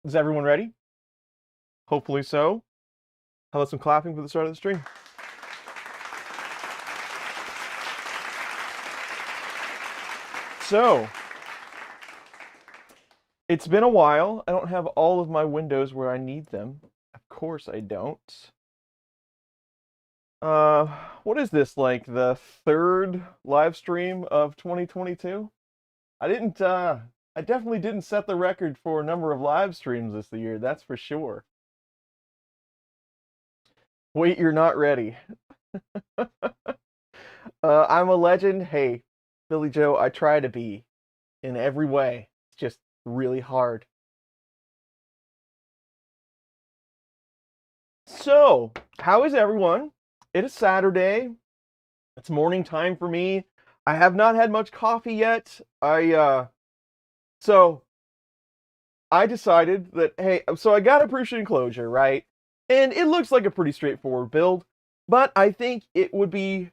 Is everyone ready? Hopefully so. How about some clapping for the start of the stream? So, it's been a while. I don't have all of my windows where I need them. Of course I don't. Uh, what is this, like the third live stream of 2022? I definitely didn't set the record for a number of live streams this year, that's for sure. Wait, you're not ready. I'm a legend. Hey, Billy Joe, I try to be in every way. It's just really hard. So, how is everyone? It is Saturday. It's morning time for me. I have not had much coffee yet. So I decided that, hey, so I got a Prusa Enclosure, right? And it looks like a pretty straightforward build, but I think it would be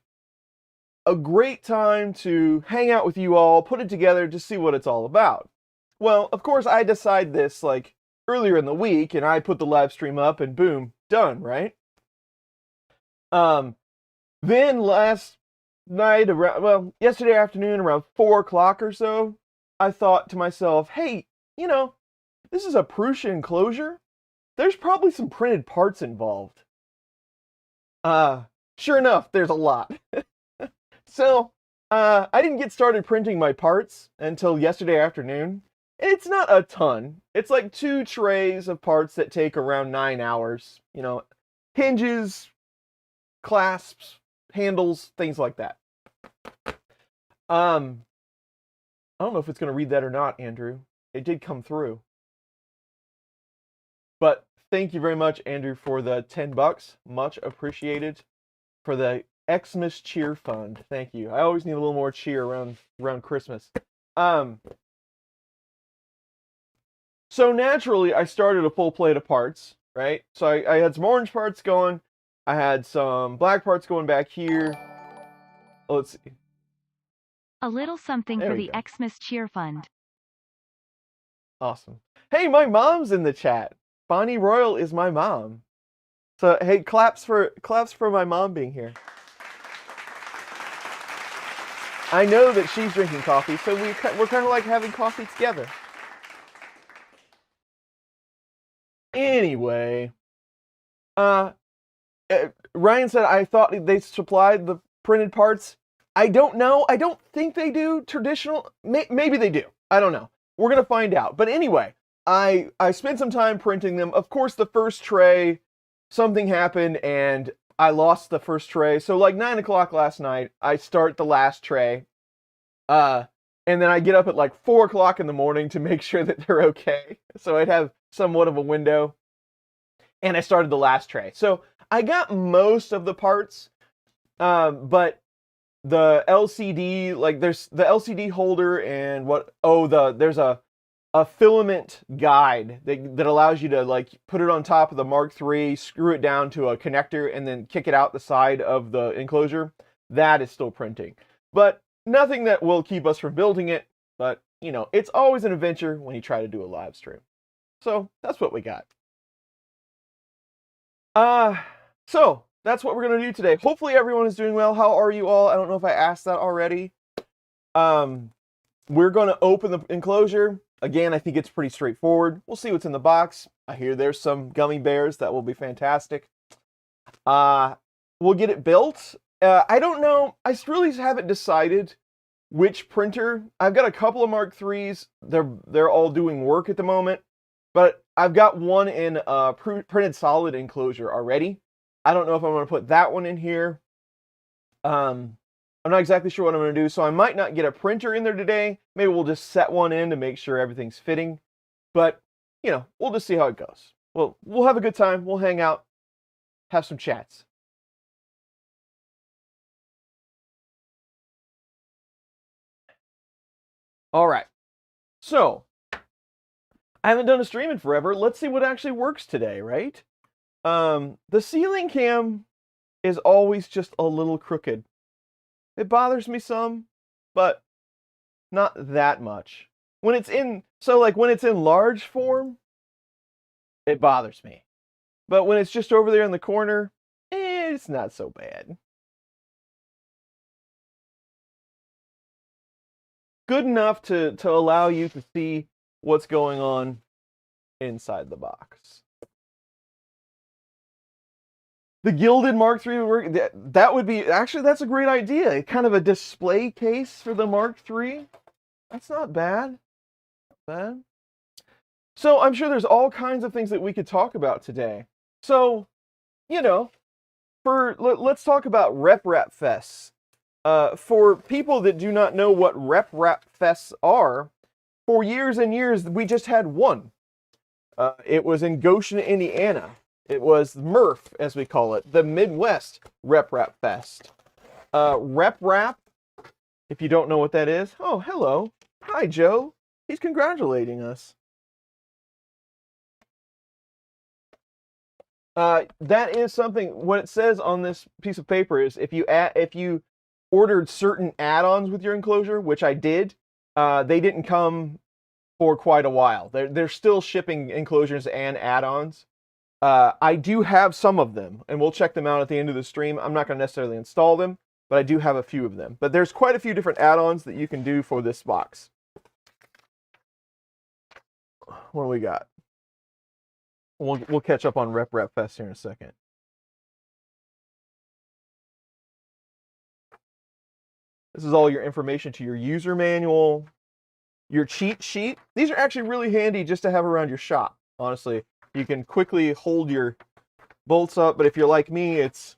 a great time to hang out with you all, put it together to see what it's all about. Well, of course, I decide this like earlier in the week, and I put the live stream up, and boom, done, right? Then last night, yesterday afternoon, around 4 o'clock or so, I thought to myself, hey, this is a Prusa Enclosure. There's probably some printed parts involved. Sure enough, there's a lot. So, I didn't get started printing my parts until yesterday afternoon. It's not a ton. It's like 2 trays of parts that take around 9 hours. Hinges, clasps, handles, things like that. I don't know if it's going to read that or not, Andrew. It did come through. But thank you very much, Andrew, for the $10. Much appreciated. For the Xmas cheer fund. Thank you. I always need a little more cheer around Christmas. So naturally, I started a full plate of parts, right? So I had some orange parts going. I had some black parts going back here. Let's see. A little something There for we the go. Xmas cheer fund. Awesome. Hey, my mom's in the chat. Bonnie Royal is my mom. So hey, claps for my mom being here. I know that she's drinking coffee, so we're kind of like having coffee together. Anyway, Ryan said I thought they supplied the printed parts. I don't know. I don't think they do traditional. Maybe they do. I don't know. We're gonna find out. But anyway, I spent some time printing them. Of course, the first tray, something happened and I lost the first tray. So like 9 o'clock last night, I start the last tray. And then I get up at like 4 o'clock in the morning to make sure that they're okay. So I'd have somewhat of a window. And I started the last tray. So I got most of the parts, but the LCD, like there's the LCD holder and there's a filament guide that allows you to like put it on top of the Mark III, screw it down to a connector, and then kick it out the side of the enclosure. That is still printing. But nothing that will keep us from building it, but it's always an adventure when you try to do a live stream. So that's what we got. So that's what we're gonna do today. Hopefully everyone is doing well. How are you all? I don't know if I asked that already. We're gonna open the enclosure. Again, I think it's pretty straightforward. We'll see what's in the box. I hear there's some gummy bears. That will be fantastic. We'll get it built. I don't know. I really haven't decided which printer. I've got a couple of Mark IIIs. They're all doing work at the moment, but I've got one in printed solid enclosure already. I don't know if I'm going to put that one in here. I'm not exactly sure what I'm going to do, so I might not get a printer in there today. Maybe we'll just set one in to make sure everything's fitting. But, we'll just see how it goes. We'll have a good time. We'll hang out, have some chats. All right. So, I haven't done a stream in forever. Let's see what actually works today, right? The ceiling cam is always just a little crooked. It bothers me some, but not that much. When it's in large form, It bothers me. But when it's just over there in the corner, it's not so bad. Good enough to allow you to see what's going on inside the box. The gilded Mark III would work. That would be, actually, that's a great idea. Kind of a display case for the Mark III. That's not bad. Not bad. So I'm sure there's all kinds of things that we could talk about today. So, you know, let's talk about Rep Rap Fests. For people that do not know what Rep Rap Fests are, for years and years we just had one. It was in Goshen, Indiana. It was MRF, as we call it, the Midwest Rep Rap Fest. Rep Rap, if you don't know what that is, oh, hello. Hi, Joe. He's congratulating us. That is something, what it says on this piece of paper is if you ordered certain add-ons with your enclosure, which I did, they didn't come for quite a while. They're still shipping enclosures and add-ons. I do have some of them, and we'll check them out at the end of the stream. I'm not going to necessarily install them, but I do have a few of them. But there's quite a few different add-ons that you can do for this box. What do we got? We'll catch up on Rep Rap Fest here in a second. This is all your information to your user manual, your cheat sheet. These are actually really handy just to have around your shop, honestly. You can quickly hold your bolts up, but if you're like me, it's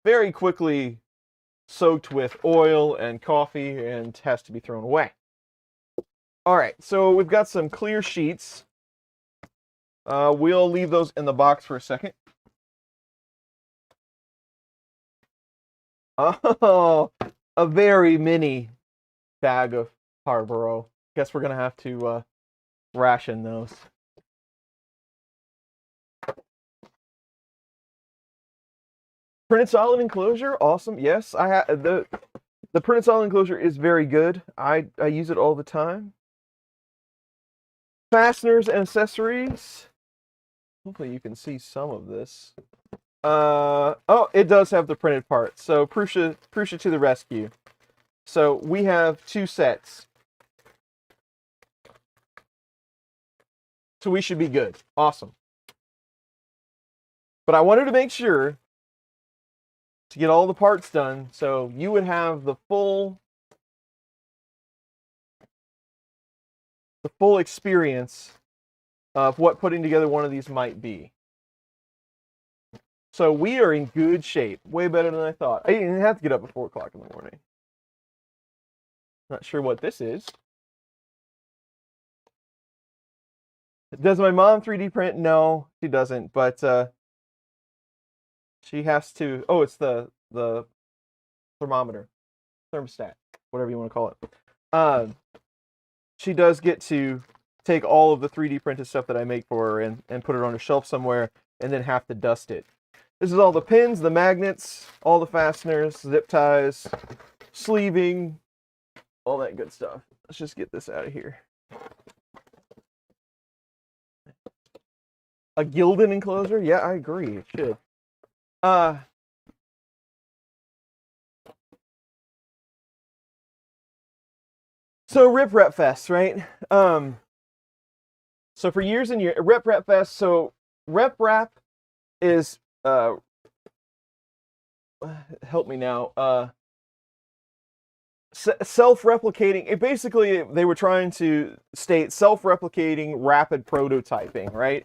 very quickly soaked with oil and coffee and has to be thrown away. All right, so we've got some clear sheets. We'll leave those in the box for a second. Oh, a very mini bag of Harborough. Guess we're gonna have to ration those. Printed solid enclosure, awesome. Yes, I have the printed solid enclosure is very good. I use it all the time. Fasteners and accessories. Hopefully you can see some of this. Oh, it does have the printed parts. So Prusa to the rescue. So we have 2 sets. So we should be good. Awesome. But I wanted to make sure to get all the parts done so you would have the full experience of what putting together one of these might be. So we are in good shape. Way better than I thought. I didn't even have to get up at 4 o'clock in the morning. Not sure what this is. Does my mom 3D print? No, she doesn't. But she has to. Oh, it's the thermometer, thermostat, whatever you want to call it. She does get to take all of the 3D printed stuff that I make for her and put it on a shelf somewhere, and then have to dust it. This is all the pins, the magnets, all the fasteners, zip ties, sleeving, all that good stuff. Let's just get this out of here. A gilded enclosure? Yeah, I agree. It should. So Rip Rap Fest, right? So for years and years, Rep Rap Fest. So Rep Rap is help me now. Self-replicating. It basically, they were trying to state self-replicating rapid prototyping, right?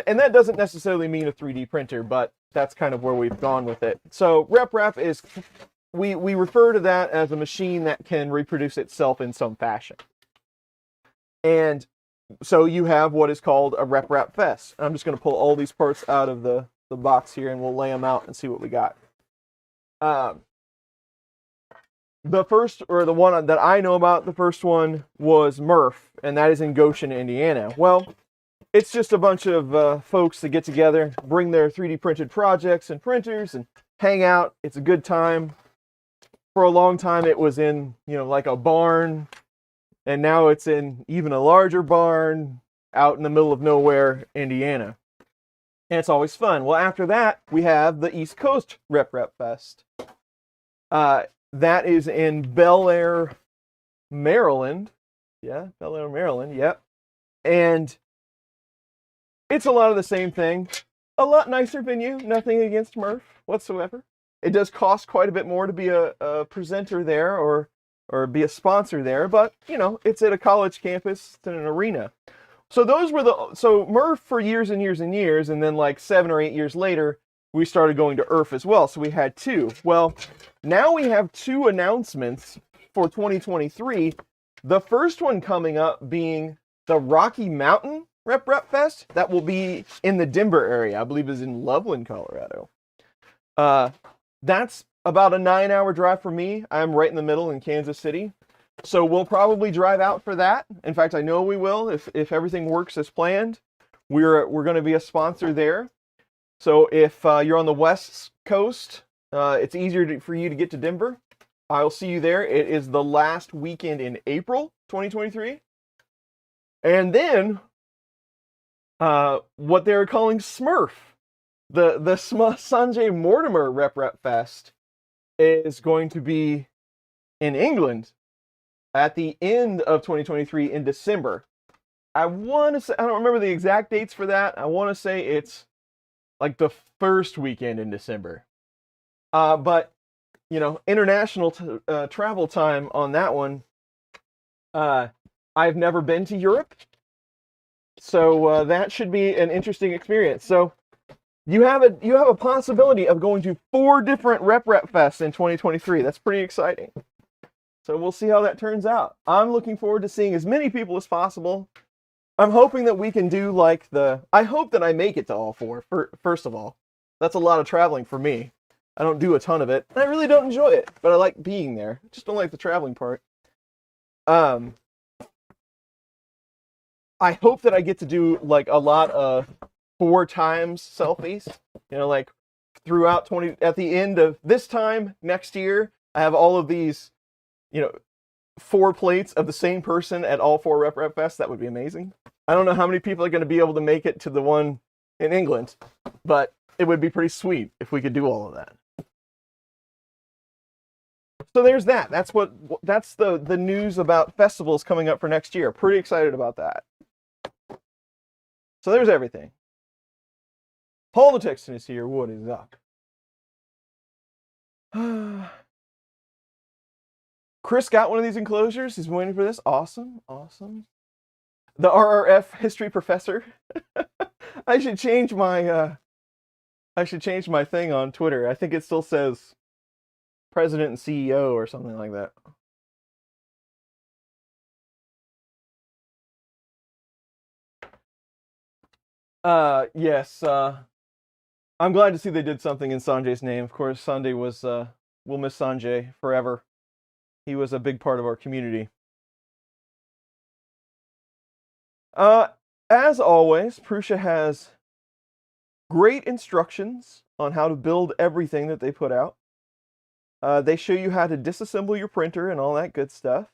And that doesn't necessarily mean a 3D printer, but that's kind of where we've gone with it. So Rep Rap is, we refer to that as a machine that can reproduce itself in some fashion. And so you have what is called a Rep Rap Fest. I'm just going to pull all these parts out of the box here, and we'll lay them out and see what we got. The first, or the one that I know about, the first one was MRF, and that is in Goshen, Indiana. Well, it's just a bunch of folks that get together, bring their 3D printed projects and printers, and hang out. It's a good time. For a long time, it was in, like a barn, and now it's in even a larger barn. out in the middle of nowhere, Indiana. And it's always fun. Well, after that, we have the East Coast Rep Fest. That is in Bel Air, Maryland. Yeah, Bel Air, Maryland. Yep. And it's a lot of the same thing. A lot nicer venue. Nothing against Murph whatsoever. It does cost quite a bit more to be a presenter there or be a sponsor there, but you know, it's at a college campus, it's in an arena. So those were so Murph for years and years and years, and then like 7 or 8 years later, we started going to IRF as well. So we had 2. Well, now we have 2 announcements for 2023. The first one coming up being the Rocky Mountain Rep Fest. That will be in the Denver area. I believe is in Loveland, Colorado. That's about a 9-hour drive for me. I'm right in the middle in Kansas City. So we'll probably drive out for that. In fact, I know we will if everything works as planned. We're going to be a sponsor there. So if you're on the West Coast, it's easier for you to get to Denver. I'll see you there. It is the last weekend in April 2023. And then what they're calling Smurf, the Sanjay Mortimer Rep Fest is going to be in England at the end of 2023 in December. I want to say, I don't remember the exact dates for that. I want to say it's like the first weekend in December. But, you know, international travel time on that one. I've never been to Europe. So that should be an interesting experience. So you have a possibility of going to 4 different Rep Fests in 2023. That's pretty exciting. So we'll see how that turns out. I'm looking forward to seeing as many people as possible. I'm hoping that we can do like I hope that I make it to all 4, first of all. That's a lot of traveling for me. I don't do a ton of it. I really don't enjoy it, but I like being there. I just don't like the traveling part. I hope that I get to do like a lot of 4 times selfies. You know, like throughout at the end of this time next year, I have all of these, you know, 4 plates of the same person at all 4 Rep Fests. That would be amazing. I don't know how many people are going to be able to make it to the one in England, but it would be pretty sweet if we could do all of that. So there's that. That's the news about festivals coming up for next year. Pretty excited about that. So there's everything. Paul the Texan is here. What is up? Chris got one of these enclosures. He's waiting for this. Awesome. Awesome. The RRF history professor. I should change my thing on Twitter. I think it still says president and CEO or something like that. Yes. I'm glad to see they did something in Sanjay's name. Of course, Sanjay was, we'll miss Sanjay forever. He was a big part of our community. As always, Prusa has great instructions on how to build everything that they put out. They show you how to disassemble your printer and all that good stuff.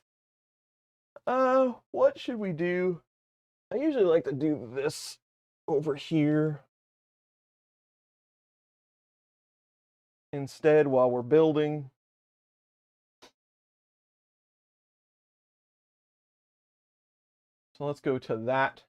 What should we do? I usually like to do this over here instead while we're building. So let's go to that.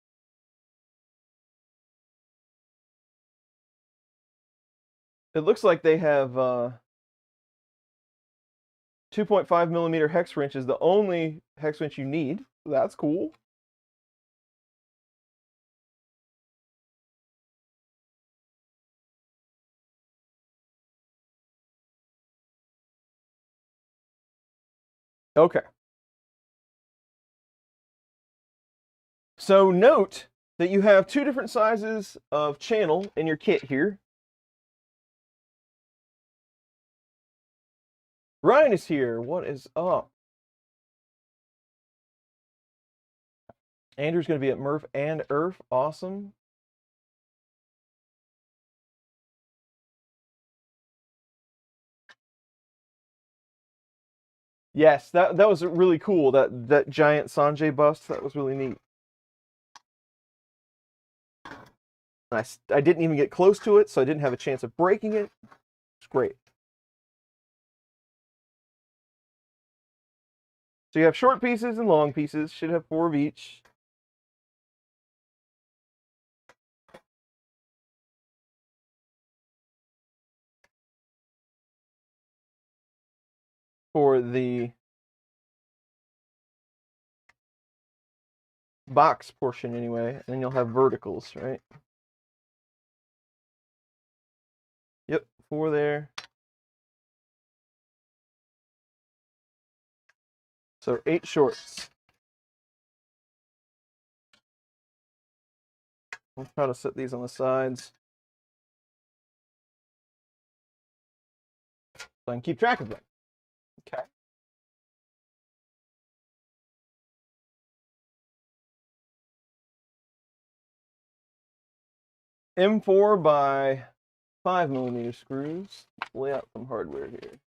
It looks like they have 2.5 millimeter hex wrench is the only hex wrench you need. That's cool. Okay. So note that you have 2 different sizes of channel in your kit here. Ryan is here. What is up? Andrew's going to be at Murph and IRF. Awesome. Yes, that was really cool. That giant Sanjay bust. That was really neat. I didn't even get close to it, so I didn't have a chance of breaking it. It's great. So you have short pieces and long pieces. Should have 4 of each. For the box portion anyway, and then you'll have verticals, right? Yep, 4 there. So 8 shorts. I'll try to set these on the sides so I can keep track of them. Okay. M4 by 5mm screws. Let's lay out some hardware here.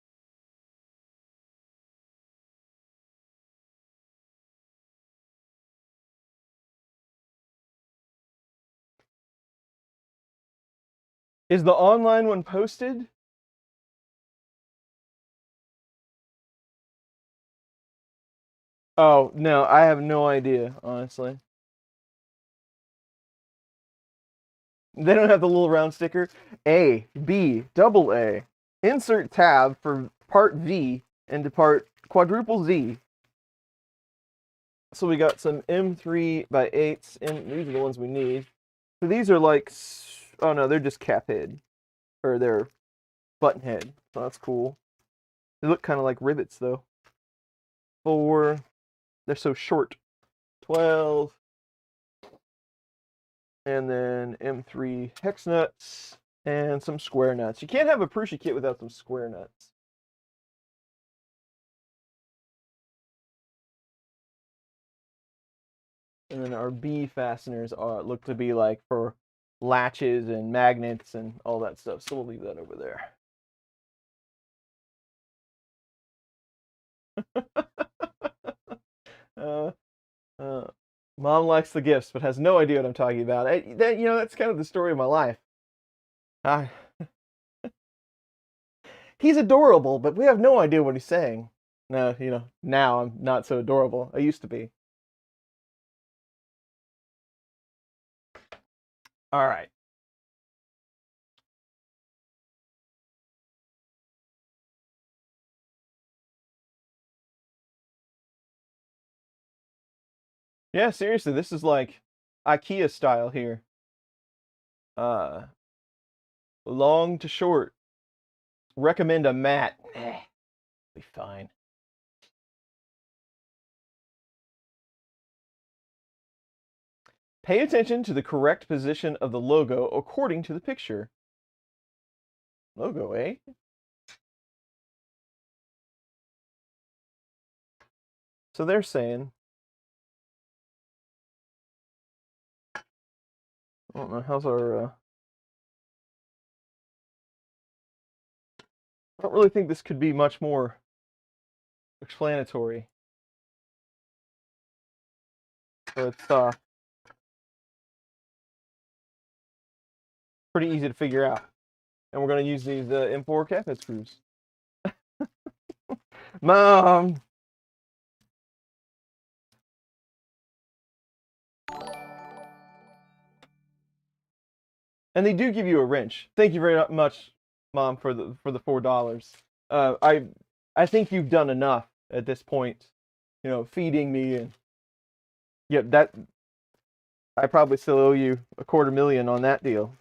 Is the online one posted? Oh, no, I have no idea, honestly. They don't have the little round sticker. A, B, double A. Insert tab for part V into part quadruple Z. So we got some M3 by 8s, and these are the ones we need. So these are like, oh no, they're just cap head. Or they're button head. So that's cool. They look kind of like rivets though. 4, they're so short. 12. And then M3 hex nuts and some square nuts. You can't have a Prusa kit without some square nuts. And then our B fasteners look to be like for latches and magnets and all that stuff. So we'll leave that over there. Mom likes the gifts, but has no idea what I'm talking about. That's kind of the story of my life. He's adorable, but we have no idea what he's saying. No, now I'm not so adorable. I used to be. All right. Yeah, seriously, this is like IKEA style here. Long to short. Recommend a mat. Be fine. Pay attention to the correct position of the logo according to the picture. Logo, eh? So they're saying, I don't know, how's our, I don't really think this could be much more explanatory. So it's pretty easy to figure out. And we're going to use these M4 cabinet screws. Mom! And they do give you a wrench. Thank you very much, Mom, for the $4. I think you've done enough at this point. Feeding me and that I probably still owe you $250,000 on that deal.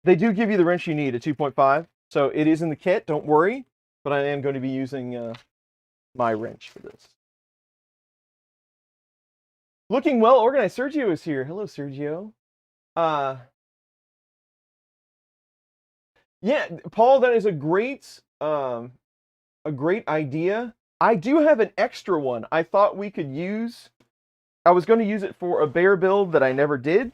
They do give you the wrench you need, a 2.5. So it is in the kit, don't worry. But I am going to be using my wrench for this. Looking well organized. Sergio is here. Hello, Sergio. Yeah, Paul, that is a great idea. I do have an extra one I thought we could use. I was going to use it for a bear build that I never did.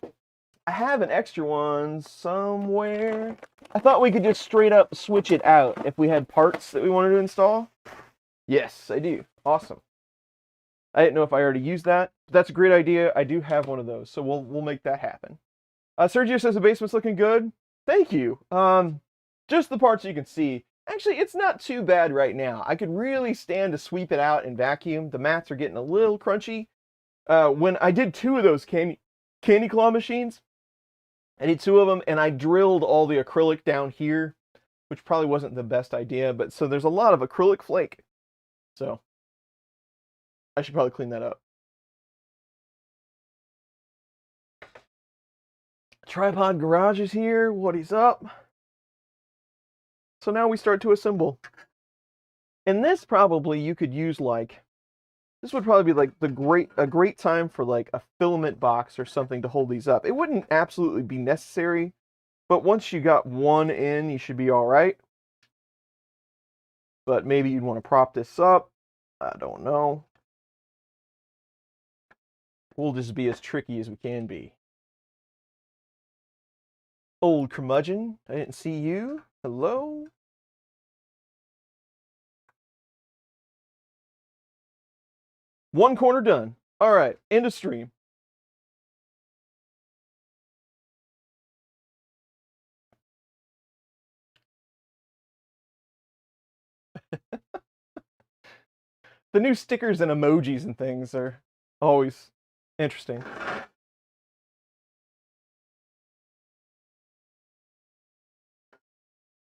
I have an extra one somewhere. I thought we could just straight up switch it out if we had parts that we wanted to install. Yes, I do. Awesome. I didn't know if I already used that. That's a great idea. I do have one of those, so we'll make that happen. Sergio says the basement's looking good. Thank you. Just the parts you can see. Actually, it's not too bad right now. I could really stand to sweep it out and vacuum. The mats are getting a little crunchy. When I did 2 of those candy claw machines, I did 2 of them, and I drilled all the acrylic down here, which probably wasn't the best idea, but so there's a lot of acrylic flake. So I should probably clean that up. Tripod Garage is here. What is up? So now we start to assemble. And this probably you could use like, this would probably be like a great time for like a filament box or something to hold these up. It wouldn't absolutely be necessary, but once you got one in, you should be all right. But maybe you'd want to prop this up. I don't know. We'll just be as tricky as we can be. Old curmudgeon, I didn't see you. Hello? One corner done. All right, end of stream. The new stickers and emojis and things are always interesting.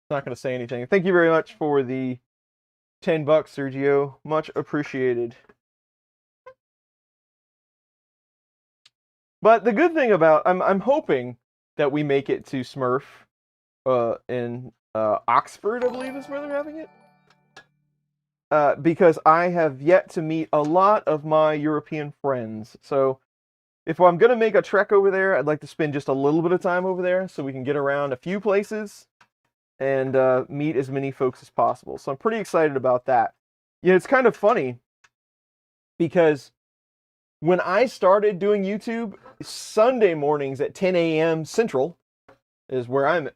Not going to say anything. Thank you very much for the $10, Sergio. Much appreciated. But the good thing about I'm hoping that we make it to Smurf in Oxford, I believe is where they're having it. Because I have yet to meet a lot of my European friends. So if I'm going to make a trek over there, I'd like to spend just a little bit of time over there so we can get around a few places and meet as many folks as possible. So I'm pretty excited about that. Yeah, it's kind of funny because when I started doing YouTube, Sunday mornings at 10 a.m. Central is where I'm,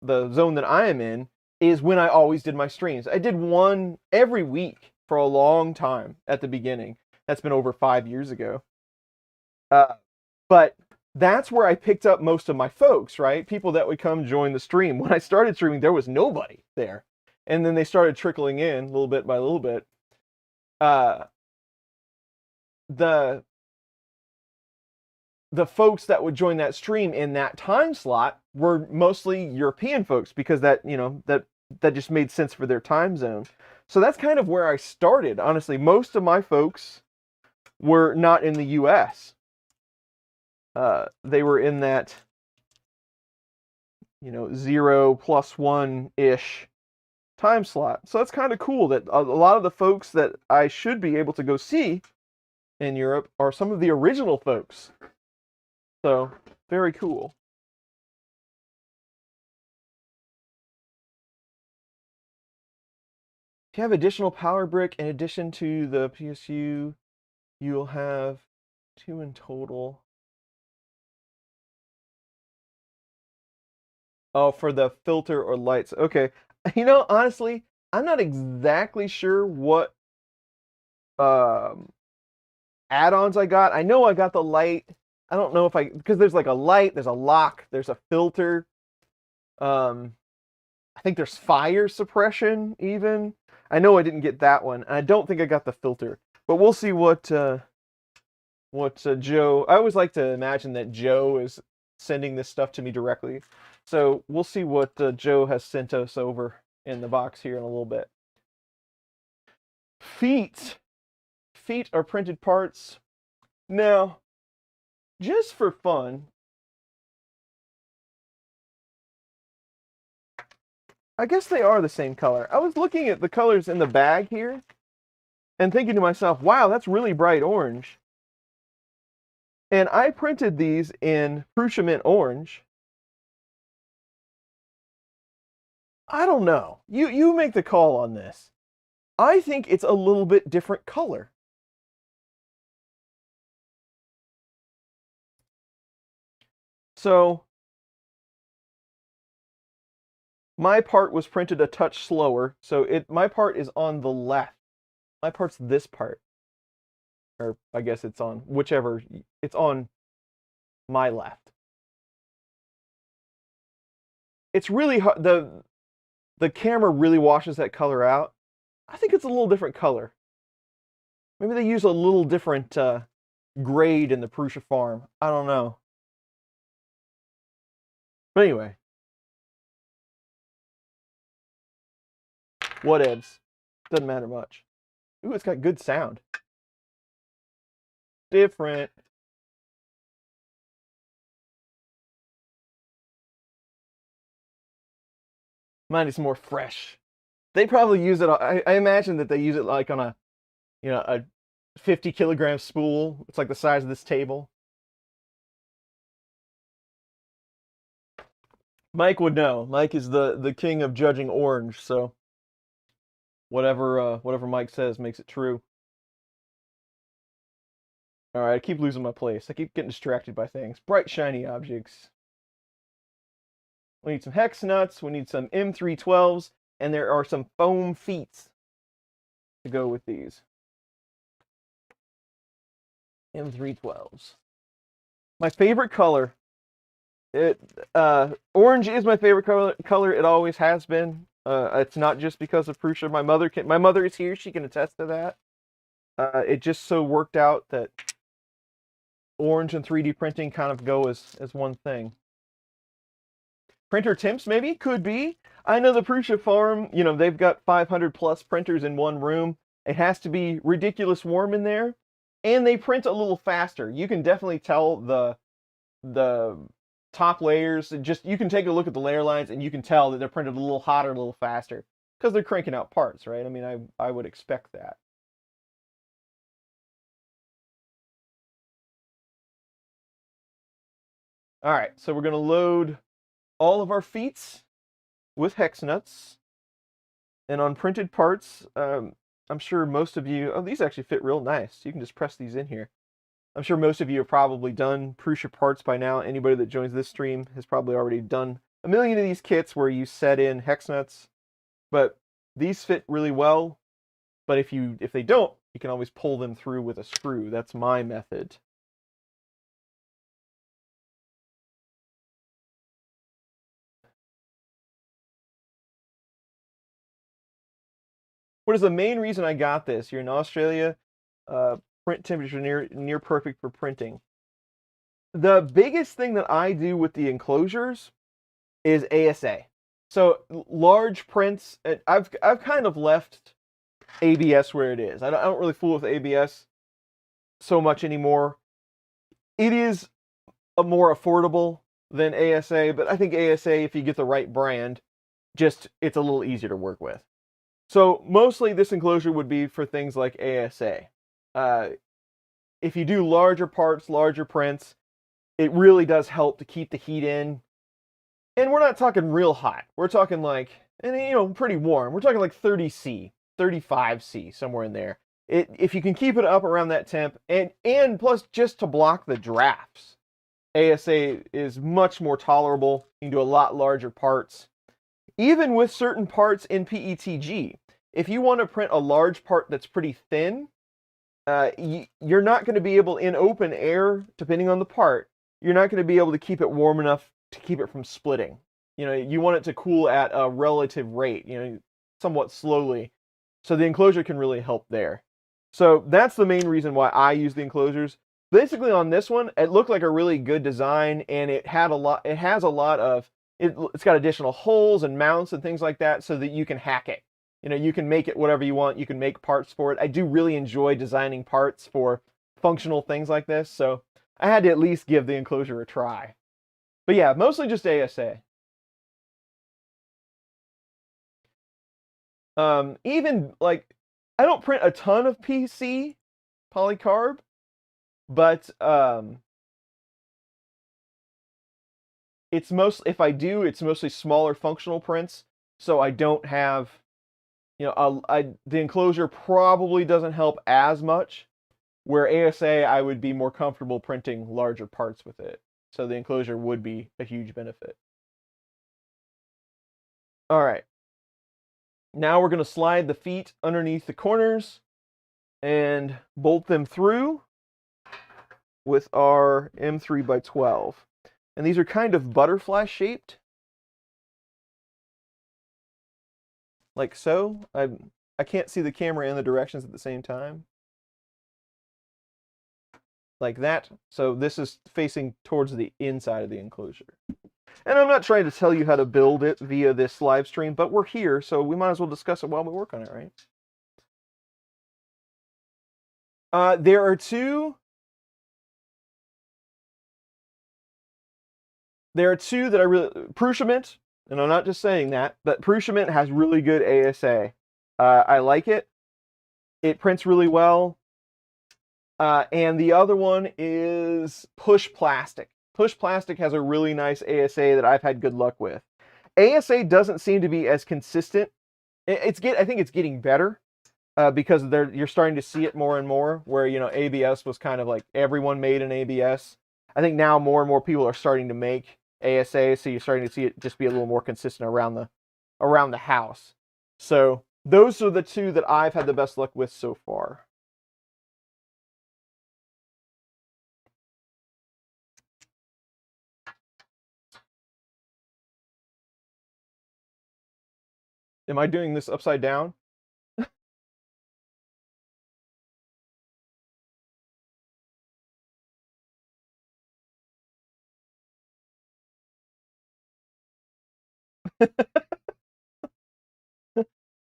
the zone that I am in, is when I always did my streams. I did one every week for a long time at the beginning. That's been over 5 years ago. But that's where I picked up most of my folks, right? People that would come join the stream. When I started streaming, there was nobody there. And then they started trickling in little bit by little bit. The folks that would join that stream in that time slot were mostly European folks because that, you know, that just made sense for their time zone. So that's kind of where I started. Honestly, most of my folks were not in the US. They were in that, you know, 0 + 1-ish time slot. So that's kind of cool that a lot of the folks that I should be able to go see in Europe are some of the original folks. So, very cool. If you have additional power brick in addition to the PSU, you'll have 2 in total. Oh, for the filter or lights. Okay. You know, honestly, I'm not exactly sure what add-ons I got. I know I got the light. I don't know if because there's like a light, there's a lock, there's a filter. I think there's fire suppression even. I know I didn't get that one, and I don't think I got the filter. But we'll see what Joe. I always like to imagine that Joe is sending this stuff to me directly. So we'll see what Joe has sent us over in the box here in a little bit. Feet. Feet are printed parts. Now, just for fun, I guess they are the same color. I was looking at the colors in the bag here and thinking to myself, wow, that's really bright orange. And I printed these in Prusa Mint Orange. I don't know. You make the call on this. I think it's a little bit different color. So my part was printed a touch slower. So my part is on the left. My part's this part. Or I guess it's on whichever, it's on my left. It's really hard, the camera really washes that color out. I think it's a little different color. Maybe they use a little different grade in the Prusa farm. I don't know. But anyway. Whatevs. Doesn't matter much. Ooh, it's got good sound. Different. Mine is more fresh. They probably use it. I imagine that they use it like on a, a 50-kilogram spool. It's like the size of this table. Mike would know. Mike is the king of judging orange, so whatever Mike says makes it true. All right, I keep losing my place. I keep getting distracted by things. Bright, shiny objects. We need some hex nuts. We need some M312s, and there are some foam feet to go with these. M312s. My favorite color. Orange is my favorite color. It always has been. It's not just because of Prusa. My mother is here. She can attest to that. It just so worked out that orange and 3D printing kind of go as one thing. Printer temps, maybe? Could be. I know the Prusa farm, they've got 500 plus printers in one room. It has to be ridiculous warm in there. And they print a little faster. You can definitely tell the top layers. You can take a look at the layer lines and you can tell that they're printed a little hotter, a little faster. Because they're cranking out parts, right? I mean, I would expect that. All right, so we're going to load all of our feet with hex nuts. And on printed parts, I'm sure most of you, these actually fit real nice. You can just press these in here. I'm sure most of you have probably done Prusa parts by now. Anybody that joins this stream has probably already done a million of these kits where you set in hex nuts. But these fit really well. But if they don't, you can always pull them through with a screw. That's my method. What is the main reason I got this? You're in Australia, print temperature near perfect for printing. The biggest thing that I do with the enclosures is ASA. So large prints, I've kind of left ABS where it is. I don't really fool with ABS so much anymore. It is a more affordable than ASA, but I think ASA, if you get the right brand, it's a little easier to work with. So mostly this enclosure would be for things like ASA. If you do larger parts, larger prints, it really does help to keep the heat in. And we're not talking real hot. We're talking like, pretty warm. We're talking like 30°C, 35°C, somewhere in there. If you can keep it up around that temp, and plus just to block the drafts, ASA is much more tolerable. You can do a lot larger parts. Even with certain parts in PETG, if you want to print a large part that's pretty thin, you're not going to be able, in open air, depending on the part, you're not going to be able to keep it warm enough to keep it from splitting. You want it to cool at a relative rate, somewhat slowly. So the enclosure can really help there. So that's the main reason why I use the enclosures. Basically on this one, it looked like a really good design, and it has a lot of, it's got additional holes and mounts and things like that so that you can hack it. You can make it whatever you want. You can make parts for it. I do really enjoy designing parts for functional things like this, so I had to at least give the enclosure a try. But yeah, mostly just ASA. Even like, I don't print a ton of PC polycarb, but if I do, it's mostly smaller functional prints, so I don't have, the enclosure probably doesn't help as much, where ASA, I would be more comfortable printing larger parts with it. So the enclosure would be a huge benefit. All right. Now we're going to slide the feet underneath the corners. and bolt them through with our M3x12. And these are kind of butterfly shaped. Like so. I can't see the camera in the directions at the same time. Like that. So this is facing towards the inside of the enclosure. And I'm not trying to tell you how to build it via this live stream, but we're here, so we might as well discuss it while we work on it, right? There are two that I really... Prusa Mint, and I'm not just saying that, but Prusa Mint has really good ASA. I like it. It prints really well. And the other one is Push Plastic. Push Plastic has a really nice ASA that I've had good luck with. ASA doesn't seem to be as consistent. I think it's getting better because you're starting to see it more and more. Where ABS was kind of like everyone made an ABS. I think now more and more people are starting to make ASA, so you're starting to see it just be a little more consistent around the house. So those are the two that I've had the best luck with so far. Am I doing this upside down?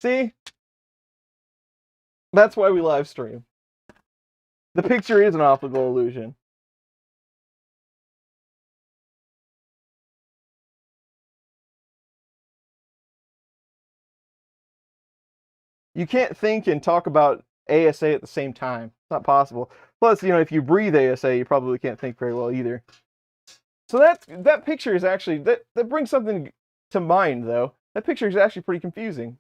See? That's why we live stream. The picture is an optical illusion. You can't think and talk about ASA at the same time. It's not possible. Plus, if you breathe ASA, you probably can't think very well either. So that picture is actually, that brings something to mind, though. That picture is actually pretty confusing.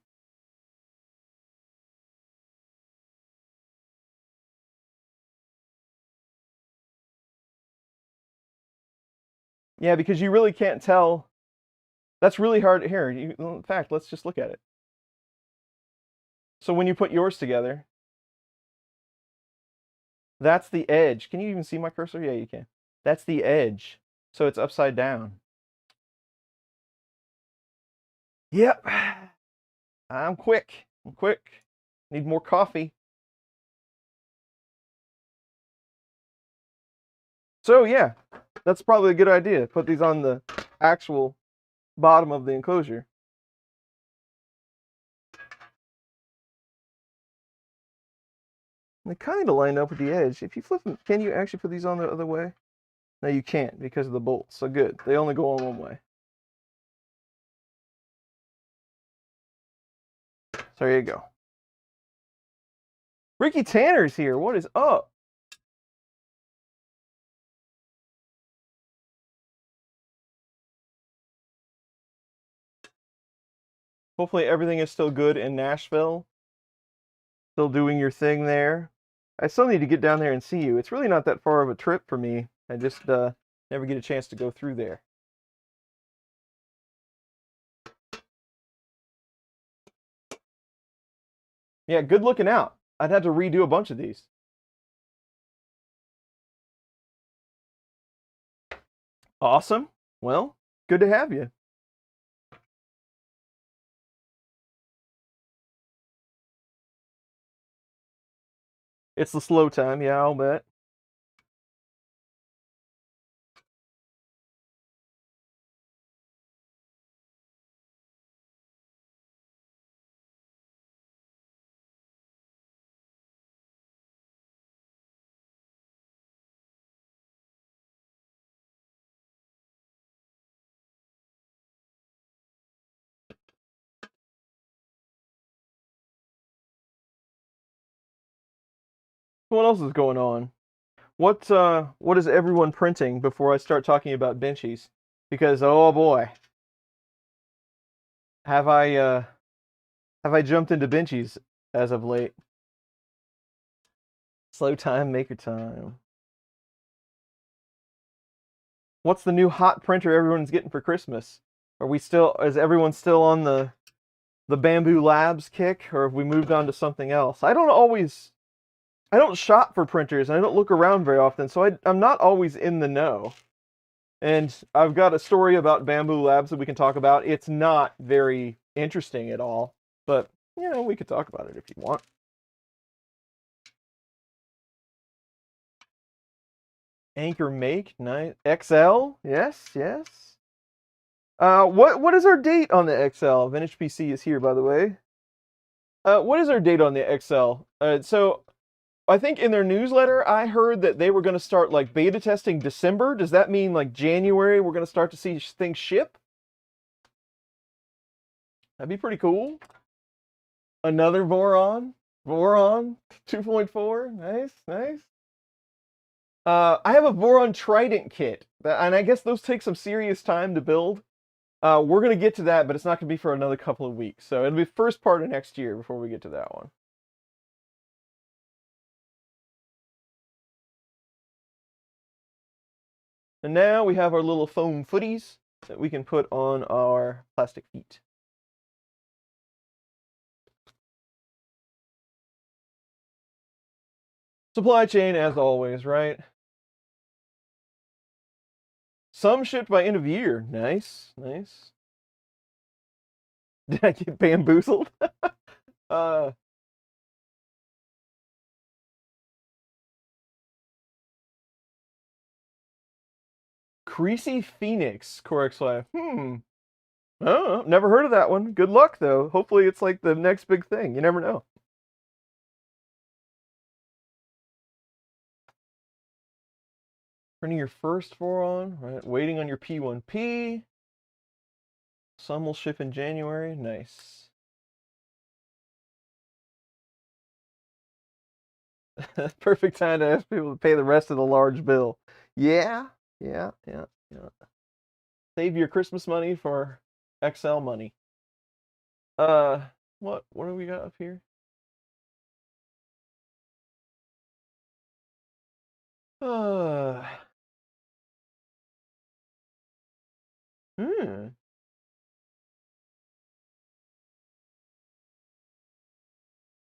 Yeah, because you really can't tell. That's really hard to hear. In fact, let's just look at it. So when you put yours together, that's the edge. Can you even see my cursor? Yeah, you can. That's the edge. So it's upside down. Yep. I'm quick. Need more coffee. So yeah, that's probably a good idea. Put these on the actual bottom of the enclosure. They kind of line up with the edge. If you flip them, can you actually put these on the other way? No, you can't because of the bolts. So good. They only go on one way. So there you go. Ricky Tanner's here. What is up? Hopefully everything is still good in Nashville. Still doing your thing there. I still need to get down there and see you. It's really not that far of a trip for me. I just never get a chance to go through there. Yeah, good looking out. I'd have to redo a bunch of these. Awesome. Well, good to have you. It's the slow time, yeah, I'll bet. What else is going on? What is everyone printing before I start talking about benchies? Because oh boy, have I jumped into benchies as of late? Slow time, maker time. What's the new hot printer everyone's getting for Christmas? Is everyone still on the Bamboo Labs kick, or have we moved on to something else? I don't always I don't shop for printers and I don't look around very often, so I'm not always in the know. And I've got a story about Bamboo Labs that we can talk about. It's not very interesting at all, but you know, we could talk about it if you want. Anchor Make, nice. XL, yes, yes. What is our date on the XL? Vintage PC is here, by the way. What is our date on the XL? So I think in their newsletter, I heard that they were going to start like beta testing December. Does that mean like January we're going to start to see things ship? That'd be pretty cool. Another Voron 2.4. Nice, nice. I have a Voron Trident kit, and I guess those take some serious time to build. We're going to get to that, but it's not going to be for another couple of weeks. So it'll be first part of next year before we get to that one. And now we have our little foam footies that we can put on our plastic feet. Supply chain, as always, right? Some shipped by end of year. Nice, nice. Did I get bamboozled? Creasy Phoenix, Corex Life. Oh, never heard of that one. Good luck, though. Hopefully it's like the next big thing. You never know. Printing your first Voron, right? Waiting on your P1P. Some will ship in January. Nice. Perfect time to ask people to pay the rest of the large bill. Yeah. Save your Christmas money for XL money. What do we got up here?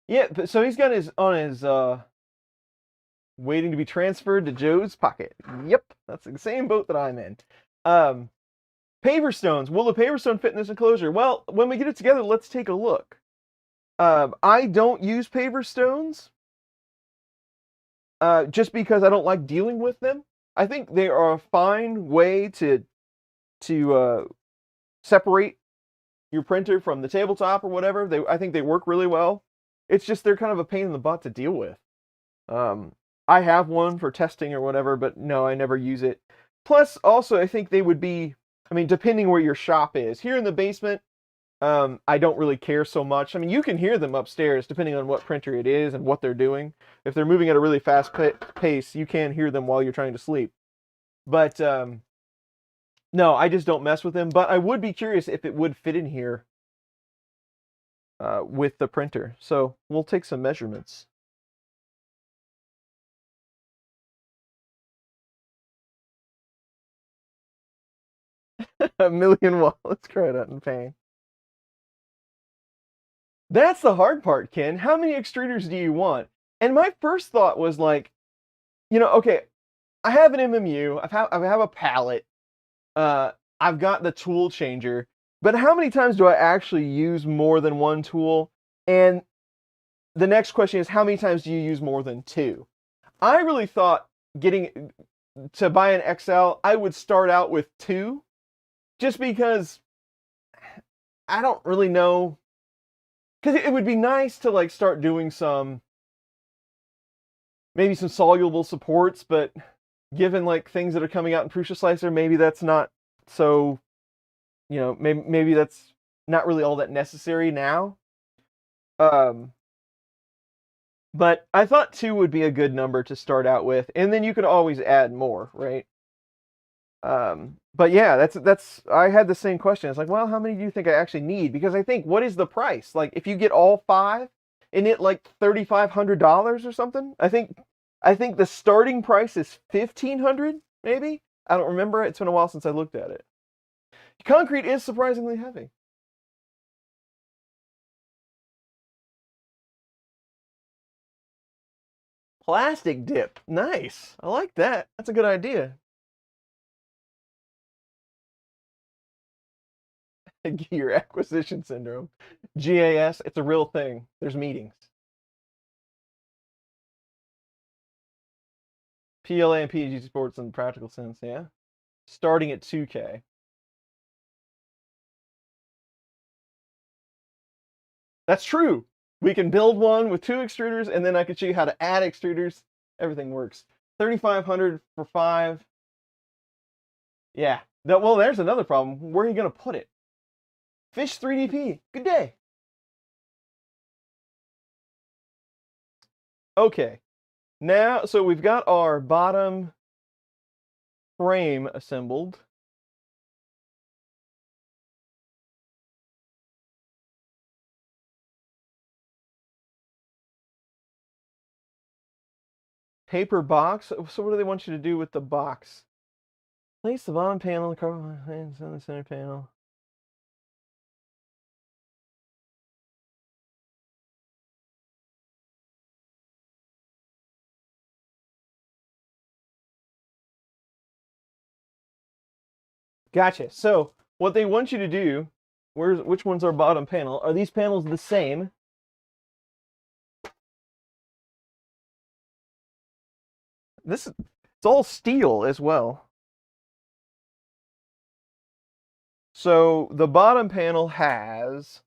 Yeah, so he's got his waiting to be transferred to Joe's pocket. Yep, that's the same boat that I'm in. Paver stones. Will the paver stone fit in this enclosure? Well, when we get it together, let's take a look. I don't use paver stones just because I don't like dealing with them. I think they are a fine way to separate your printer from the tabletop or whatever. I think they work really well. It's just they're kind of a pain in the butt to deal with. I have one for testing or whatever, but no, I never use it. Plus, also, I think they would be, I mean, depending where your shop is. Here in the basement, I don't really care so much. I mean, you can hear them upstairs, depending on what printer it is and what they're doing. If they're moving at a really fast pace, you can hear them while you're trying to sleep. But, no, I just don't mess with them. But I would be curious if it would fit in here with the printer. So we'll take some measurements. A million wallets cried out in pain. That's the hard part, Ken. How many extruders do you want? And my first thought was like, you know, okay, I have an MMU, I have a palette, I've got the tool changer, but how many times do I actually use more than one tool? And the next question is, how many times do you use more than two? I really thought getting to buy an XL, I would start out with two, just because I don't really know. Because it would be nice to like start doing maybe some soluble supports, but given like things that are coming out in Prusa Slicer, maybe that's not so, you know, maybe that's not really all that necessary now. But I thought two would be a good number to start out with, and then you could always add more, right? But yeah, that's I had the same question. It's like, well, how many do you think I actually need? Because I think, what is the price? Like, if you get all five, isn't it like $3,500 or something? I think the starting price is $1,500, maybe. I don't remember. It's been a while since I looked at it. Concrete is surprisingly heavy. Plastic dip. Nice. I like that. That's a good idea. Gear acquisition syndrome. GAS, it's a real thing. There's meetings. PLA and PG sports in practical sense, yeah. Starting at 2K. That's true. We can build one with 2 extruders, and then I can show you how to add extruders. Everything works. 3,500 for 5. Yeah. Well, there's another problem. Where are you going to put it? Fish 3DP. Good day. Okay. Now, so we've got our bottom frame assembled. Paper box. So what do they want you to do with the box? Place the bottom panel, the carbon hands on the center panel. Gotcha. So what they want you to do, which one's our bottom panel? Are these panels the same? It's all steel as well. So the bottom panel has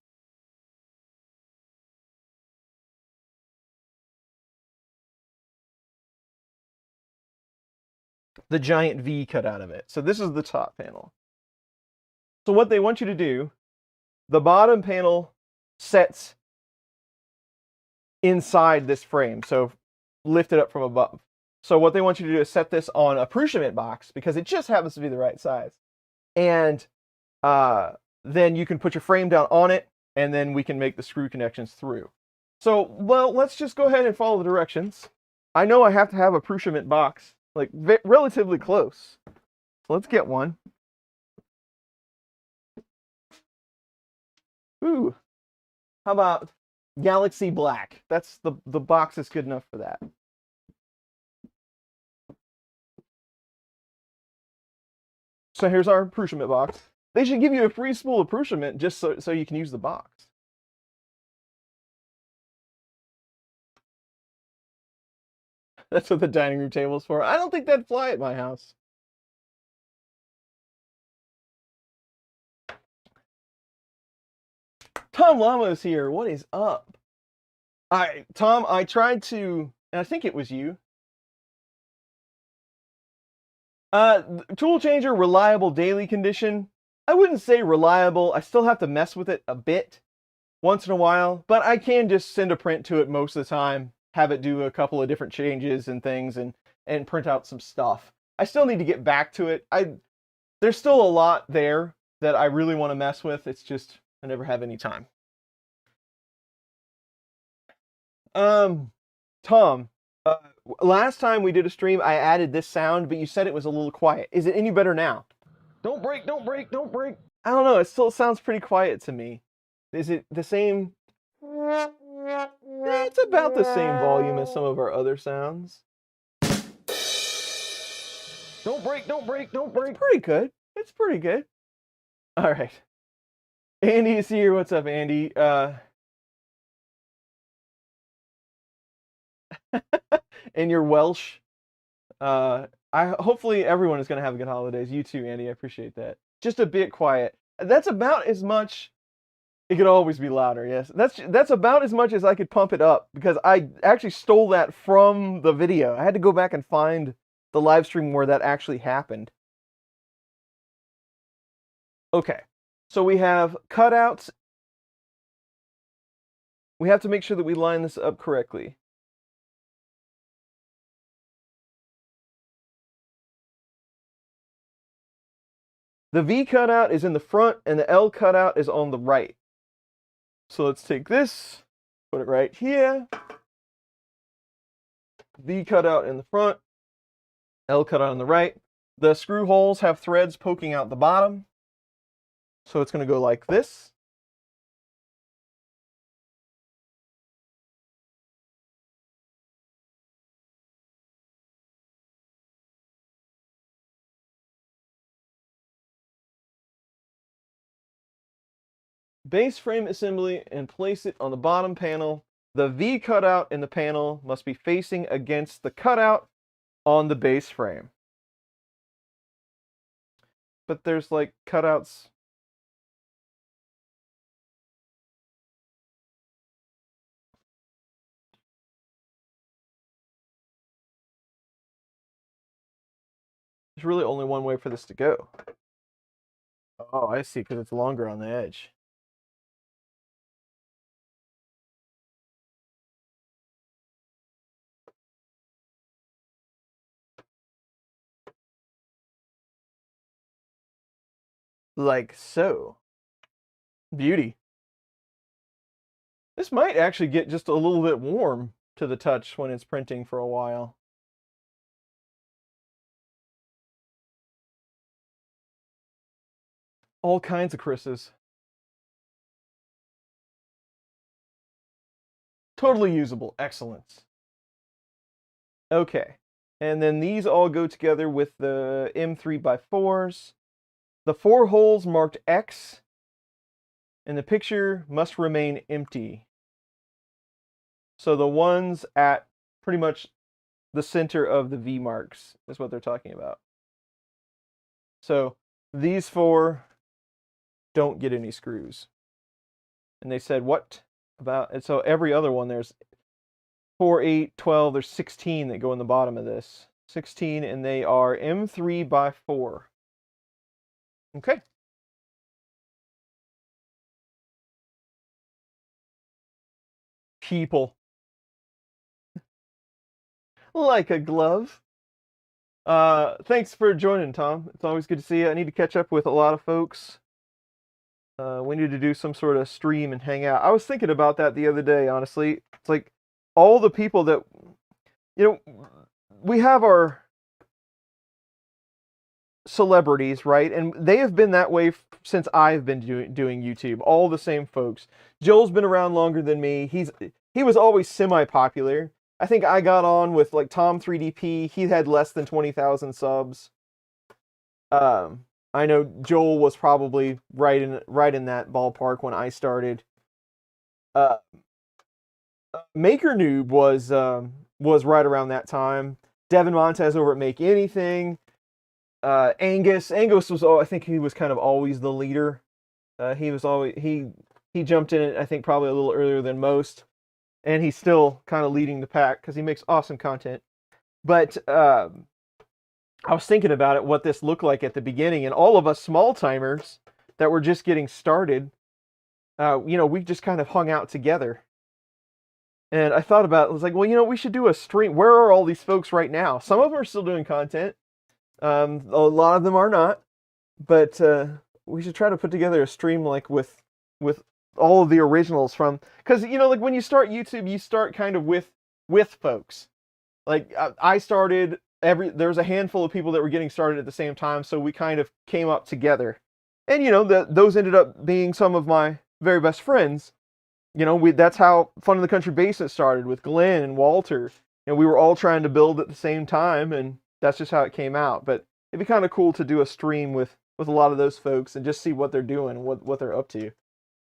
the giant V cut out of it. So this is the top panel. So what they want you to do, the bottom panel sets inside this frame. So lift it up from above. So what they want you to do is set this on a Prusa box because it just happens to be the right size. And then you can put your frame down on it, and then we can make the screw connections through. So, well, let's just go ahead and follow the directions. I know I have to have a Prusa box, like relatively close. So let's get one. Ooh, how about Galaxy Black? That's the box is good enough for that. So here's our Prusa box. They should give you a free spool of Prusa just so you can use the box. That's what the dining room table is for. I don't think that'd fly at my house. Tom Llama is here. What is up? Tom, I tried to, and I think it was you. Tool changer, reliable daily condition. I wouldn't say reliable. I still have to mess with it a bit once in a while, but I can just send a print to it most of the time, have it do a couple of different changes and things, and print out some stuff. I still need to get back to it. There's still a lot there that I really want to mess with. It's just I never have any time. Tom, last time we did a stream, I added this sound, but you said it was a little quiet. Is it any better now? Don't break, don't break, don't break. I don't know. It still sounds pretty quiet to me. Is it the same? It's about the same volume as some of our other sounds. Don't break, don't break, don't break. It's pretty good. It's pretty good. All right. Andy is here. What's up, Andy? And you're Welsh. Hopefully everyone is going to have a good holidays. You too, Andy. I appreciate that. Just a bit quiet. That's about as much. It could always be louder. Yes, that's about as much as I could pump it up because I actually stole that from the video. I had to go back and find the live stream where that actually happened. Okay, so we have cutouts. We have to make sure that we line this up correctly. The V cutout is in the front and the L cutout is on the right. So let's take this, put it right here. V cutout in the front, L cutout on the right. The screw holes have threads poking out the bottom. So it's going to go like this. base frame assembly and place it on the bottom panel. The V cutout in the panel must be facing against the cutout on the base frame. But there's like cutouts. There's really only one way for this to go. Oh, I see, because it's longer on the edge. Like so. Beauty. This might actually get just a little bit warm to the touch when it's printing for a while. All kinds of Chris's. Totally usable. Excellent. Okay. And then these all go together with the M3x4s. The 4 holes marked X in the picture must remain empty. So the ones at pretty much the center of the V marks is what they're talking about. So these 4 don't get any screws. And they said, what about, and so every other one, there's 4, 8, 12, there's 16 that go in the bottom of this. 16, and they are M3x4. Okay. People. Like a glove. Thanks for joining, Tom. It's always good to see you. I need to catch up with a lot of folks. We need to do some sort of stream and hang out. I was thinking about that the other day, honestly. It's like all the people that, we have our celebrities, right? And they have been that way since I've been doing YouTube. All the same folks. Joel's been around longer than me. He was always semi-popular. I think I got on with like Tom 3DP. He had less than 20,000 subs. I know Joel was probably right in that ballpark when I started. Maker Noob was right around that time. Devin Montez over at Make Anything. Angus was, I think he was kind of always the leader. He was always he jumped in, I think, probably a little earlier than most, and he's still kind of leading the pack because he makes awesome content. But I was thinking about it, what this looked like at the beginning, and all of us small timers that were just getting started, we just kind of hung out together. And I thought about it, I was like, well, we should do a stream. Where are all these folks right now? Some of them are still doing content. A lot of them are not. But we should try to put together a stream like with all of the originals from, because like when you start YouTube, you start kind of with folks. Like I started, there was a handful of people that were getting started at the same time, so we kind of came up together. And those ended up being some of my very best friends. That's how Fun in the Country Basement started, with Glenn and Walter. We were all trying to build at the same time, and that's just how it came out. But it'd be kind of cool to do a stream with a lot of those folks and just see what they're doing, what they're up to. I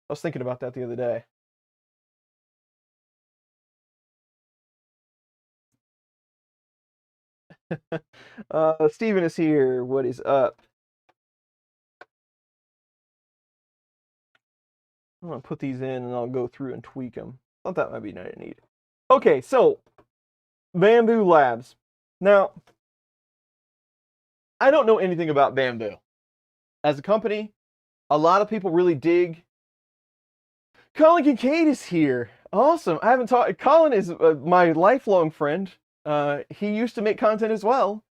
was thinking about that the other day. Steven is here. What is up? I'm going to put these in and I'll go through and tweak them. Thought that might be neat. Okay, so Bamboo Labs. Now, I don't know anything about Bamboo. As a company, a lot of people really dig. Colin Kincaid is here. Awesome. I haven't talked. Colin is my lifelong friend. He used to make content as well.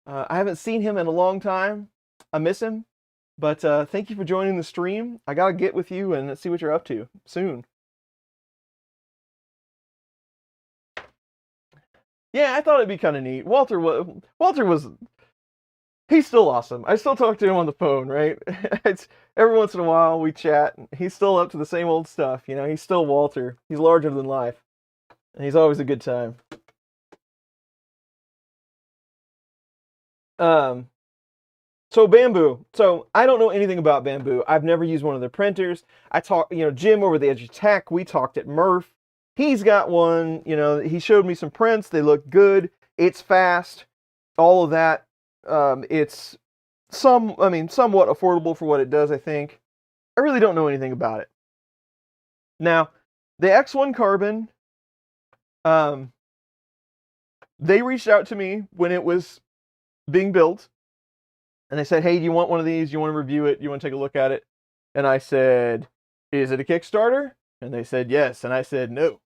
I haven't seen him in a long time. I miss him. But thank you for joining the stream. I gotta get with you and see what you're up to soon. Yeah, I thought it'd be kind of neat. Walter was. He's still awesome. I still talk to him on the phone, right? It's every once in a while we chat. He's still up to the same old stuff, He's still Walter. He's larger than life, and he's always a good time. So Bamboo. So I don't know anything about Bamboo. I've never used one of their printers. I talked, Jim over the Edge of Tech. We talked at Murph. He's got one. He showed me some prints. They look good. It's fast. All of that. It's somewhat affordable for what it does, I think. I really don't know anything about it. Now, the X1 Carbon, they reached out to me when it was being built, and they said, hey, do you want one of these? You want to review it? You want to take a look at it? And I said, is it a Kickstarter? And they said, yes. And I said, no.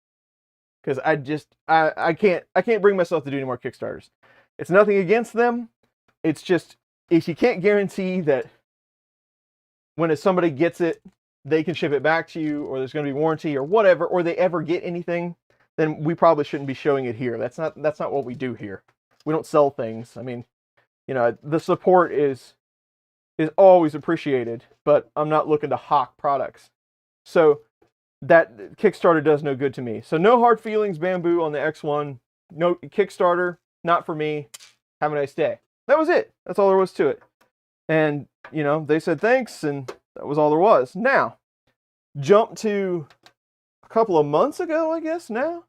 Because I can't bring myself to do any more Kickstarters. It's nothing against them. It's just, if you can't guarantee that when somebody gets it, they can ship it back to you, or there's going to be warranty or whatever, or they ever get anything, then we probably shouldn't be showing it here. That's not what we do here. We don't sell things. I mean, the support is always appreciated, but I'm not looking to hawk products. So that Kickstarter does no good to me. So no hard feelings, Bamboo, on the X1. No Kickstarter, not for me. Have a nice day. That was it. That's all there was to it. And, they said thanks, and that was all there was. Now, jump to a couple of months ago, I guess now.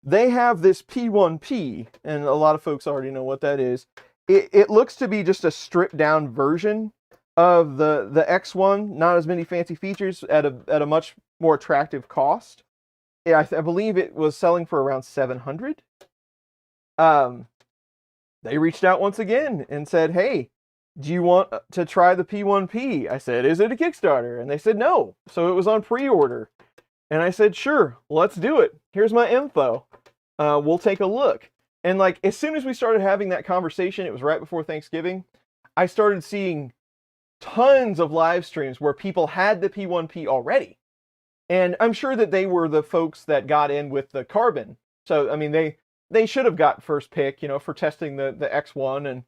They have this P1P, and a lot of folks already know what that is. It looks to be just a stripped down version of the X1, not as many fancy features at a much more attractive cost. Yeah, I believe it was selling for around $700. They reached out once again and said, hey, do you want to try the P1P? I said, is it a Kickstarter? And they said no. So it was on pre-order. And I said, sure, let's do it. Here's my info. We'll take a look. And as soon as we started having that conversation, it was right before Thanksgiving, I started seeing tons of live streams where people had the P1P already. And I'm sure that they were the folks that got in with the Carbon. So, I mean, they should have got first pick, for testing the X1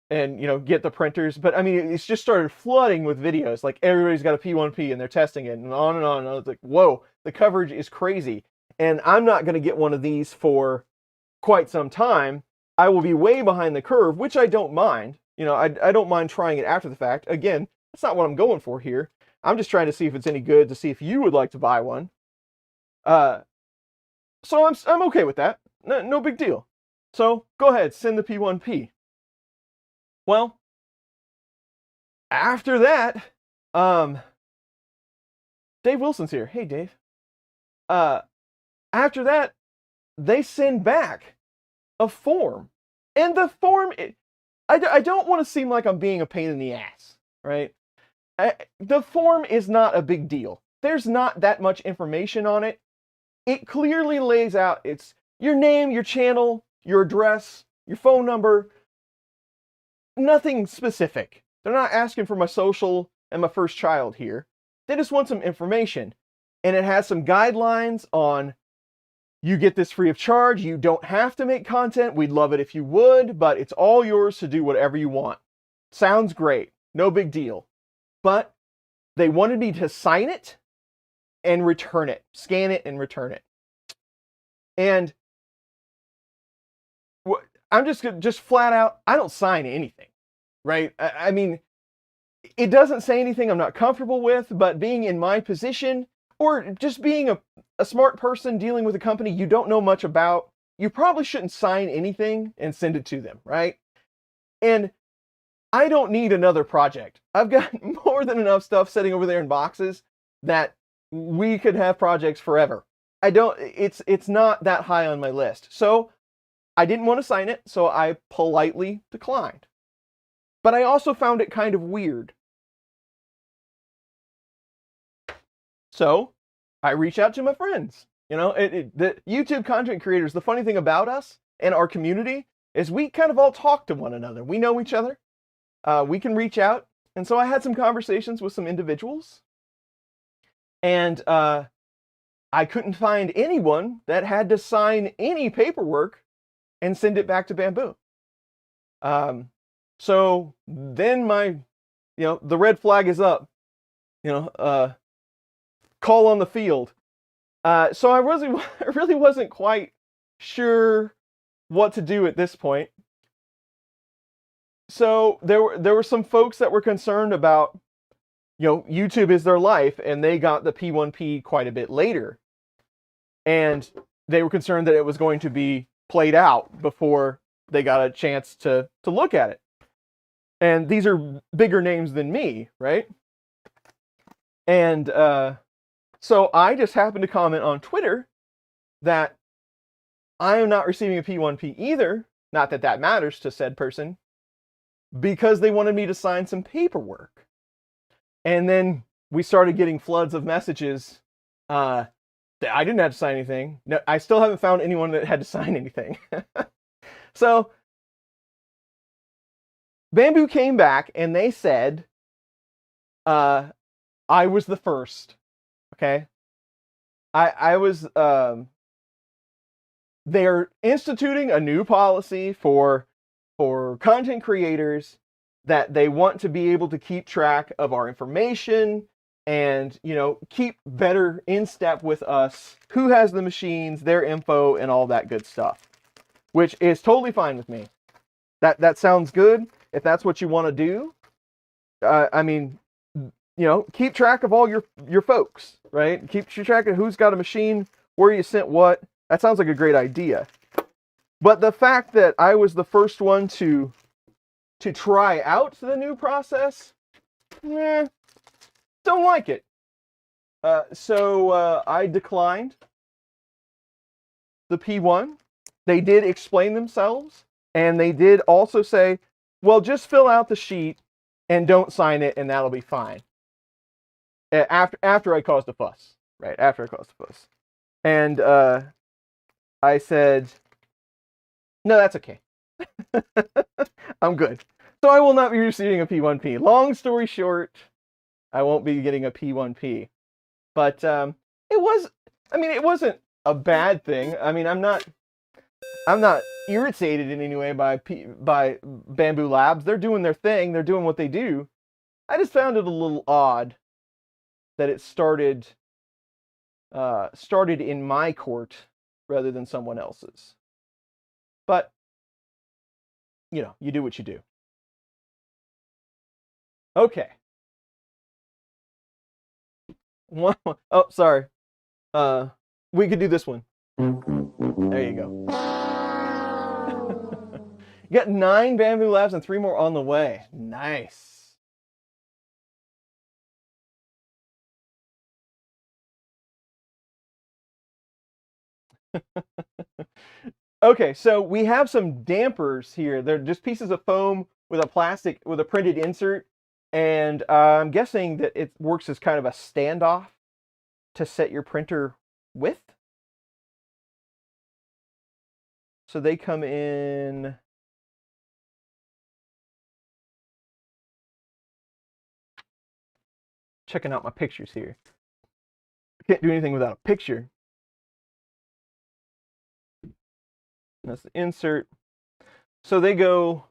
and get the printers. But I mean, it's just started flooding with videos. Like, everybody's got a P1P and they're testing it, and on and on. And I was like, whoa, the coverage is crazy. And I'm not going to get one of these for quite some time. I will be way behind the curve, which I don't mind. I don't mind trying it after the fact. Again, that's not what I'm going for here. I'm just trying to see if it's any good, to see if you would like to buy one. So I'm okay with that. No big deal. So go ahead, send the P1P. Well, after that, Dave Wilson's here. Hey, Dave. After that, they send back a form. And the form, I don't want to seem like I'm being a pain in the ass, right? The form is not a big deal. There's not that much information on it. It clearly lays out, it's your name, your channel, your address, your phone number. Nothing specific. They're not asking for my social and my first child here. They just want some information. And it has some guidelines on, you get this free of charge. You don't have to make content. We'd love it if you would, but it's all yours to do whatever you want. Sounds great. No big deal. But they wanted me to sign it and return it. Scan it and return it. And I'm just flat out, I don't sign anything, right? I mean, it doesn't say anything I'm not comfortable with, but being in my position, or just being a smart person dealing with a company you don't know much about, you probably shouldn't sign anything and send it to them, right? And I don't need another project. I've got more than enough stuff sitting over there in boxes that we could have projects forever. It's not that high on my list. So I didn't want to sign it, so I politely declined. But I also found it kind of weird. So I reach out to my friends. The YouTube content creators, the funny thing about us and our community is we kind of all talk to one another. We know each other. We can reach out. And so I had some conversations with some individuals. And I couldn't find anyone that had to sign any paperwork and send it back to Bamboo. So then the red flag is up. Call on the field. So I really wasn't quite sure what to do at this point. so there were some folks that were concerned about, YouTube is their life, and they got the P1P quite a bit later, and they were concerned that it was going to be played out before they got a chance to look at it. And these are bigger names than me, right? And so I just happened to comment on Twitter that I am not receiving a P1P either, not that that matters to said person, because they wanted me to sign some paperwork. And then we started getting floods of messages that I didn't have to sign anything. No, I still haven't found anyone that had to sign anything. So Bamboo came back and they said I was the first. Okay. I was they're instituting a new policy for content creators that they want to be able to keep track of our information and, keep better in step with us, who has the machines, their info, and all that good stuff, which is totally fine with me. That sounds good. If that's what you want to do, I mean, keep track of all your folks, right? Keep track of who's got a machine, where you sent what. That sounds like a great idea. But the fact that I was the first one to try out the new process, don't like it. So I declined the P1. They did explain themselves, and they did also say, well, just fill out the sheet and don't sign it, and that'll be fine. After I caused a fuss, right? After I caused a fuss. And I said, no, that's okay. I'm good. So I will not be receiving a P1P. Long story short, I won't be getting a P1P. But it wasn't a bad thing. I mean, I'm not irritated in any way by Bamboo Labs. They're doing their thing. They're doing what they do. I just found it a little odd that it started in my court rather than someone else's. But you do what you do. Okay. Oh, sorry. We could do this one. There you go. You got 9 Bamboo Labs and 3 more on the way. Nice. Okay, so we have some dampers here. They're just pieces of foam with a printed insert, and I'm guessing that it works as kind of a standoff to set your printer with. So they come in. Checking out my pictures here. Can't do anything without a picture. That's the insert. So they go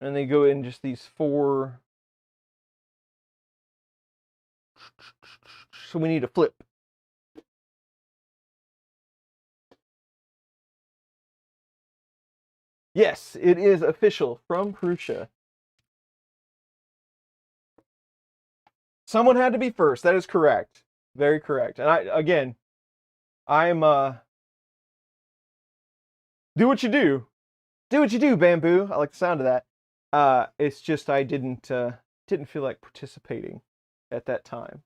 in just these 4. So we need a flip. Yes, it is official from Prusa. Someone had to be first. That is correct. Very correct. And I'm do what you do. Do what you do, Bamboo. I like the sound of that. It's just I didn't feel like participating at that time.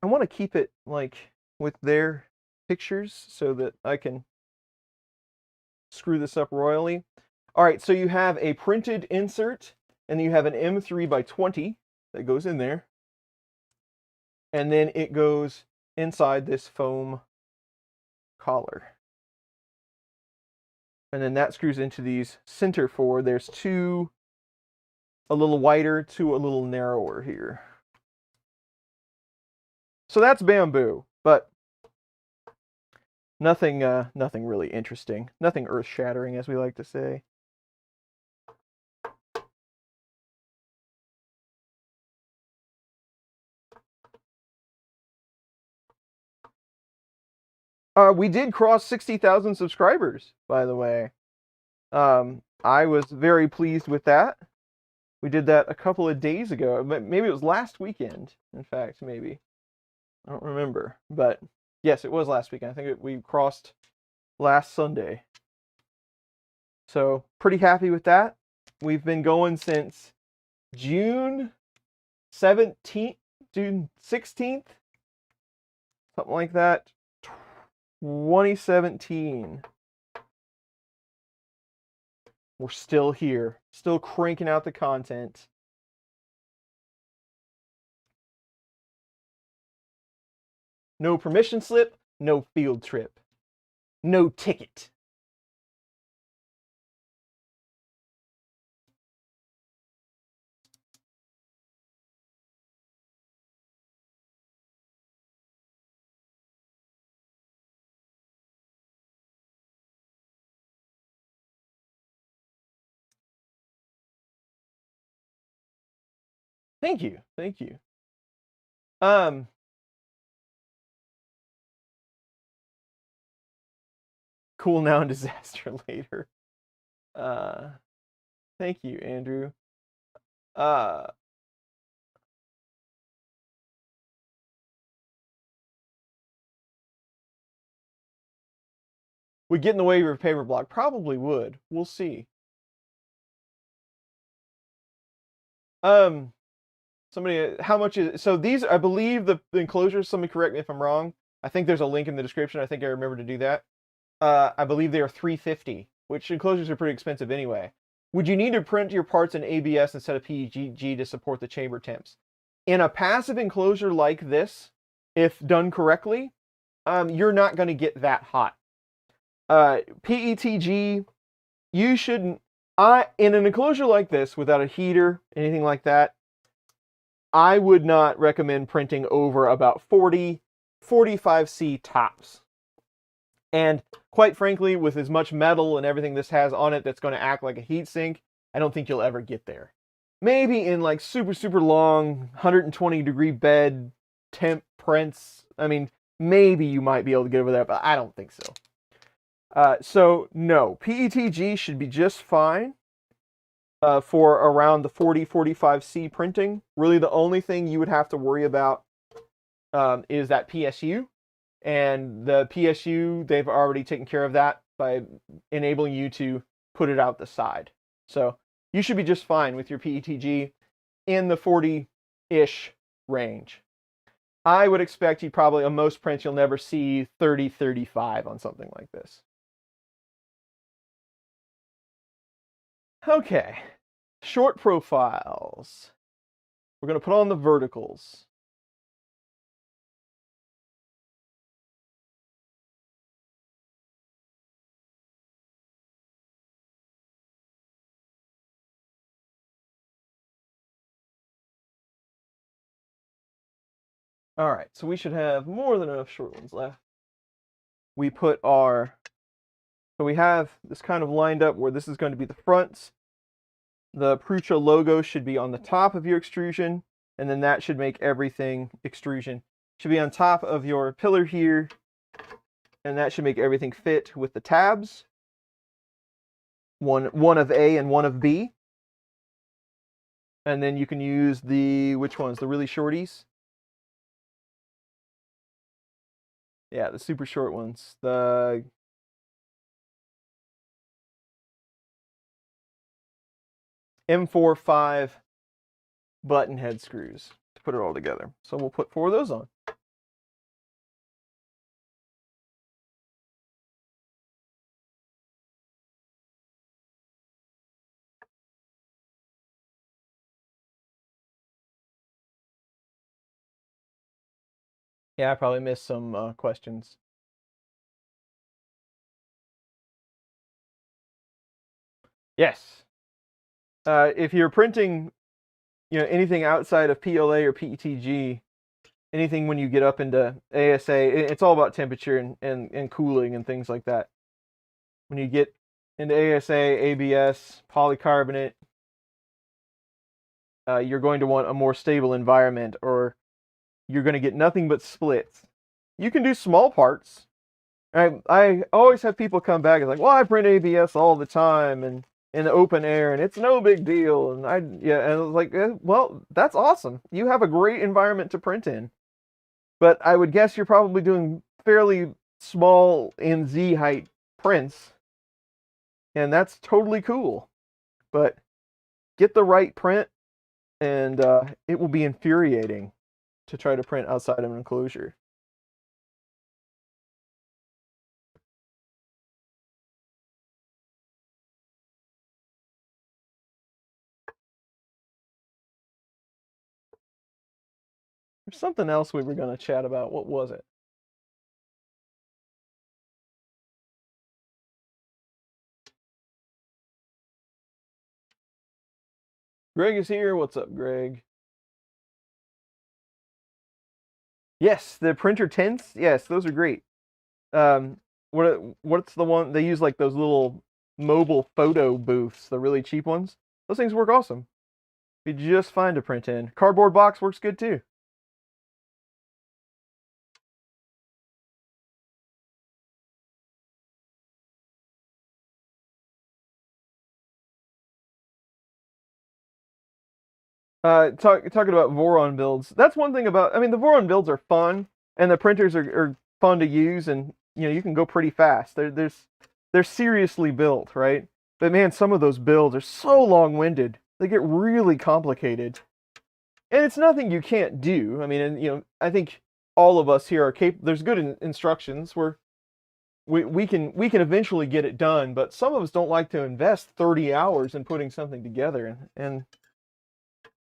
I want to keep it like with their pictures so that I can screw this up royally. All right, so you have a printed insert, and then you have an M3x20 that goes in there, and then it goes inside this foam collar. And then that screws into these center 4. There's 2 a little wider, 2 a little narrower here. So that's Bamboo, but nothing really interesting. Nothing earth-shattering, as we like to say. We did cross 60,000 subscribers, by the way. I was very pleased with that. We did that a couple of days ago. Maybe it was last weekend, in fact, maybe. I don't remember. But yes, it was last weekend. I think we crossed last Sunday. So pretty happy with that. We've been going since June 17th, June 16th, something like that, 2017. We're still here, still cranking out the content. No permission slip, no field trip, no ticket. Thank you, thank you. Cool now and disaster later. Thank you, Andrew. Would get in the way of your paper block? Probably would. We'll see. Somebody, how much is, so these, I believe the enclosures, somebody correct me if I'm wrong. I think there's a link in the description. I think I remember to do that. I believe they are $350, which enclosures are pretty expensive anyway. Would you need to print your parts in ABS instead of PETG to support the chamber temps? In a passive enclosure like this, if done correctly, you're not going to get that hot. PETG, you shouldn't, in an enclosure like this, without a heater, anything like that, I would not recommend printing over about 40, 45C tops. And quite frankly, with as much metal and everything this has on it that's going to act like a heat sink, I don't think you'll ever get there. Maybe in like super, super long, 120-degree bed temp prints, I mean, maybe you might be able to get over that, but I don't think so. So no, PETG should be just fine for around the 40, 45C printing. Really the only thing you would have to worry about is that PSU. And the PSU, they've already taken care of that by enabling you to put it out the side. So you should be just fine with your PETG in the 40-ish range. I would expect you probably, on most prints, you'll never see 30, 35 on something like this. Okay, short profiles. We're going to put on the verticals. All right, so we should have more than enough short ones left. We put our, so we have this kind of lined up where this is going to be the fronts. The Prusa logo should be on the top of your extrusion, and then that should make everything extrusion. Should be on top of your pillar here, and that should make everything fit with the tabs. One of A and one of B. And then you can use the, which ones? The really shorties? Yeah, the super short ones. The M45 button head screws to put it all together. So we'll put 4 of those on. Yeah, I probably missed some questions. Yes. If you're printing, anything outside of PLA or PETG, anything when you get up into ASA, it's all about temperature and cooling and things like that. When you get into ASA, ABS, polycarbonate, you're going to want a more stable environment, or you're going to get nothing but splits. You can do small parts. I always have people come back and like, well, I print ABS all the time and in the open air, and it's no big deal. And I was like, well, that's awesome. You have a great environment to print in. But I would guess you're probably doing fairly small NZ height prints, and that's totally cool. But get the right print, and it will be infuriating to try to print outside of an enclosure. There's something else we were going to chat about. What was it? Greg is here. What's up, Greg? Yes, the printer tents. Yes, those are great. What's the one they use? Like those little mobile photo booths, the really cheap ones. Those things work awesome. You just find a print in. Cardboard box works good too. Talking about Voron builds. That's one thing about. I mean, the Voron builds are fun, and the printers are fun to use, and you can go pretty fast. They're seriously built, right? But man, some of those builds are so long-winded. They get really complicated, and it's nothing you can't do. I mean, and I think all of us here are capable. There's good instructions where we can eventually get it done, but some of us don't like to invest 30 hours in putting something together, and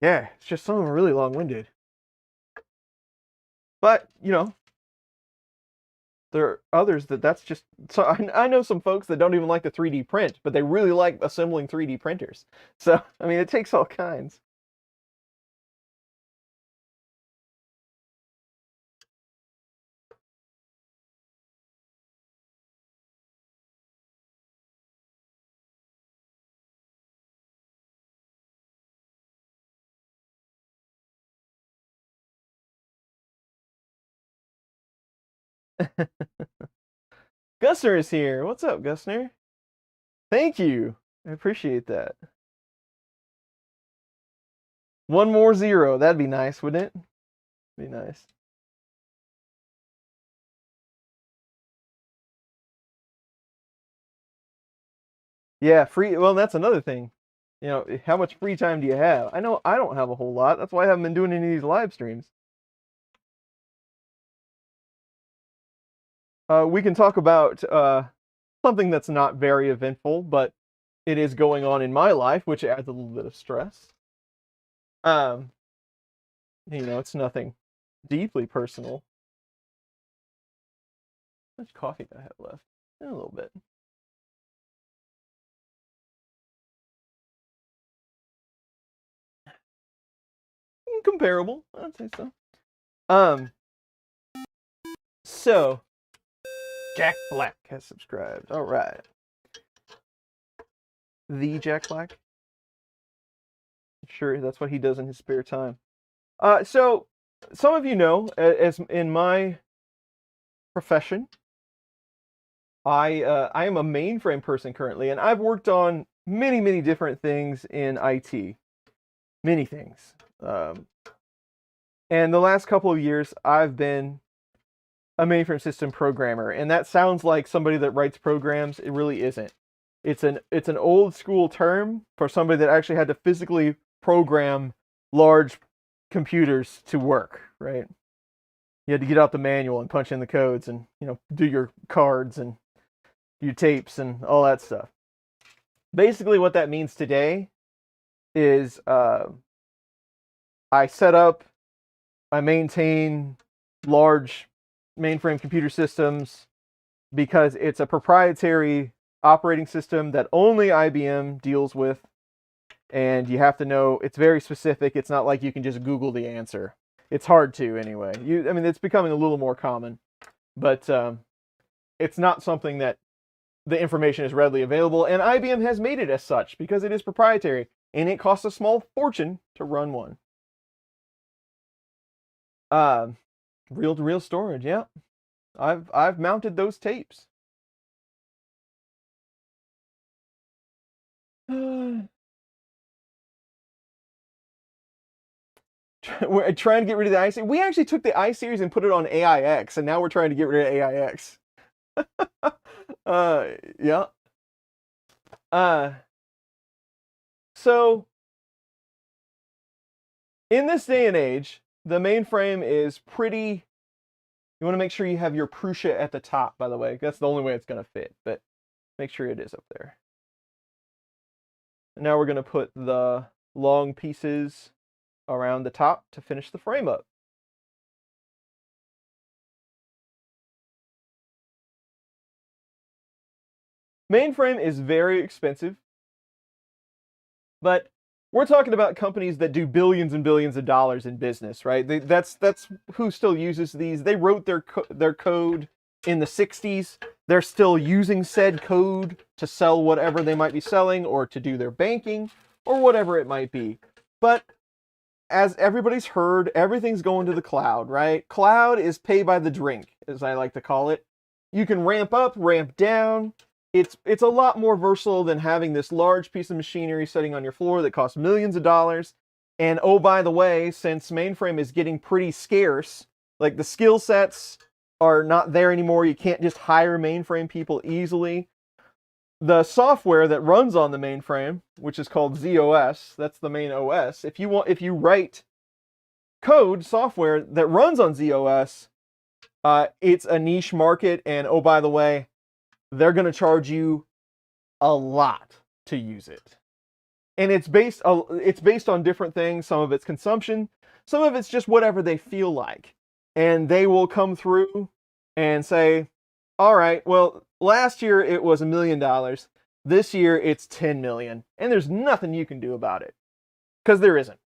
yeah, it's just some of them are really long-winded. But, there are others that's just... So I know some folks that don't even like the 3D print, but they really like assembling 3D printers. So, I mean, it takes all kinds. Gusner is here. What's up, Gusner? Thank you. I appreciate that. One more 0. That'd be nice, wouldn't it? Be nice. Yeah, free. Well, that's another thing. How much free time do you have? I know I don't have a whole lot. That's why I haven't been doing any of these live streams. We can talk about something that's not very eventful, but it is going on in my life, which adds a little bit of stress. Um, it's nothing deeply personal. How much coffee do I have left? A little bit. Comparable, I'd say so. So Jack Black has subscribed. All right. The Jack Black. Sure, that's what he does in his spare time. So some of you know, as in my profession, I am a mainframe person currently, and I've worked on many different things in IT, many things. And the last couple of years, I've been a mainframe system programmer, and that sounds like somebody that writes programs. It really isn't. It's an old school term for somebody that actually had to physically program large computers to work, right? You had to get out the manual and punch in the codes and do your cards and your tapes and all that stuff. Basically, what that means today is I set up, I maintain large mainframe computer systems because it's a proprietary operating system that only IBM deals with, and you have to know it's very specific. It's not like you can just Google the answer. It's hard to anyway. I mean, it's becoming a little more common, but it's not something that the information is readily available, and IBM has made it as such because it is proprietary, and it costs a small fortune to run one. Real storage, yeah. I've mounted those tapes. We're trying to get rid of the I series. We actually took the I series and put it on AIX, and now we're trying to get rid of AIX. Yeah. So in this day and age, the mainframe is pretty. You want to make sure you have your Prusa at the top, by the way. That's the only way it's going to fit, but make sure it is up there. And now we're going to put the long pieces around the top to finish the frame up. Mainframe is very expensive, but we're talking about companies that do billions and billions of dollars in business, right? That's who still uses these. They wrote their code in the 60s. They're still using said code to sell whatever they might be selling or to do their banking or whatever it might be. But as everybody's heard, everything's going to the cloud, right? Cloud is pay by the drink, as I like to call it. You can ramp up, ramp down. It's a lot more versatile than having this large piece of machinery sitting on your floor that costs millions of dollars. And oh, by the way, since mainframe is getting pretty scarce, like the skill sets are not there anymore. You can't just hire mainframe people easily. The software that runs on the mainframe, which is called ZOS, that's the main OS. If you write code software that runs on ZOS, it's a niche market, and oh, by the way, they're going to charge you a lot to use it. And it's based on different things. Some of it's consumption, some of it's just whatever they feel like. And they will come through and say, all right, well, last year it was $1 million. This year it's 10 million. And there's nothing you can do about it. Because there isn't.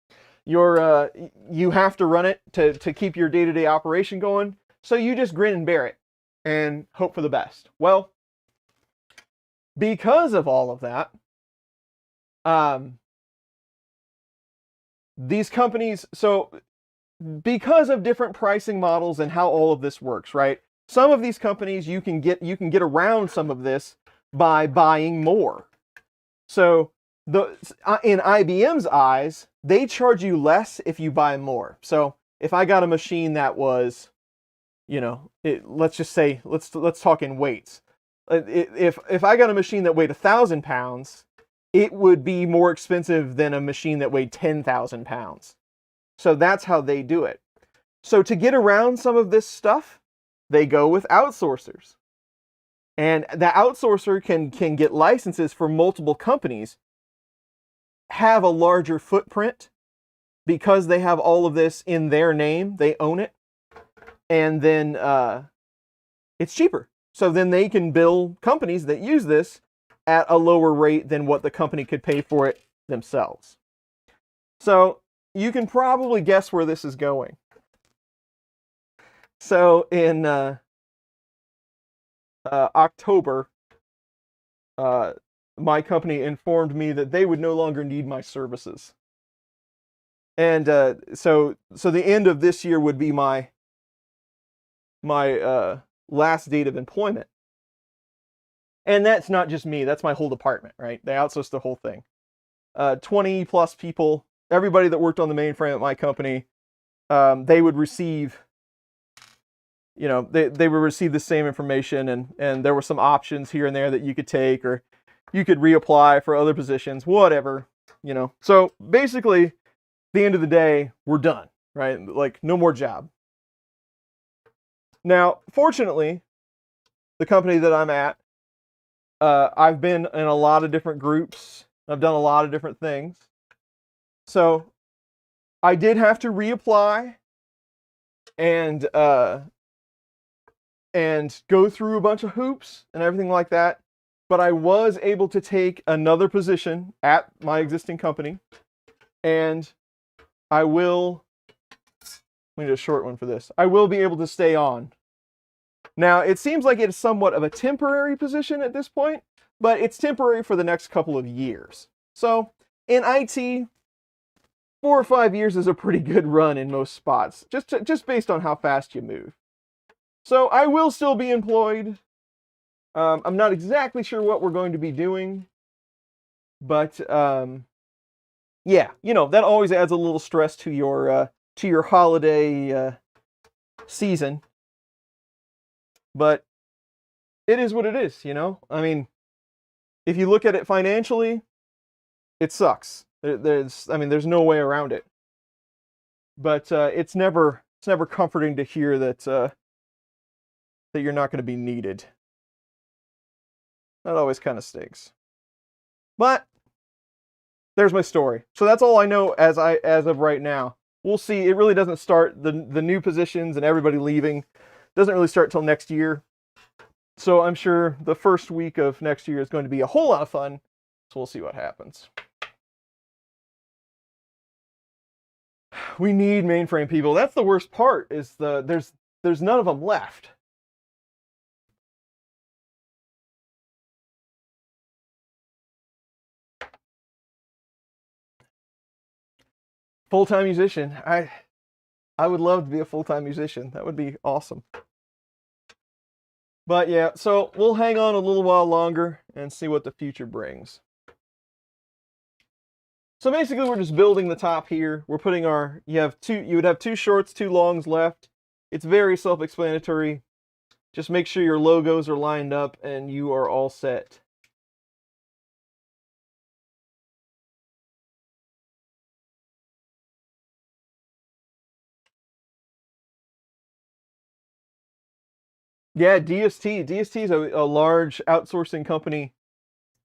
You have to run it to keep your day-to-day operation going. So you just grin and bear it and hope for the best. Well, because of all of that, these companies, so because of different pricing models and how all of this works, right? Some of these companies you can get around some of this by buying more. So in IBM's eyes, they charge you less if you buy more. So if I got a machine that was, let's just say, let's talk in weights. If I got a machine that weighed 1,000 pounds, it would be more expensive than a machine that weighed 10,000 pounds. So that's how they do it. So to get around some of this stuff, they go with outsourcers. And the outsourcer can get licenses for multiple companies, have a larger footprint because they have all of this in their name, they own it, and then it's cheaper. So then they can bill companies that use this at a lower rate than what the company could pay for it themselves. So you can probably guess where this is going. So in October, my company informed me that they would no longer need my services. And so the end of this year would be my last date of employment. And that's not just me, that's my whole department, right? They outsourced the whole thing. 20 plus people, everybody that worked on the mainframe at my company, they would receive, they would receive the same information, and there were some options here and there that you could take, or you could reapply for other positions, whatever, So basically, at the end of the day, we're done, right? Like, no more job. Now, fortunately, the company that I'm at, I've been in a lot of different groups. I've done a lot of different things. So I did have to reapply and go through a bunch of hoops and everything like that. But I was able to take another position at my existing company, and I will, we need a short one for this. I will be able to stay on. Now, it seems like it's somewhat of a temporary position at this point, but it's temporary for the next couple of years. So in IT, 4 or 5 years is a pretty good run in most spots, just based on how fast you move. So I will still be employed. I'm not exactly sure what we're going to be doing, but yeah, you know, that always adds a little stress to your holiday season. But it is what it is, you know? I mean, if you look at it financially, it sucks. There's no way around it. But it's never comforting to hear that that you're not going to be needed. That always kind of stinks. But there's my story. So that's all I know as of right now. We'll see. It really doesn't start the new positions and everybody leaving. Doesn't really start till next year. So I'm sure the first week of next year is going to be a whole lot of fun. So we'll see what happens. We need mainframe people. That's the worst part. Is there's none of them left. Full-time musician. I would love to be a full-time musician. That would be awesome. But yeah, so we'll hang on a little while longer and see what the future brings. So basically, we're just building the top here. We're putting you would have 2 shorts, 2 longs left. It's very self-explanatory. Just make sure your logos are lined up and you are all set. Yeah, DST. DST is a large outsourcing company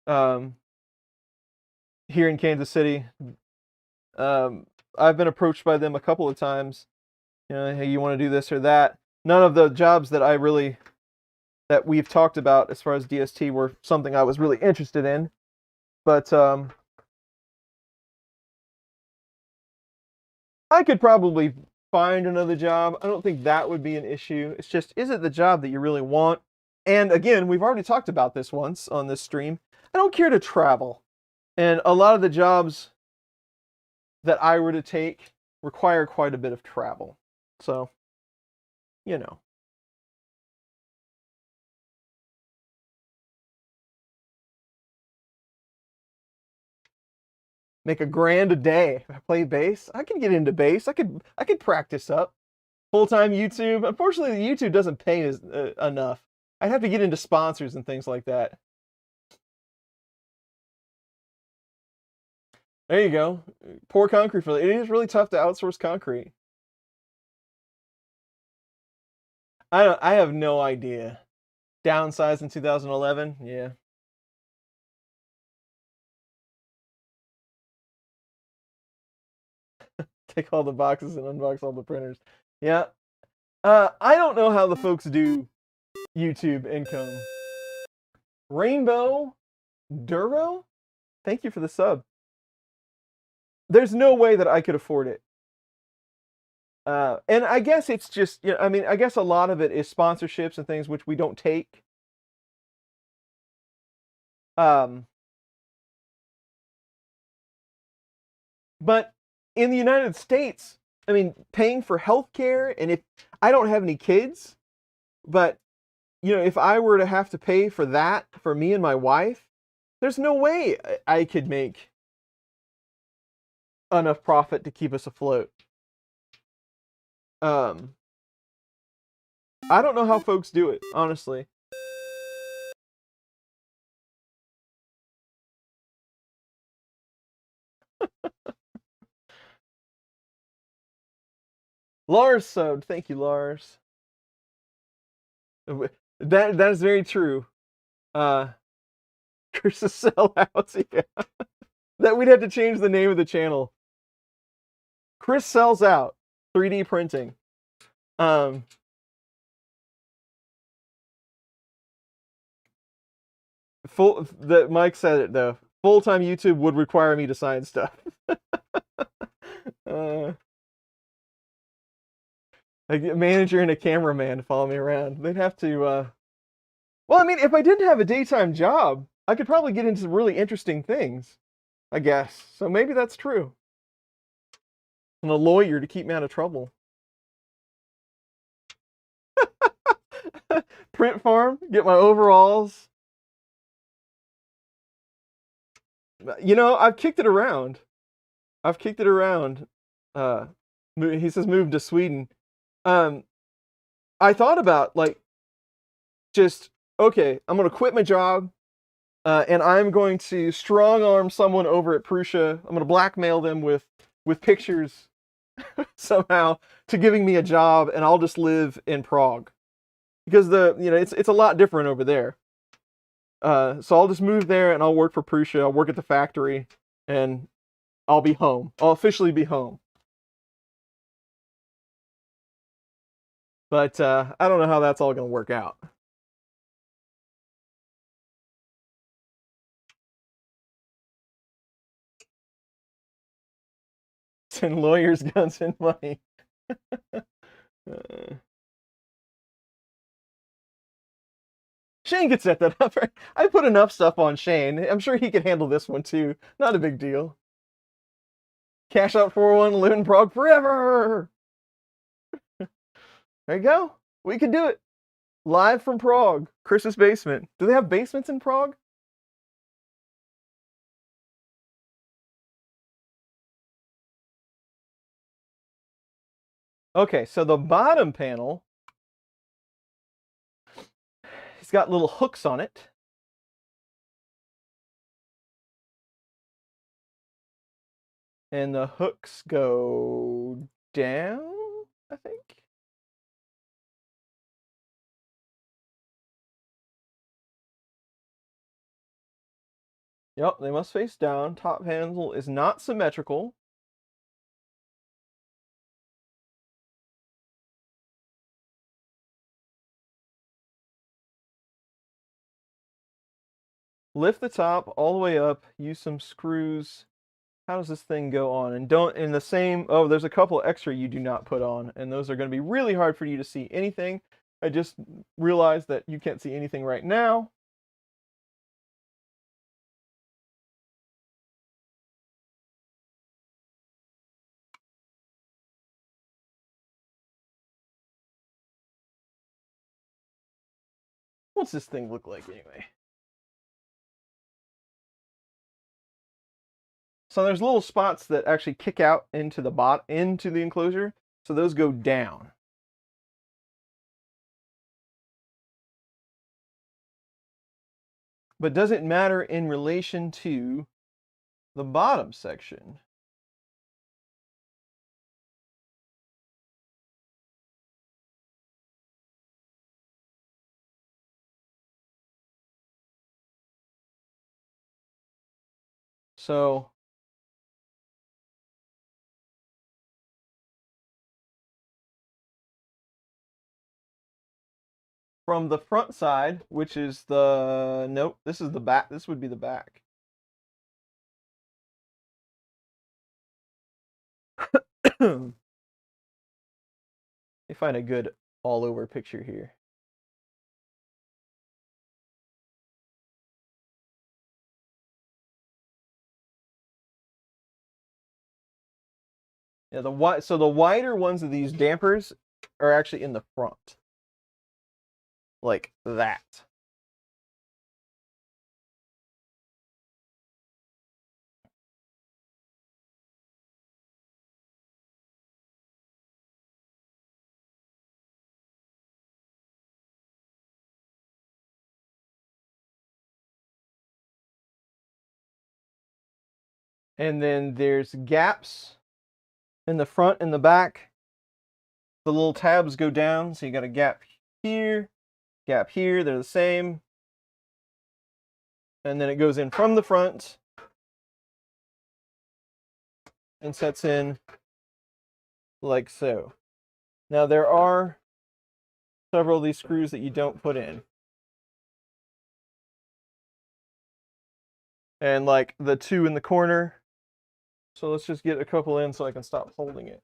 here in Kansas City. I've been approached by them a couple of times. You know, hey, you want to do this or that? None of the jobs that we've talked about as far as DST were something I was really interested in. But I could probably find another job. I don't think that would be an issue. It's just, is it the job that you really want? And again, we've already talked about this once on this stream. I don't care to travel. And a lot of the jobs that I were to take require quite a bit of travel. So, you know. Make $1,000 a day. If I play bass, I can get into bass. I could practice up. Full-time YouTube. Unfortunately, YouTube doesn't pay enough. I'd have to get into sponsors and things like that. There you go. Pour concrete for it. It is really tough to outsource concrete. I have no idea. Downsized in 2011? Yeah. Take all the boxes and unbox all the printers. Yeah. I don't know how the folks do YouTube income. Rainbow Duro? Thank you for the sub. There's no way that I could afford it. And I guess it's just, you know, I mean, I guess a lot of it is sponsorships and things which we don't take. But in the United States, I mean, paying for healthcare, and if I don't have any kids, but you know, if I were to have to pay for that for me and my wife, there's no way I could make enough profit to keep us afloat. I don't know how folks do it, honestly. Lars subbed. Thank you, Lars. That is very true. Chris is sellouts, yeah. That we'd have to change the name of the channel. Chris sells out 3D printing. Mike said it though. Full-time YouTube would require me to sign stuff. A manager and a cameraman to follow me around. They'd have to. Well, I mean, if I didn't have a daytime job, I could probably get into some really interesting things, I guess. So maybe that's true. And a lawyer to keep me out of trouble. Print farm, get my overalls. You know, I've kicked it around. I've kicked it around. He says move to Sweden. Um, I thought about like just okay, I'm gonna quit my job, and I'm going to strong arm someone over at Prusa. I'm gonna blackmail them with pictures somehow to giving me a job, and I'll just live in Prague because it's a lot different over there. So I'll just move there and I'll work for Prusa. I'll work at the factory, and I'll be home. I'll officially be home. But I don't know how that's all going to work out. And lawyers, guns, and money. Shane could set that up. I put enough stuff on Shane. I'm sure he can handle this one too. Not a big deal. Cash out 401, live in Prague forever. There you go. We can do it. Live from Prague. Chris's basement. Do they have basements in Prague? Okay, so the bottom panel, it's got little hooks on it. And the hooks go down, I think. Yep, they must face down. Top handle is not symmetrical. Lift the top all the way up. Use some screws. How does this thing go on? And don't in the same. Oh, there's a couple extra you do not put on, and those are going to be really hard for you to see anything. I just realized that you can't see anything right now. What's this thing look like anyway? So there's little spots that actually kick out into the enclosure. So those go down. But does it matter in relation to the bottom section? So from the front side, which is nope, this is the back. This would be the back. Let me find a good all over picture here. Yeah, so the wider ones of these dampers are actually in the front. Like that. And then there's gaps in the front and the back. The little tabs go down, so you got a gap here, they're the same. And then it goes in from the front and sets in like so. Now there are several of these screws that you don't put in. And like the two in the corner. So let's just get a couple in so I can stop holding it.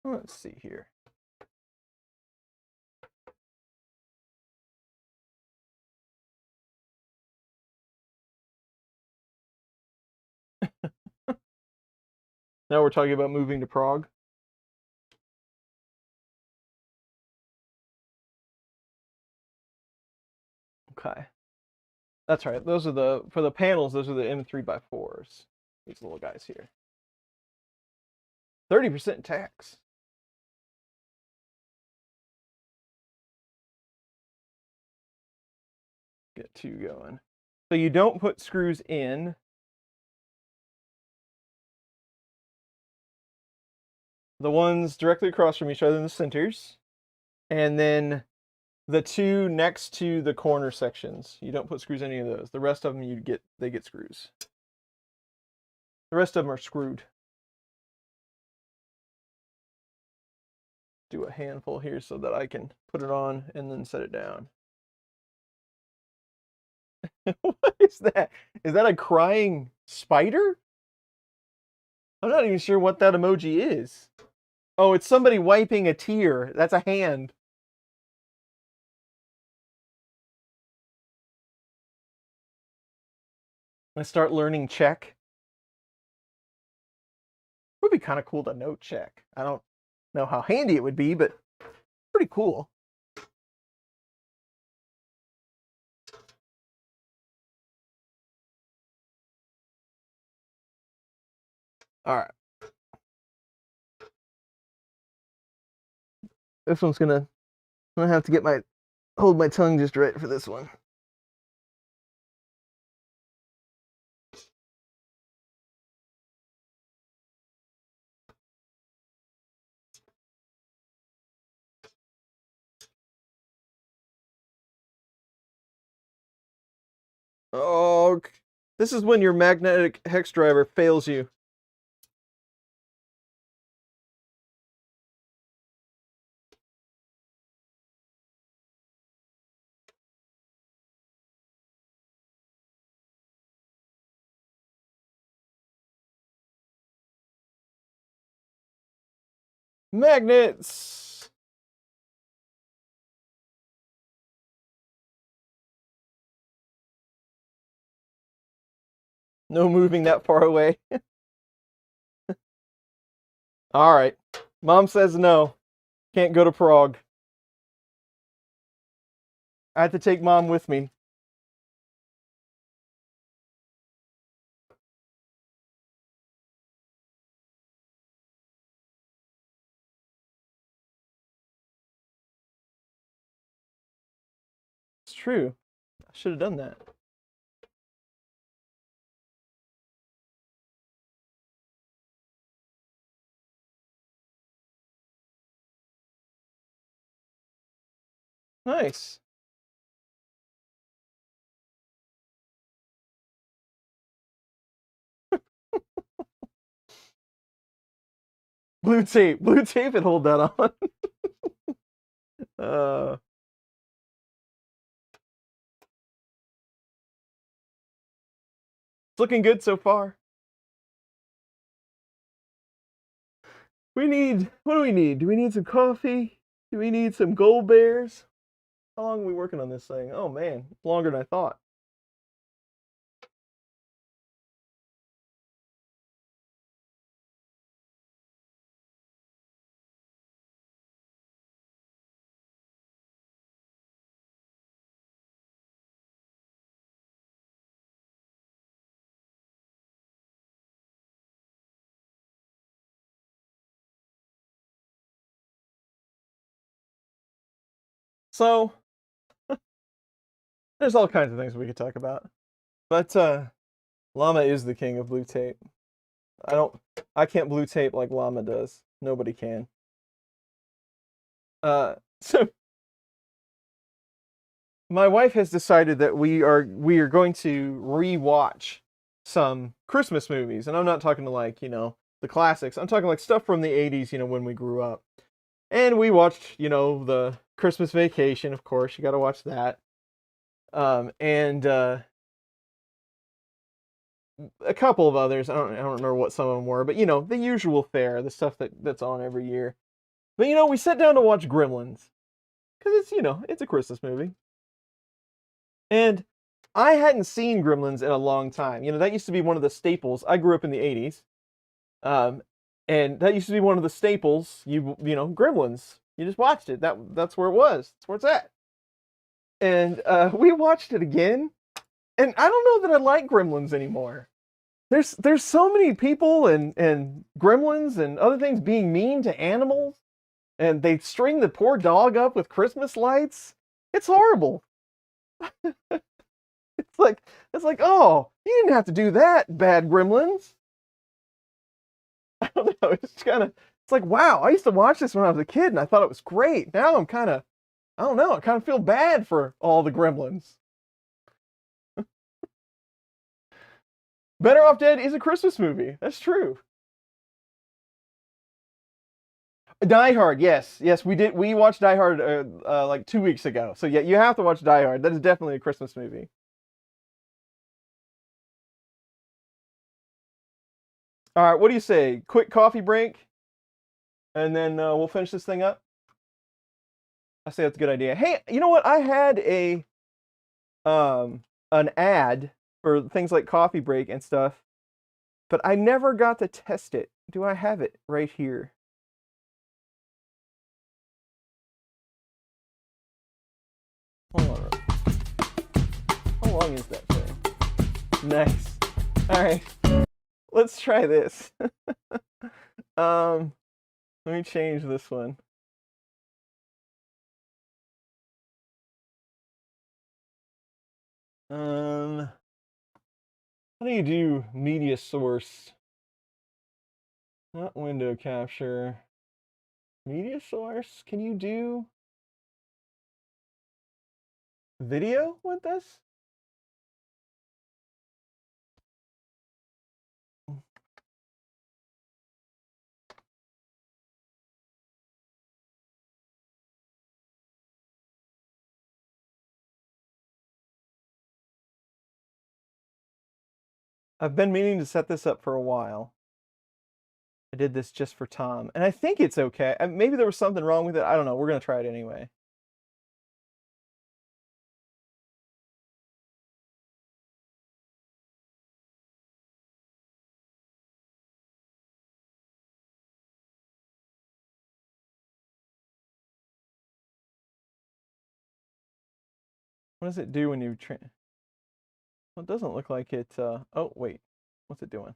Let's see here. Now we're talking about moving to Prague. Okay. That's right. Those are for the panels, those are the M3x4s. These little guys here. 30% tax. Get 2 going. So you don't put screws in. The ones directly across from each other in the centers. And then the 2 next to the corner sections. You don't put screws in any of those. The rest of them they get screws. The rest of them are screwed. Do a handful here so that I can put it on and then set it down. What is that? Is that a crying spider? I'm not even sure what that emoji is. Oh, it's somebody wiping a tear. That's a hand. I start learning Czech. It would be kind of cool to know Czech. I don't know how handy it would be, but pretty cool. All right. This one's I'm gonna have to hold my tongue just right for this one. Oh, this is when your magnetic hex driver fails you. Magnets! No moving that far away. All right. Mom says no. Can't go to Prague. I have to take Mom with me. It's true. I should have done that. Nice. Blue tape. Blue tape and hold that on. It's looking good so far. What do we need? Do we need some coffee? Do we need some gold bears? How long are we working on this thing? Oh man, longer than I thought. So, there's all kinds of things we could talk about. But Llama is the king of blue tape. I can't blue tape like Llama does. Nobody can. So my wife has decided that we are going to rewatch some Christmas movies, and I'm not talking to like, the classics. I'm talking like stuff from the 80s, when we grew up. And we watched, the Christmas Vacation, of course. You got to watch that. And a couple of others. I don't remember what some of them were, but the usual fare, the stuff that's on every year. But we sat down to watch Gremlins because it's a Christmas movie. And I hadn't seen Gremlins in a long time. That used to be one of the staples. I grew up in the 80s. And that used to be one of the staples. You know, Gremlins. You just watched it. That's where it was. That's where it's at. And we watched it again, and I don't know that I like Gremlins anymore. There's so many people and Gremlins and other things being mean to animals, and they string the poor dog up with Christmas lights. It's horrible. It's like, oh, you didn't have to do that, bad Gremlins. I don't know. It's like, wow, I used to watch this when I was a kid and I thought it was great. Now I'm kind of, I don't know, I kind of feel bad for all the Gremlins. Better Off Dead is a Christmas movie. That's true. Die Hard, yes, yes, we did. We watched Die Hard like 2 weeks ago. So yeah, you have to watch Die Hard. That is definitely a Christmas movie. All right, what do you say? Quick coffee break, and then we'll finish this thing up. I say that's a good idea. Hey, you know what? I had an ad for things like coffee break and stuff, but I never got to test it. Do I have it right here? Hold on. How long is that thing? Nice. All right. Let's try this. Let me change this one. How do you do media source? Not window capture. Media source? Can you do video with this? I've been meaning to set this up for a while. I did this just for Tom, and I think it's okay. Maybe there was something wrong with it. I don't know. We're gonna try it anyway. What does it do when you well, it doesn't look like it. Oh, wait. What's it doing?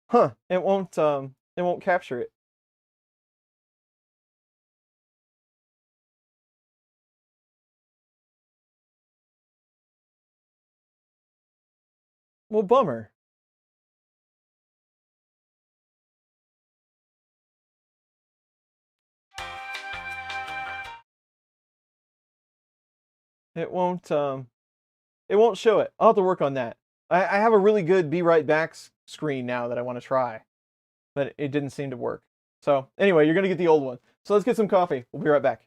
Huh. It won't capture it. Well, bummer. It won't show it. I'll have to work on that. I have a really good be right back screen now that I want to try, but it didn't seem to work. So anyway, you're gonna get the old one. So let's get some coffee. We'll be right back.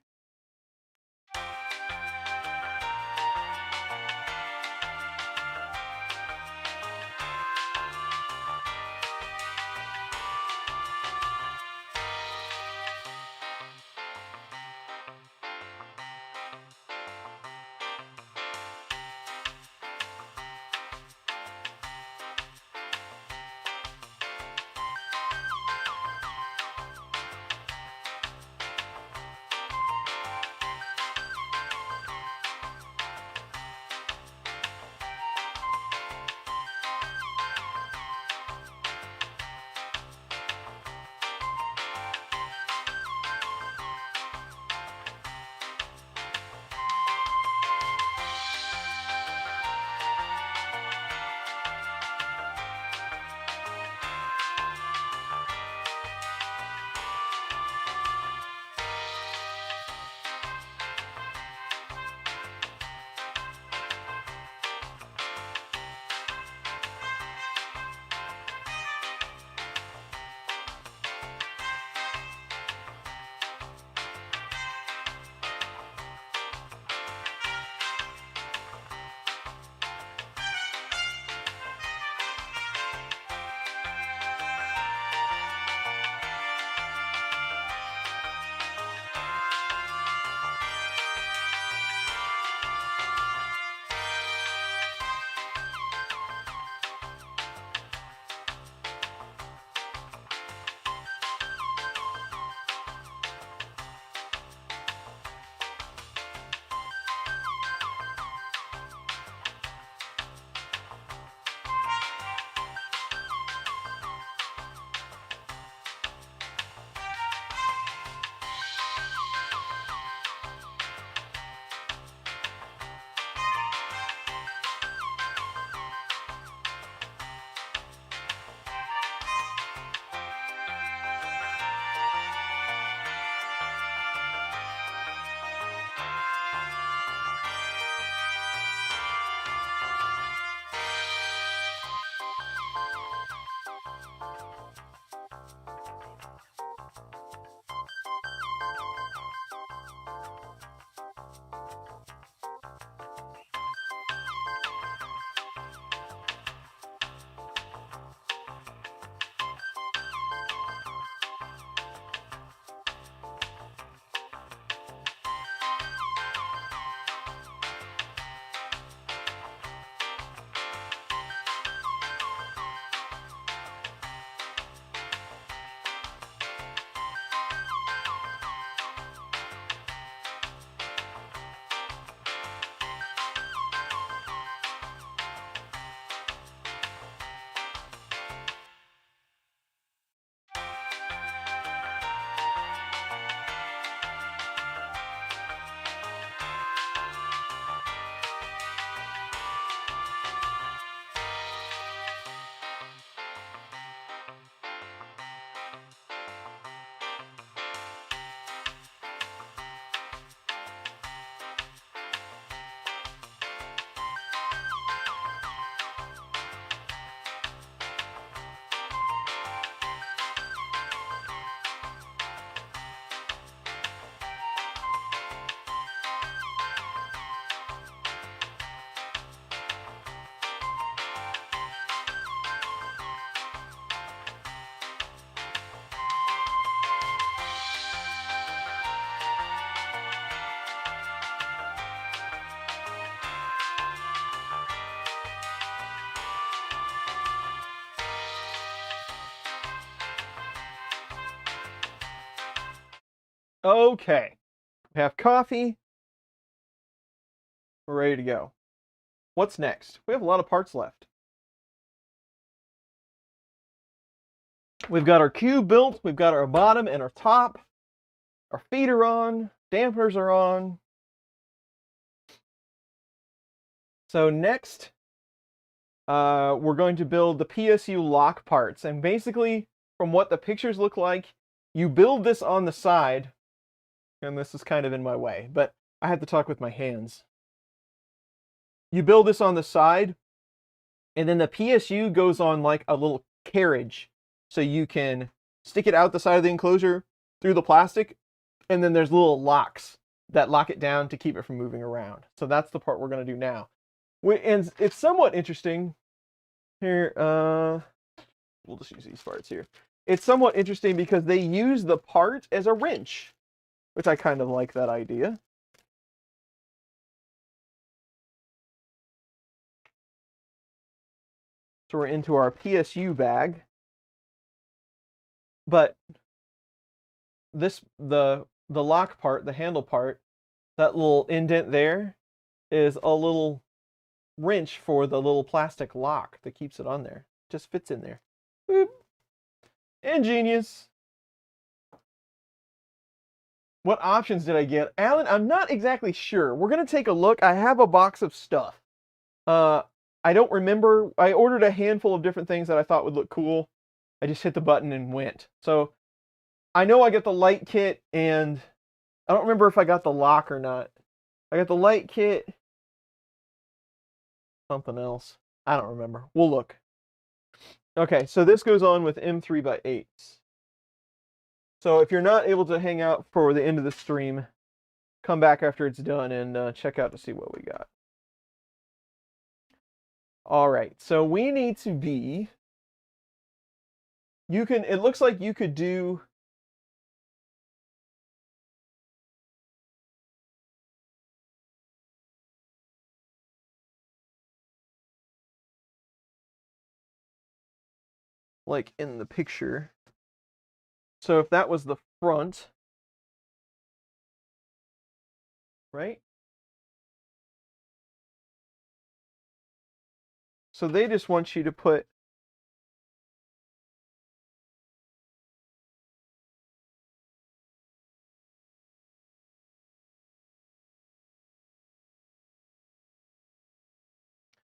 Okay. We have coffee. We're ready to go. What's next? We have a lot of parts left. We've got our cube built. We've got our bottom and our top. Our feet are on. Dampeners are on. So next, we're going to build the PSU lock parts. And basically, from what the pictures look like, you build this on the side. And this is kind of in my way, but I had to talk with my hands. You build this on the side, and then the PSU goes on like a little carriage. So you can stick it out the side of the enclosure through the plastic, and then there's little locks that lock it down to keep it from moving around. So that's the part we're going to do now. And it's somewhat interesting. Here, we'll just use these parts here. It's somewhat interesting because they use the part as a wrench, which I kind of like that idea. So we're into our PSU bag. But this, the lock part, the handle part, that little indent there is a little wrench for the little plastic lock that keeps it on there. Just fits in there. Boop. Ingenious. What options did I get? Alan, I'm not exactly sure. We're going to take a look. I have a box of stuff. I don't remember. I ordered a handful of different things that I thought would look cool. I just hit the button and went. So I know I got the light kit, and I don't remember if I got the lock or not. I got the light kit. Something else. I don't remember. We'll look. Okay, so this goes on with M3x8s. So if you're not able to hang out for the end of the stream, come back after it's done and check out to see what we got. All right, so we need to be... it looks like you could do... like in the picture. So if that was the front, right? So they just want you to put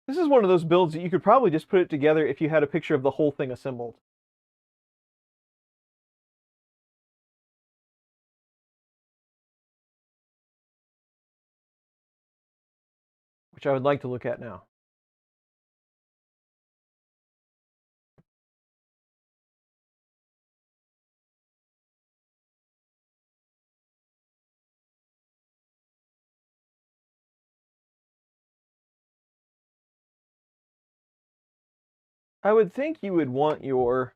this is one of those builds that you could probably just put it together if you had a picture of the whole thing assembled. Which I would like to look at now. I would think you would want your...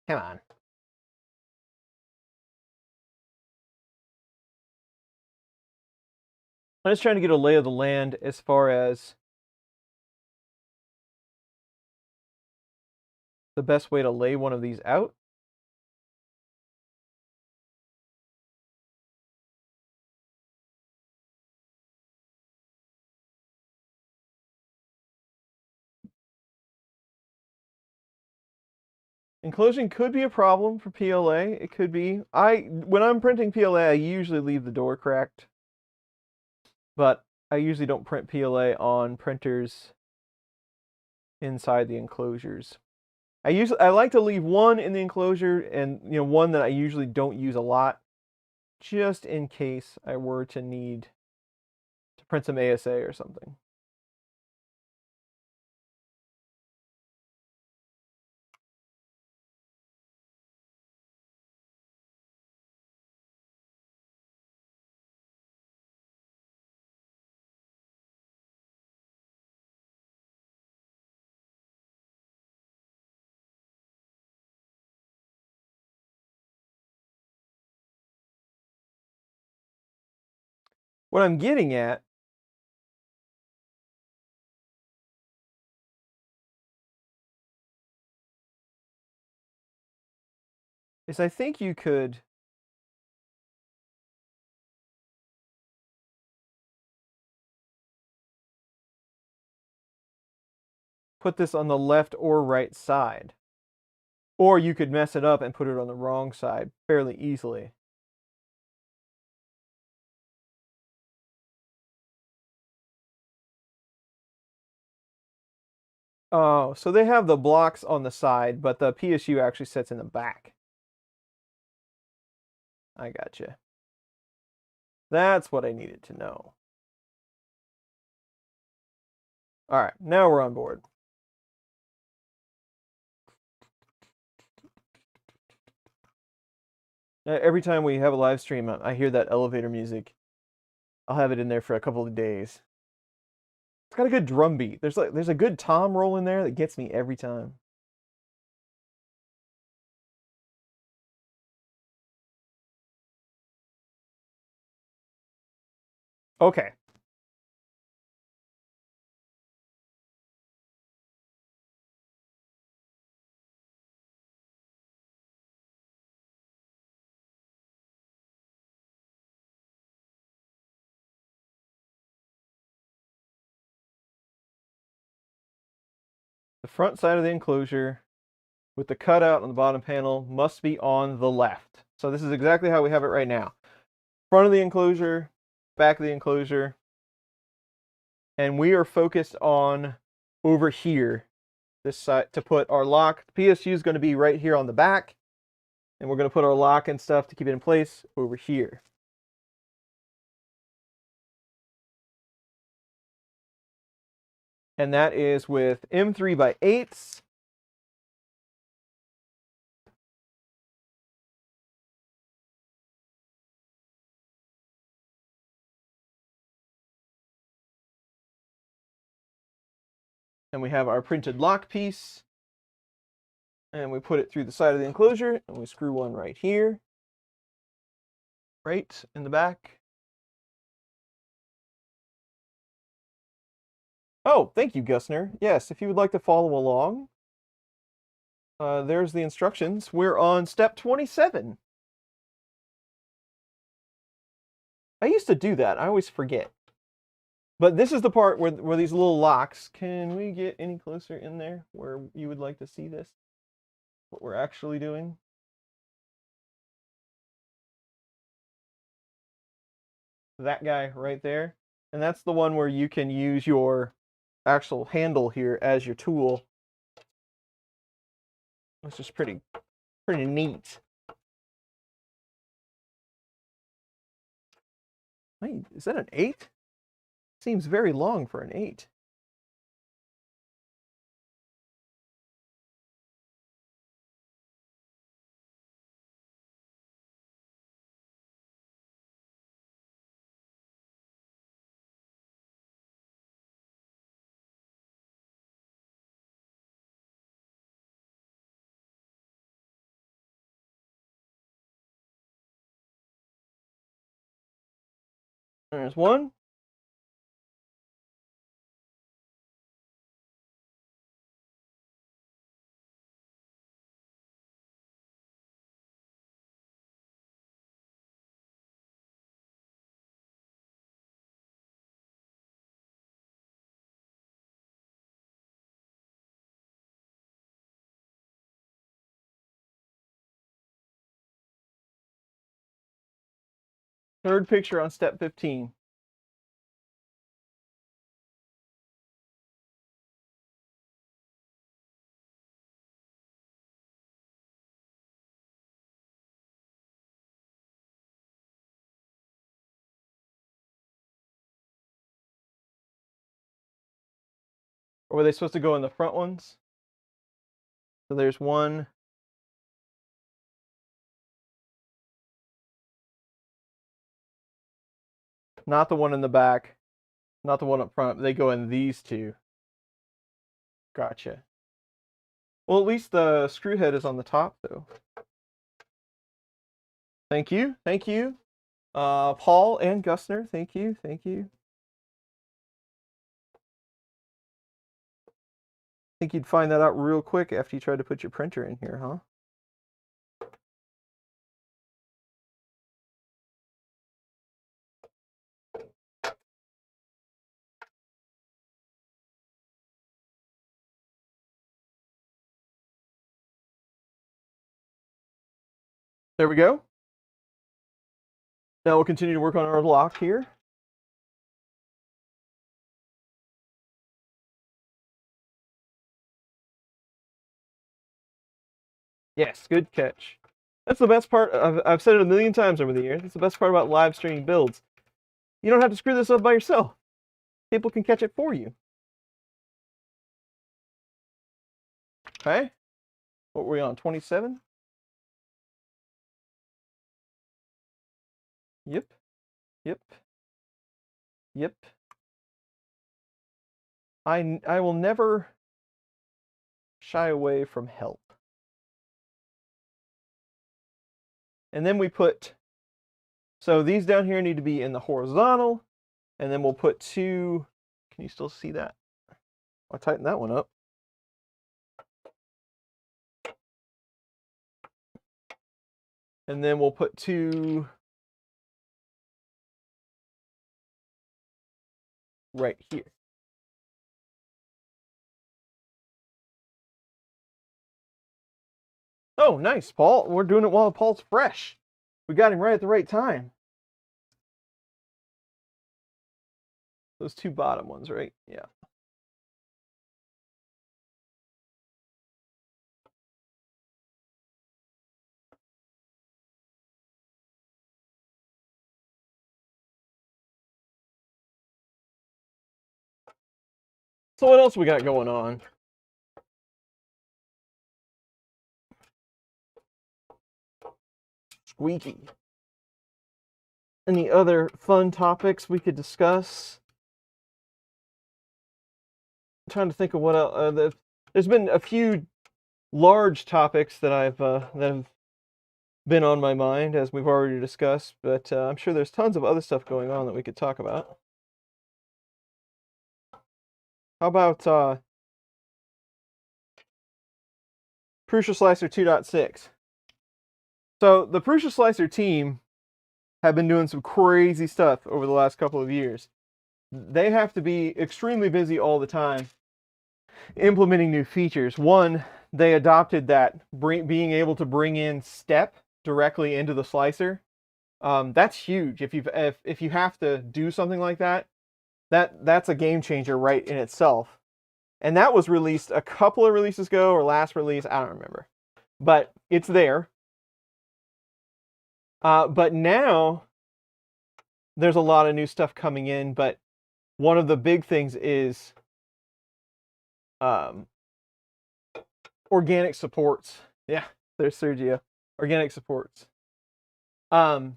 Come on. I'm just trying to get a lay of the land as far as the best way to lay one of these out. Enclosing could be a problem for PLA. It could be. When I'm printing PLA, I usually leave the door cracked. But I usually don't print PLA on printers inside the enclosures. I like to leave one in the enclosure and one that I usually don't use a lot, just in case I were to need to print some ASA or something. What I'm getting at is I think you could put this on the left or right side. Or you could mess it up and put it on the wrong side fairly easily. Oh, so they have the blocks on the side, but the PSU actually sits in the back. I gotcha. That's what I needed to know. All right, now we're on board. Every time we have a live stream, I hear that elevator music. I'll have it in there for a couple of days. It's got a good drum beat. There's a good tom roll in there that gets me every time. Okay. The front side of the enclosure with the cutout on the bottom panel must be on the left. So this is exactly how we have it right now. Front of the enclosure, back of the enclosure, and we are focused on over here, this side, to put our lock. The PSU is going to be right here on the back, and we're going to put our lock and stuff to keep it in place over here. And that is with M3x8s. And we have our printed lock piece. And we put it through the side of the enclosure, and we screw one right here, right in the back. Oh, thank you, Gusner. Yes, if you would like to follow along, there's the instructions. We're on step 27. I used to do that. I always forget. But this is the part where these little locks, can we get any closer in there where you would like to see this? What we're actually doing? That guy right there. And that's the one where you can use your actual handle here as your tool. It's just pretty neat. Wait, is that an 8? Seems very long for an 8. There's one. Third picture on step 15. Or were they supposed to go in the front ones? So there's one. Not the one in the back. Not the one up front. They go in these two. Gotcha. Well, at least the screw head is on the top, though. Thank you. Thank you. Paul and Gusner, thank you. Thank you. Think you'd find that out real quick after you tried to put your printer in here, huh? There we go. Now we'll continue to work on our block here. Yes, good catch. That's the best part. I've said it a million times over the years. It's the best part about live streaming builds. You don't have to screw this up by yourself. People can catch it for you. Okay. What were we on? 27? Yep. Yep. Yep. I will never shy away from help. And then we put, so these down here need to be in the horizontal, and then we'll put two, can you still see that? I'll tighten that one up. And then we'll put two right here. Oh, nice, Paul. We're doing it while Paul's fresh. We got him right at the right time. Those two bottom ones, right? Yeah. So what else we got going on? Squeaky. Any other fun topics we could discuss? I'm trying to think of what else. There's been a few large topics that have been on my mind, as we've already discussed, but I'm sure there's tons of other stuff going on that we could talk about. How about Prusa Slicer 2.6? So the Prusa Slicer team have been doing some crazy stuff over the last couple of years. They have to be extremely busy all the time implementing new features. One, they adopted that being able to bring in step directly into the slicer. That's huge. If you have to do something like that, that's a game changer right in itself. And that was released a couple of releases ago, or last release, I don't remember. But it's there. But now there's a lot of new stuff coming in, but one of the big things is organic supports. Yeah, there's Sergio. Organic supports. They're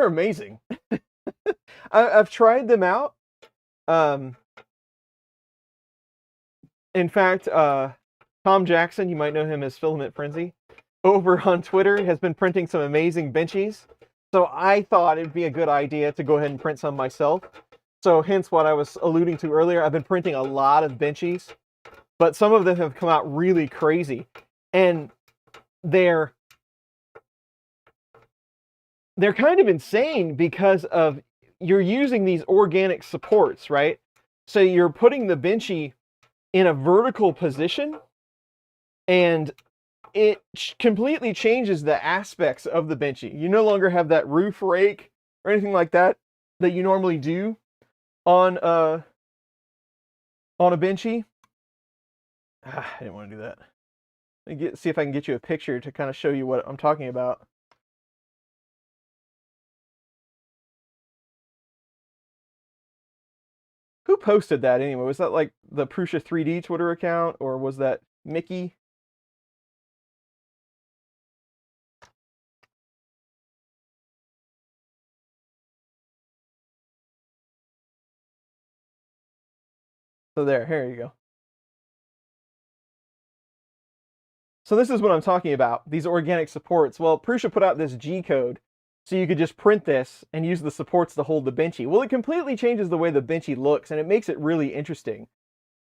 amazing. I've tried them out. In fact, Tom Jackson, you might know him as Filament Frenzy, over on Twitter has been printing some amazing benchies. So I thought it'd be a good idea to go ahead and print some myself. So hence what I was alluding to earlier. I've been printing a lot of benchies, but some of them have come out really crazy. And they're kind of insane because of you're using these organic supports, right? So you're putting the benchy in a vertical position, and it completely changes the aspects of the benchy. You no longer have that roof rake or anything like that that you normally do on a benchy. I didn't want to do that. Let me see if I can get you a picture to kind of show you what I'm talking about. Who posted that anyway? Was that like the Prusa 3D Twitter account, or was that Mickey? So here you go. So this is what I'm talking about, these organic supports. Well, Prusa put out this G code, so you could just print this and use the supports to hold the benchy. Well, it completely changes the way the benchy looks, and it makes it really interesting.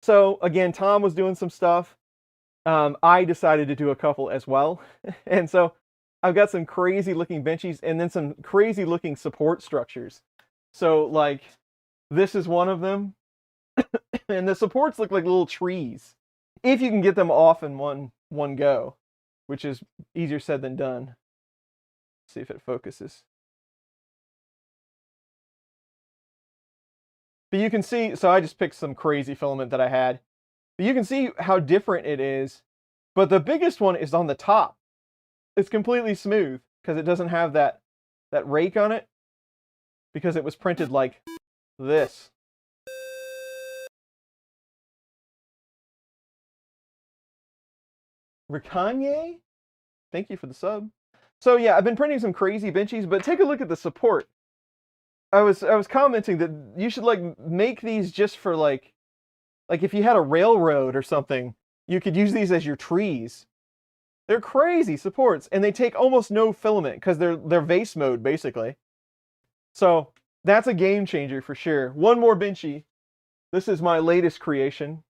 So again, Tom was doing some stuff. I decided to do a couple as well. And so I've got some crazy looking benchies and then some crazy looking support structures. So like this is one of them. And the supports look like little trees, if you can get them off in one go. which is easier said than done. See if it focuses. But you can see, so I just picked some crazy filament that I had. But you can see how different it is. But the biggest one is on the top. It's completely smooth because it doesn't have that rake on it, because it was printed like this. Rikanye, thank you for the sub. So yeah, I've been printing some crazy benchies, but take a look at the support. I was commenting that you should like make these just for like if you had a railroad or something, you could use these as your trees. They're crazy supports, and they take almost no filament because they're vase mode basically. So that's a game changer for sure. One more benchy. This is my latest creation.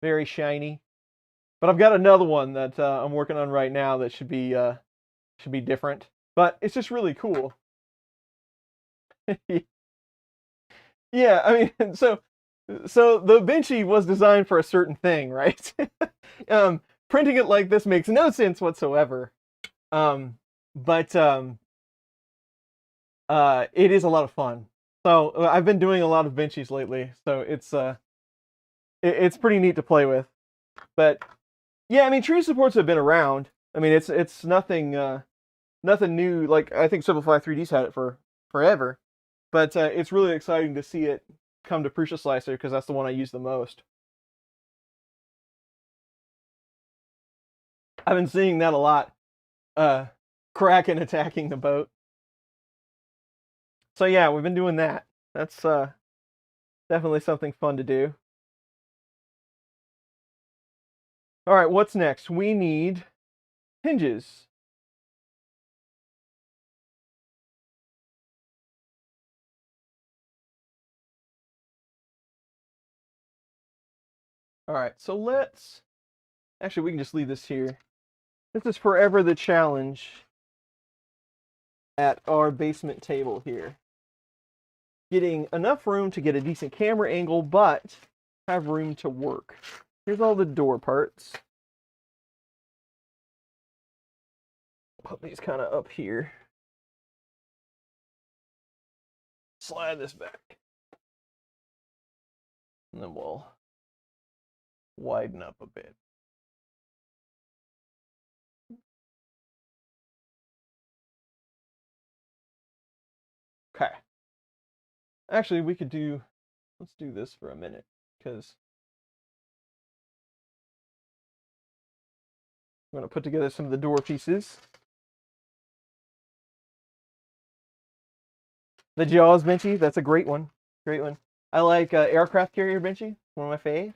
Very shiny. But I've got another one that I'm working on right now that should be different. But it's just really cool. Yeah, I mean, so the benchy was designed for a certain thing, right? Printing it like this makes no sense whatsoever. But it is a lot of fun. So I've been doing a lot of benchies lately, so it's pretty neat to play with. But yeah, I mean, tree supports have been around. I mean, it's nothing nothing new. Like I think Simplify 3D's had it for forever, but it's really exciting to see it come to Prusa Slicer because that's the one I use the most. I've been seeing that a lot. Kraken attacking the boat. So yeah, we've been doing that. That's definitely something fun to do. All right, what's next? We need hinges. All right, so actually, we can just leave this here. This is forever the challenge at our basement table here. Getting enough room to get a decent camera angle, but have room to work. Here's all the door parts. Put these kind of up here. Slide this back. And then we'll widen up a bit. Okay. Actually, let's do this for a minute, because I'm going to put together some of the door pieces. The Jaws benchy, that's a great one. Great one. I like aircraft carrier benchy, one of my fave.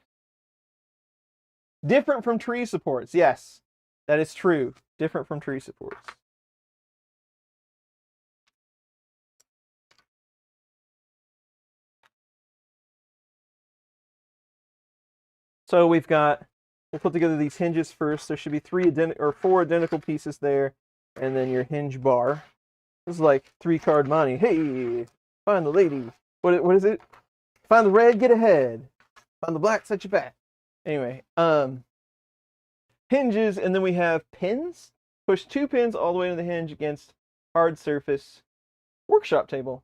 Different from tree supports, yes. That is true. Different from tree supports. So we'll put together these hinges first. There should be four identical pieces there, and then your hinge bar. This is like 3-card money. Hey, find the lady. What is it? Find the red, get ahead. Find the black, set you back. Anyway, hinges, and then we have pins. Push 2 pins all the way to the hinge against hard surface workshop table,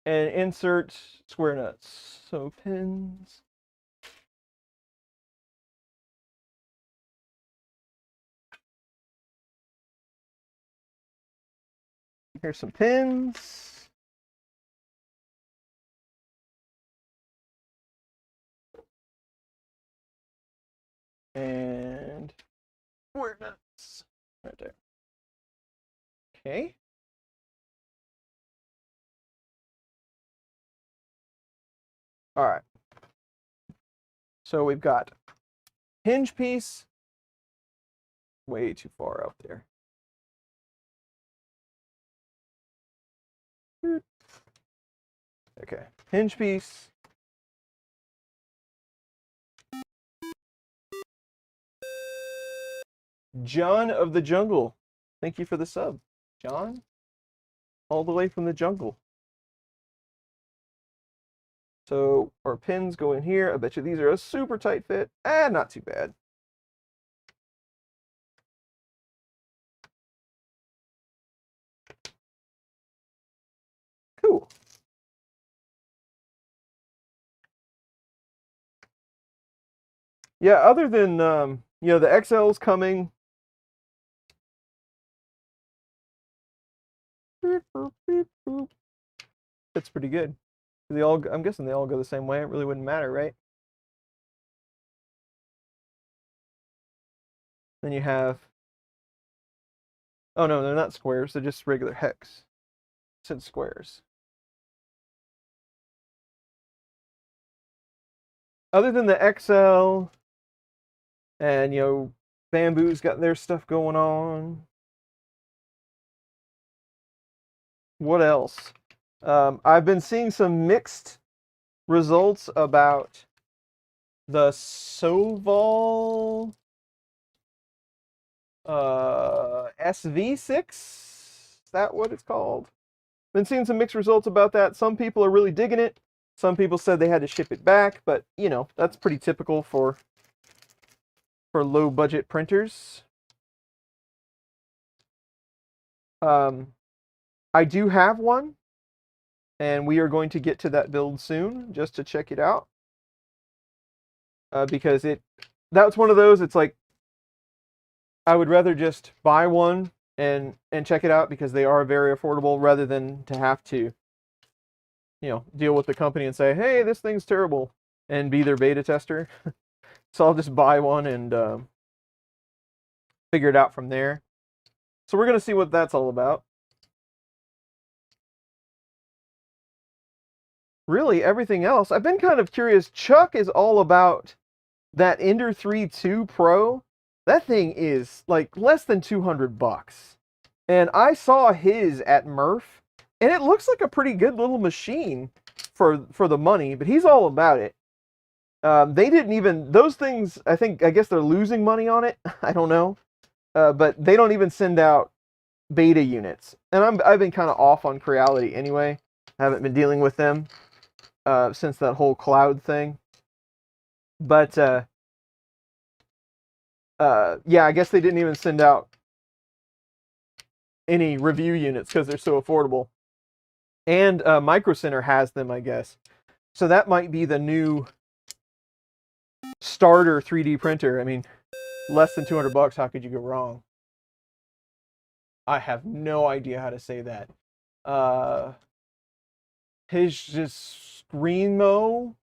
and insert square nuts. So pins. Here's some pins. And square nuts right there. Okay. All right. So we've got hinge piece. Way too far out there. Okay. Hinge piece. John of the Jungle. Thank you for the sub, John. all the way from the jungle. So our pins go in here. I bet you these are a super tight fit. Not too bad. Cool. Yeah, other than, the XL's coming. It's pretty good. I'm guessing they all go the same way. It really wouldn't matter, right? Then you have, oh no, they're not squares. They're just regular hex. Since squares. Other than the XL, and Bamboo's got their stuff going on. What else? I've been seeing some mixed results about the Soval SV6. Is that what it's called? Been seeing some mixed results about that. Some people are really digging it. Some people said they had to ship it back, but that's pretty typical for low budget printers. I do have one, and we are going to get to that build soon just to check it out. Because that's one of those, it's like I would rather just buy one and check it out because they are very affordable rather than to have to deal with the company and say, hey, this thing's terrible, and be their beta tester. So I'll just buy one and figure it out from there. So we're going to see what that's all about. Really, everything else, I've been kind of curious. Chuck is all about that Ender 3 Pro. That thing is like less than $200. And I saw his at Murph, and it looks like a pretty good little machine for the money, but he's all about it. They didn't even, those things, I guess they're losing money on it. I don't know. But they don't even send out beta units. And I've been kind of off on Creality anyway. I haven't been dealing with them since that whole cloud thing. But yeah, I guess they didn't even send out any review units because they're so affordable. And Micro Center has them, I guess. So that might be the new starter 3D printer. I mean, less than $200, how could you go wrong? I have no idea how to say that. His just Screamo?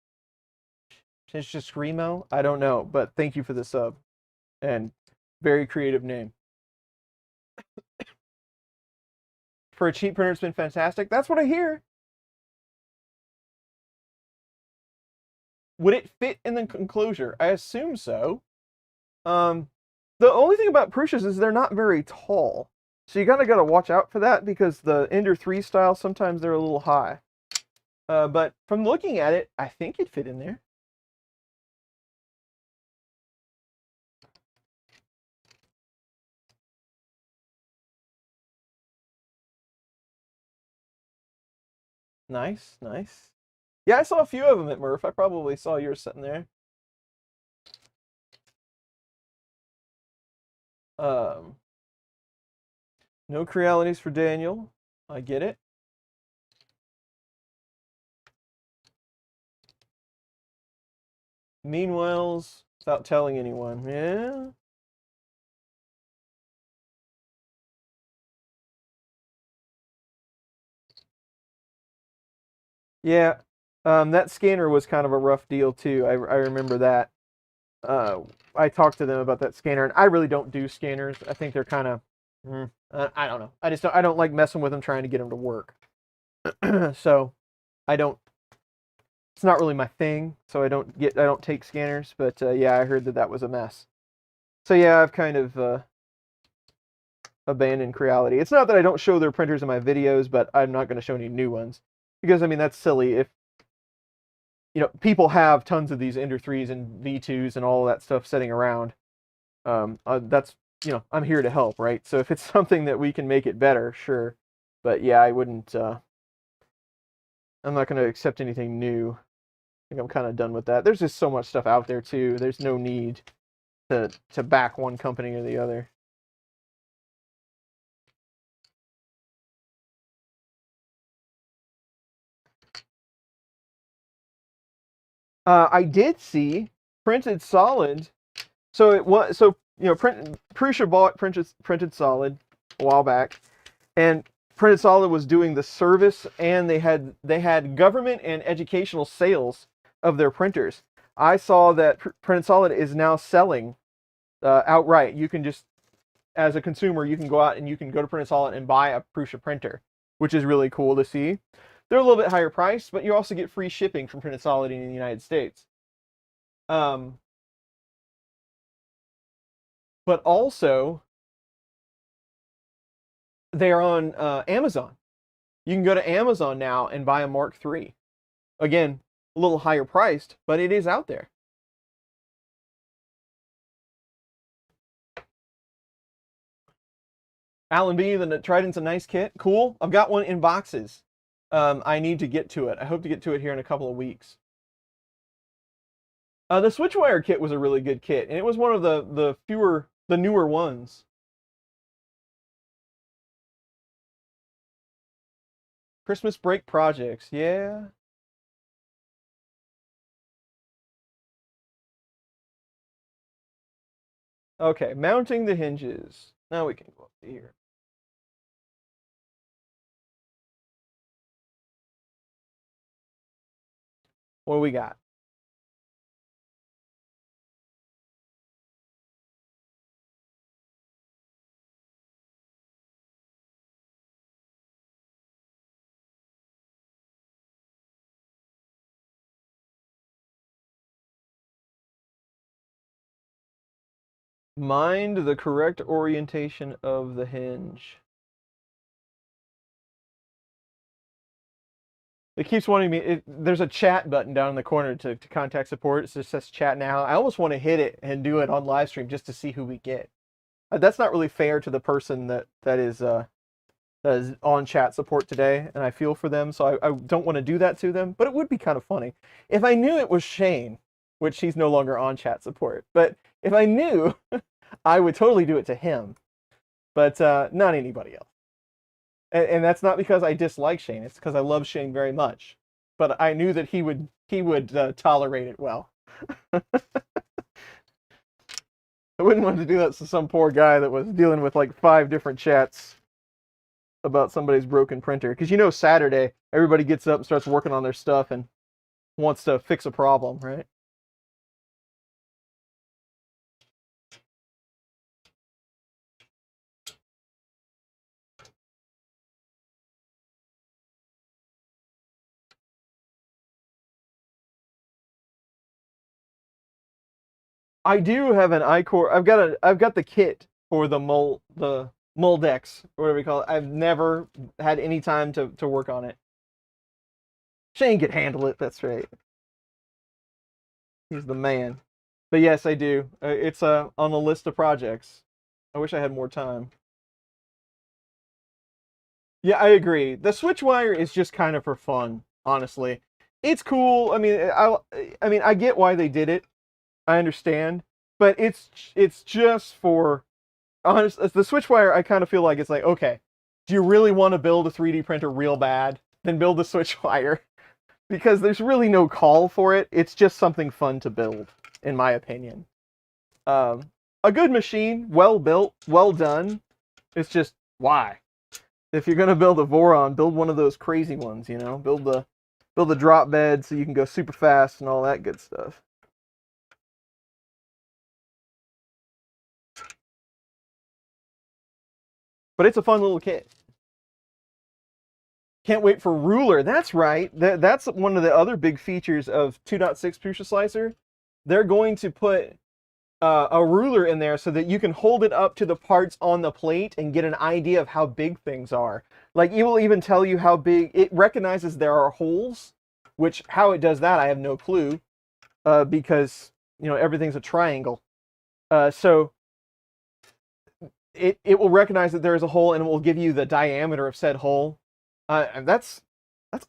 His just Screamo? I don't know, but thank you for the sub. And very creative name. For a cheap printer, it's been fantastic. That's what I hear. Would it fit in the enclosure? I assume so. The only thing about Prusa's is they're not very tall. So you gotta watch out for that because the Ender 3 style, sometimes they're a little high. But from looking at it, I think it fit in there. Nice, nice. Yeah, I saw a few of them at Murph. I probably saw yours sitting there. No Crealities for Daniel. I get it. Meanwhiles, without telling anyone. Yeah. Yeah. That scanner was kind of a rough deal too. I remember that. I talked to them about that scanner, and I really don't do scanners. I think they're kind of, I don't know. I don't like messing with them, trying to get them to work. So, I don't. It's not really my thing. So I don't take scanners. But yeah, I heard that was a mess. So yeah, I've kind of abandoned Creality. It's not that I don't show their printers in my videos, but I'm not going to show any new ones because I mean that's silly. If people have tons of these Ender 3s and V2s and all of that stuff sitting around. That's I'm here to help, right? So if it's something that we can make it better, sure. But yeah, I wouldn't. I'm not going to accept anything new. I think I'm kind of done with that. There's just so much stuff out there too. There's no need to back one company or the other. I did see Printed Solid. So it was Prusa bought Printed Solid a while back, and Printed Solid was doing the service, and they had government and educational sales of their printers. I saw that Printed Solid is now selling outright. You can just, as a consumer, you can go out and you can go to Printed Solid and buy a Prusa printer, which is really cool to see. They're a little bit higher priced, but you also get free shipping from Printed Solid in the United States. But also, they're on Amazon. You can go to Amazon now and buy a Mark III. Again, a little higher priced, but it is out there. Alan B, the Trident's a nice kit. Cool. I've got one in boxes. I need to get to it. I hope to get to it here in a couple of weeks. The Switchwire kit was a really good kit, and it was one of the newer ones. Christmas break projects, yeah. Okay, mounting the hinges. Now we can go up to here. What do we got? Mind the correct orientation of the hinge. It keeps wanting me. There's a chat button down in the corner to contact support. It just says chat now. I almost want to hit it and do it on live stream just to see who we get. That's not really fair to the person that is on chat support today, and I feel for them, so I don't want to do that to them. But it would be kind of funny if I knew it was Shane, which he's no longer on chat support. But if I knew, I would totally do it to him, but not anybody else. And that's not because I dislike Shane. It's because I love Shane very much. But I knew that he would tolerate it well. I wouldn't want to do that to some poor guy that was dealing with like 5 different chats about somebody's broken printer. Because Saturday, everybody gets up and starts working on their stuff and wants to fix a problem, right? I do have an iCore. I've got the kit for the Moldex, or whatever you call it. I've never had any time to work on it. Shane could handle it. That's right. He's the man. But yes, I do. It's on the list of projects. I wish I had more time. Yeah, I agree. The Switchwire is just kind of for fun, honestly. It's cool. I mean, I get why they did it. I understand, but it's just for honest. The Switchwire, I kind of feel like it's like, okay, do you really want to build a 3D printer real bad? Then build the Switchwire, because there's really no call for it. It's just something fun to build, in my opinion. A good machine, well built, well done. It's just why. If you're gonna build a Voron, build one of those crazy ones. Build the drop bed so you can go super fast and all that good stuff. But it's a fun little kit. Can't wait for Ruler. That's right. That's one of the other big features of 2.6 Prusa Slicer. They're going to put a ruler in there so that you can hold it up to the parts on the plate and get an idea of how big things are. Like, it will even tell you how big. It recognizes there are holes, which how it does that I have no clue, because everything's a triangle. So it will recognize that there is a hole and it will give you the diameter of said hole. And that's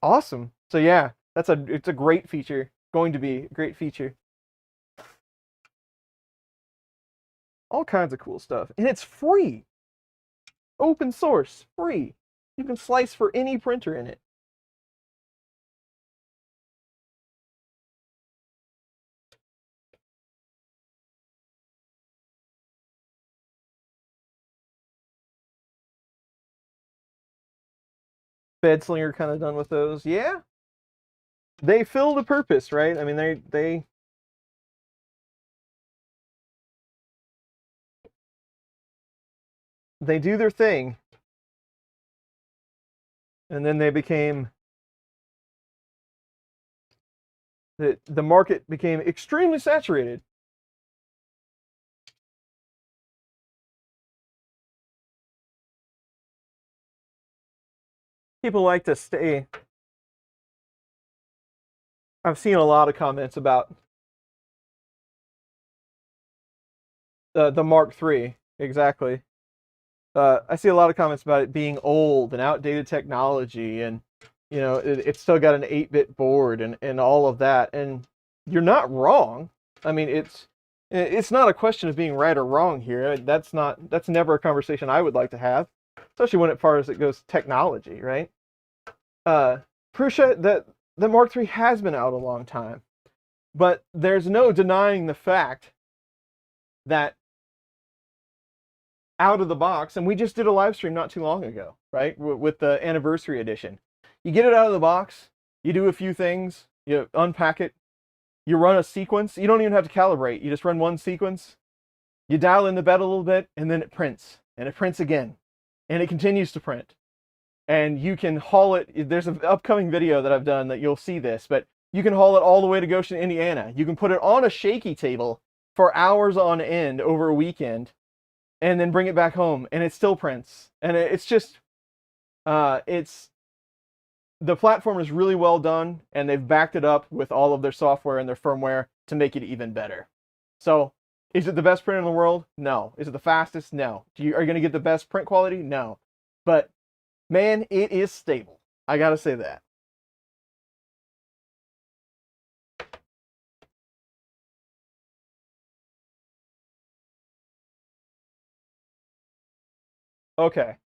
awesome. So yeah, it's a great feature. Going to be a great feature. All kinds of cool stuff, and it's free. Open source, free. You can slice for any printer in it. Bedslinger kind of done with those. Yeah. They fill the purpose, right? I mean, they do their thing. And then they became the market became extremely saturated. People like to stay. I've seen a lot of comments about the Mark III. Exactly. I see a lot of comments about it being old and outdated technology, and it's still got an 8-bit board and all of that. And you're not wrong. I mean, it's not a question of being right or wrong here. That's never a conversation I would like to have, especially when as far as it goes technology, right? Prusa, the Mark III has been out a long time, but there's no denying the fact that out of the box, and we just did a live stream not too long ago, right, with the anniversary edition. You get it out of the box, you do a few things, you unpack it, you run a sequence. You don't even have to calibrate. You just run one sequence, you dial in the bed a little bit, and then it prints, and it prints again, and it continues to print. And you can haul it. There's an upcoming video that I've done that you'll see this, but you can haul it all the way to Goshen, Indiana. You can put it on a shaky table for hours on end over a weekend, and then bring it back home, and it still prints. And it's just, the platform is really well done, and they've backed it up with all of their software and their firmware to make it even better. So, is it the best printer in the world? No. Is it the fastest? No. Are you going to get the best print quality? No. But, man, it is stable. I gotta say that. Okay.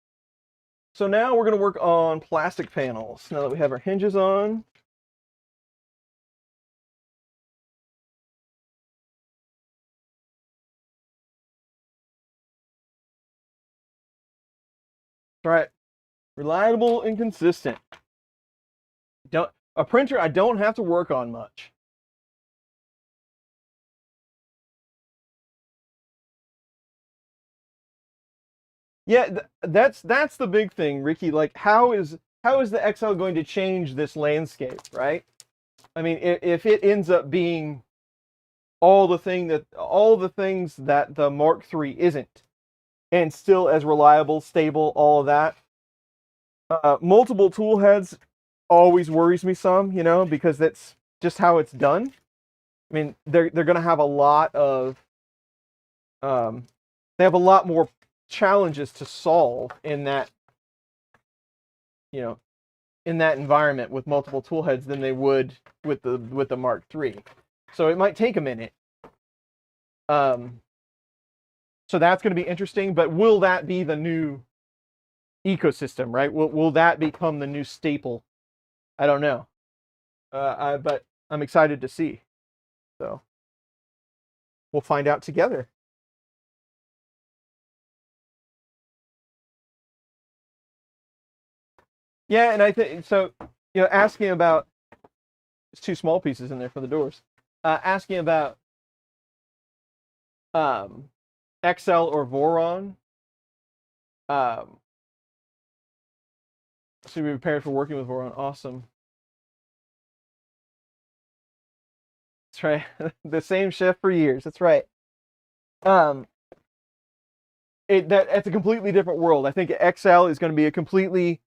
So now we're going to work on plastic panels. Now that we have our hinges on. All right. Reliable and consistent. A printer I don't have to work on much. Yeah, that's the big thing, Ricky. Like, how is the XL going to change this landscape, right? I mean, if it ends up being all the things that the Mark III isn't, and still as reliable, stable, all of that. Multiple tool heads always worries me some, because that's just how it's done. I mean, they're going to have a lot of they have a lot more challenges to solve in that in that environment with multiple tool heads than they would with the Mark III. So it might take a minute. So that's going to be interesting, but will that be the new ecosystem, right? Will that become the new staple? I don't know. But I'm excited to see. So we'll find out together. Yeah, and I think so. Asking about, there's 2 small pieces in there for the doors. Asking about XL or Voron. So be prepared for working with Voron. Awesome. That's right. The same chef for years. That's right. That's a completely different world. I think XL is going to be a completely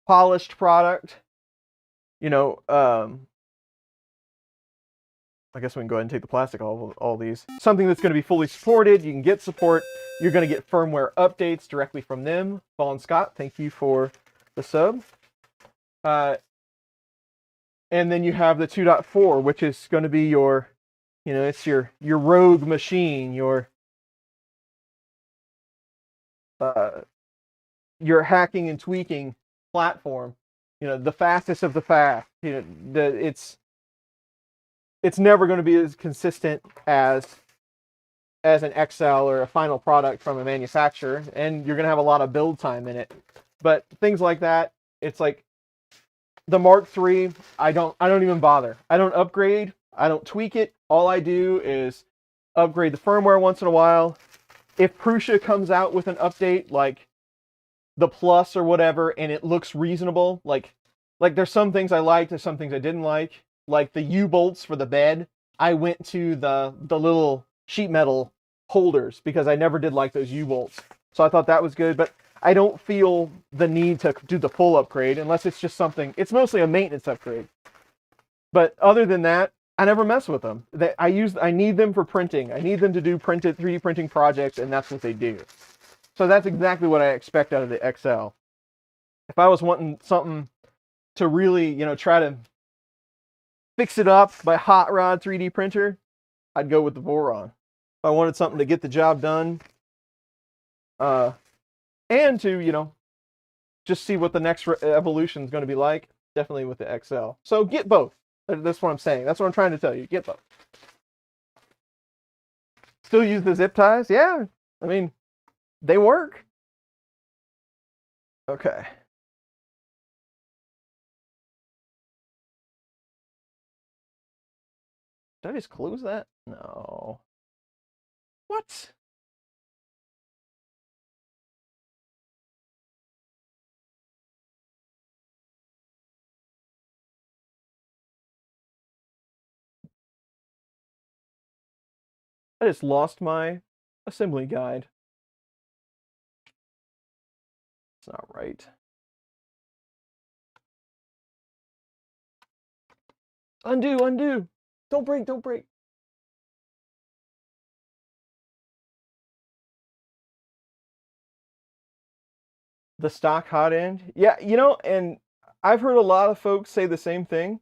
polished product. I guess we can go ahead and take the plastic off all these. Something that's going to be fully supported. You can get support. You're going to get firmware updates directly from them. Fallen Scott, thank you for the sub. And then you have the 2.4, which is going to be your, it's your rogue machine, your hacking and tweaking platform. The fastest of the fast. It's never going to be as consistent as an XL or a final product from a manufacturer, and you're going to have a lot of build time in it. But things like that, it's like the Mark III, I don't even bother. I don't upgrade. I don't tweak it. All I do is upgrade the firmware once in a while. If Prusa comes out with an update like the Plus or whatever, and it looks reasonable, like there's some things I liked, there's some things I didn't like the U-bolts for the bed. I went to the little sheet metal holders because I never did like those U-bolts. So I thought that was good, but I don't feel the need to do the full upgrade unless it's just something, it's mostly a maintenance upgrade. But other than that, I never mess with them. I need them for printing. I need them to do 3D printing projects, and that's what they do. So that's exactly what I expect out of the XL. If I was wanting something to really, try to fix it up by hot rod 3D printer, I'd go with the Voron. If I wanted something to get the job done, and to, just see what the next evolution is going to be like, definitely with the XL. So get both. That's what I'm saying. That's what I'm trying to tell you. Get both. Still use the zip ties? Yeah. I mean, they work. Okay. Did I just close that? No. What? I just lost my assembly guide. It's not right. Undo, undo. Don't break, don't break. The stock hot end? Yeah, and I've heard a lot of folks say the same thing.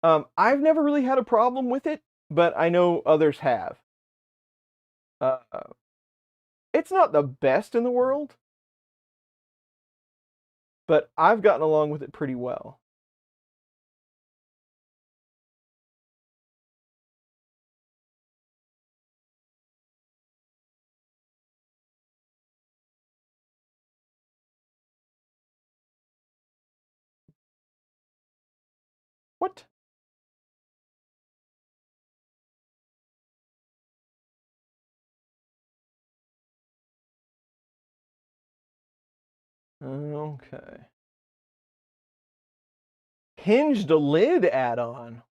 I've never really had a problem with it, but I know others have. It's not the best in the world, but I've gotten along with it pretty well. What? Okay. Hinged lid add-on.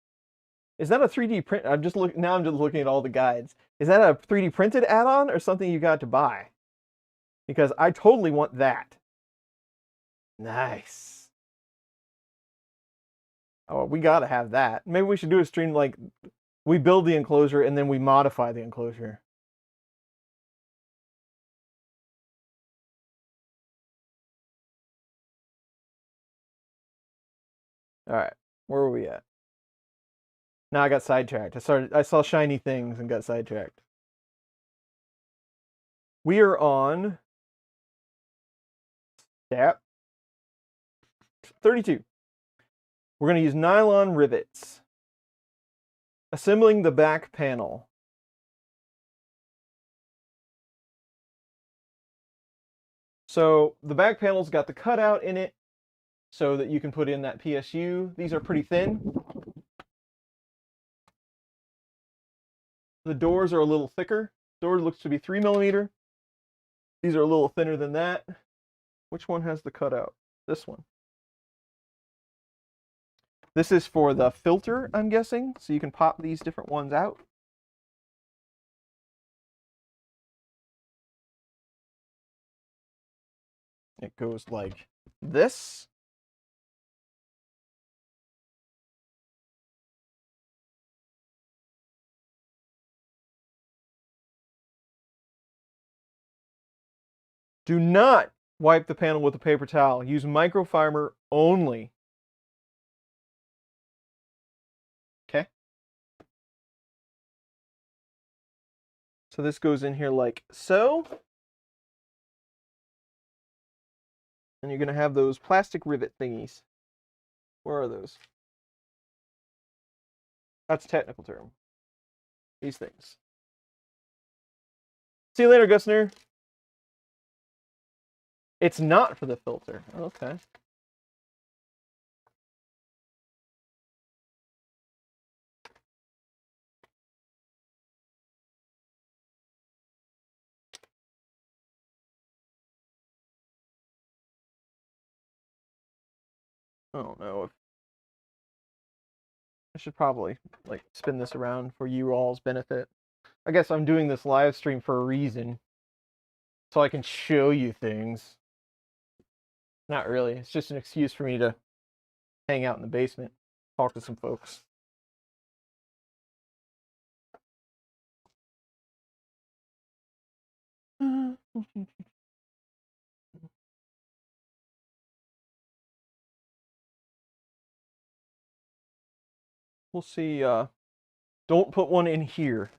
Is that a 3D print? I'm just looking at all the guides. Is that a 3D printed add-on or something you got to buy? Because I totally want that. Nice. Oh, we gotta have that. Maybe we should do a stream like we build the enclosure and then we modify the enclosure. All right, where were we at? Now I got sidetracked. I saw shiny things and got sidetracked. We are on step 32. We're going to use nylon rivets. Assembling the back panel. So the back panel's got the cutout in it so that you can put in that PSU. These are pretty thin. The doors are a little thicker. Door looks to be 3mm. These are a little thinner than that. Which one has the cutout? This one. This is for the filter, I'm guessing, so you can pop these different ones out. It goes like this. Do not wipe the panel with a paper towel. Use microfiber only. Okay. So this goes in here like so. And you're going to have those plastic rivet thingies. Where are those? That's a technical term. These things. See you later, Gusner. It's not for the filter. Okay. I don't know if I should probably like spin this around for you all's benefit. I guess I'm doing this live stream for a reason. So I can show you things. Not really. It's just an excuse for me to hang out in the basement, talk to some folks. We'll see. Don't put one in here.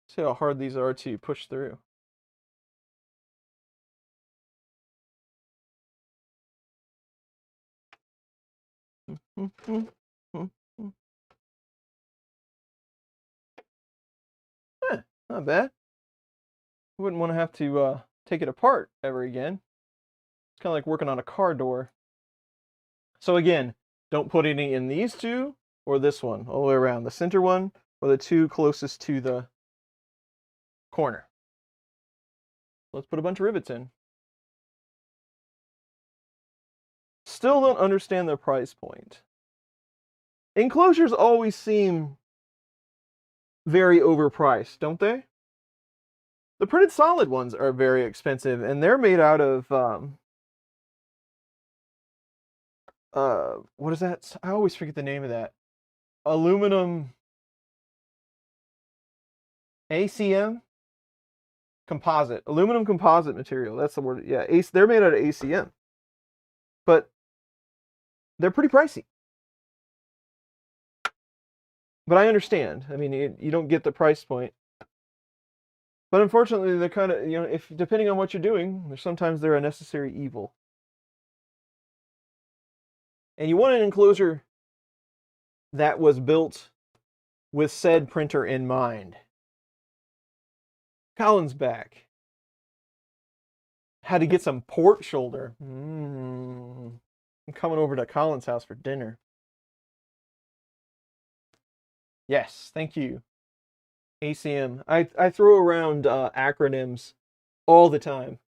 See how hard these are to push through. Not bad. Wouldn't want to have to take it apart ever again. It's kind of like working on a car door. So again, don't put any in these two or this one, all the way around. The center one or the two closest to the corner. Let's put a bunch of rivets in. Still don't understand the price point. Enclosures always seem very overpriced, don't they? The printed solid ones are very expensive, and they're made out of what is that? I always forget the name of that. Aluminum ACM composite. Aluminum composite material. That's the word. Yeah, they're made out of ACM. But they're pretty pricey. But I understand. I mean, you don't get the price point. But unfortunately, they're kind of, if depending on what you're doing, sometimes they're a necessary evil. And you want an enclosure that was built with said printer in mind. Colin's back. Had to get some port shoulder. I'm coming over to Colin's house for dinner. Yes, thank you. ACM. I throw around acronyms all the time.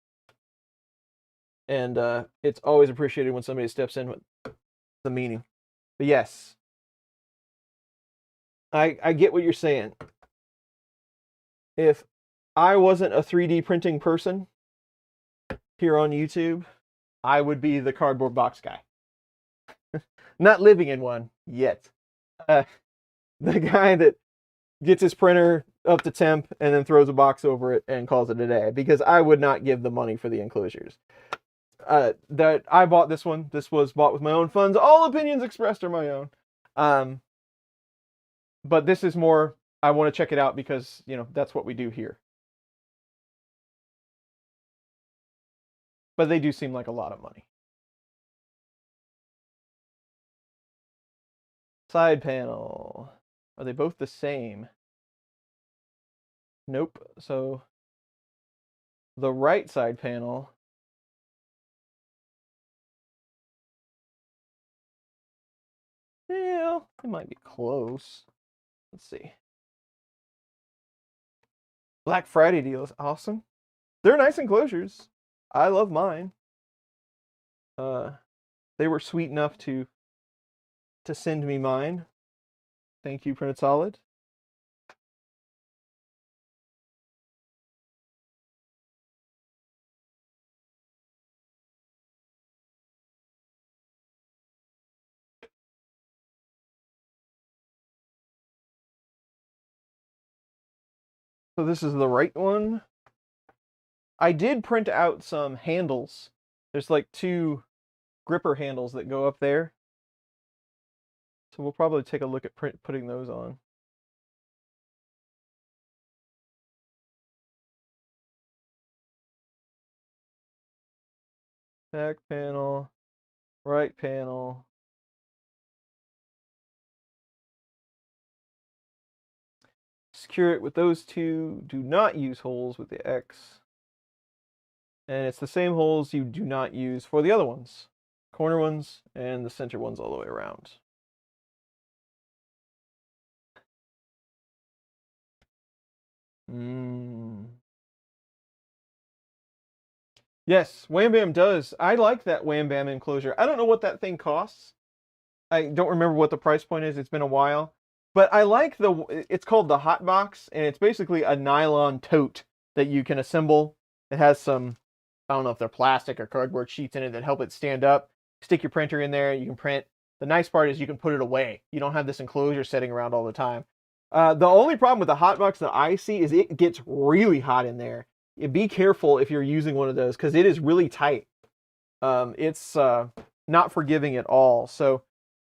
And it's always appreciated when somebody steps in with the meaning. But yes, I get what you're saying. If I wasn't a 3D printing person here on YouTube, I would be the cardboard box guy. Not living in one yet. The guy that gets his printer up to temp and then throws a box over it and calls it a day, because I would not give the money for the enclosures. That I bought this one. This was bought with my own funds. All opinions expressed are my own. But this is more, I want to check it out because, that's what we do here. But they do seem like a lot of money. Side panel. Are they both the same? Nope. So the right side panel yeah, it might be close. Let's see. Black Friday deals, awesome. They're nice enclosures. I love mine. They were sweet enough to send me mine. Thank you, Printed Solid. So this is the right one. I did print out some handles. There's like 2 gripper handles that go up there. So we'll probably take a look at putting those on. Back panel, right panel. Secure it with those 2. Do not use holes with the X. And it's the same holes you do not use for the other ones. Corner ones and the center ones all the way around. Yes, Wham Bam does. I like that Wham Bam enclosure. I don't know what that thing costs. I don't remember what the price point is. It's been a while. But I like it's called the Hot Box, and it's basically a nylon tote that you can assemble. It has some, I don't know if they're plastic or cardboard sheets in it that help it stand up. Stick your printer in there, you can print. The nice part is you can put it away. You don't have this enclosure sitting around all the time. The only problem with the Hot Box that I see is it gets really hot in there. Be careful if you're using one of those because it is really tight. It's not forgiving at all. So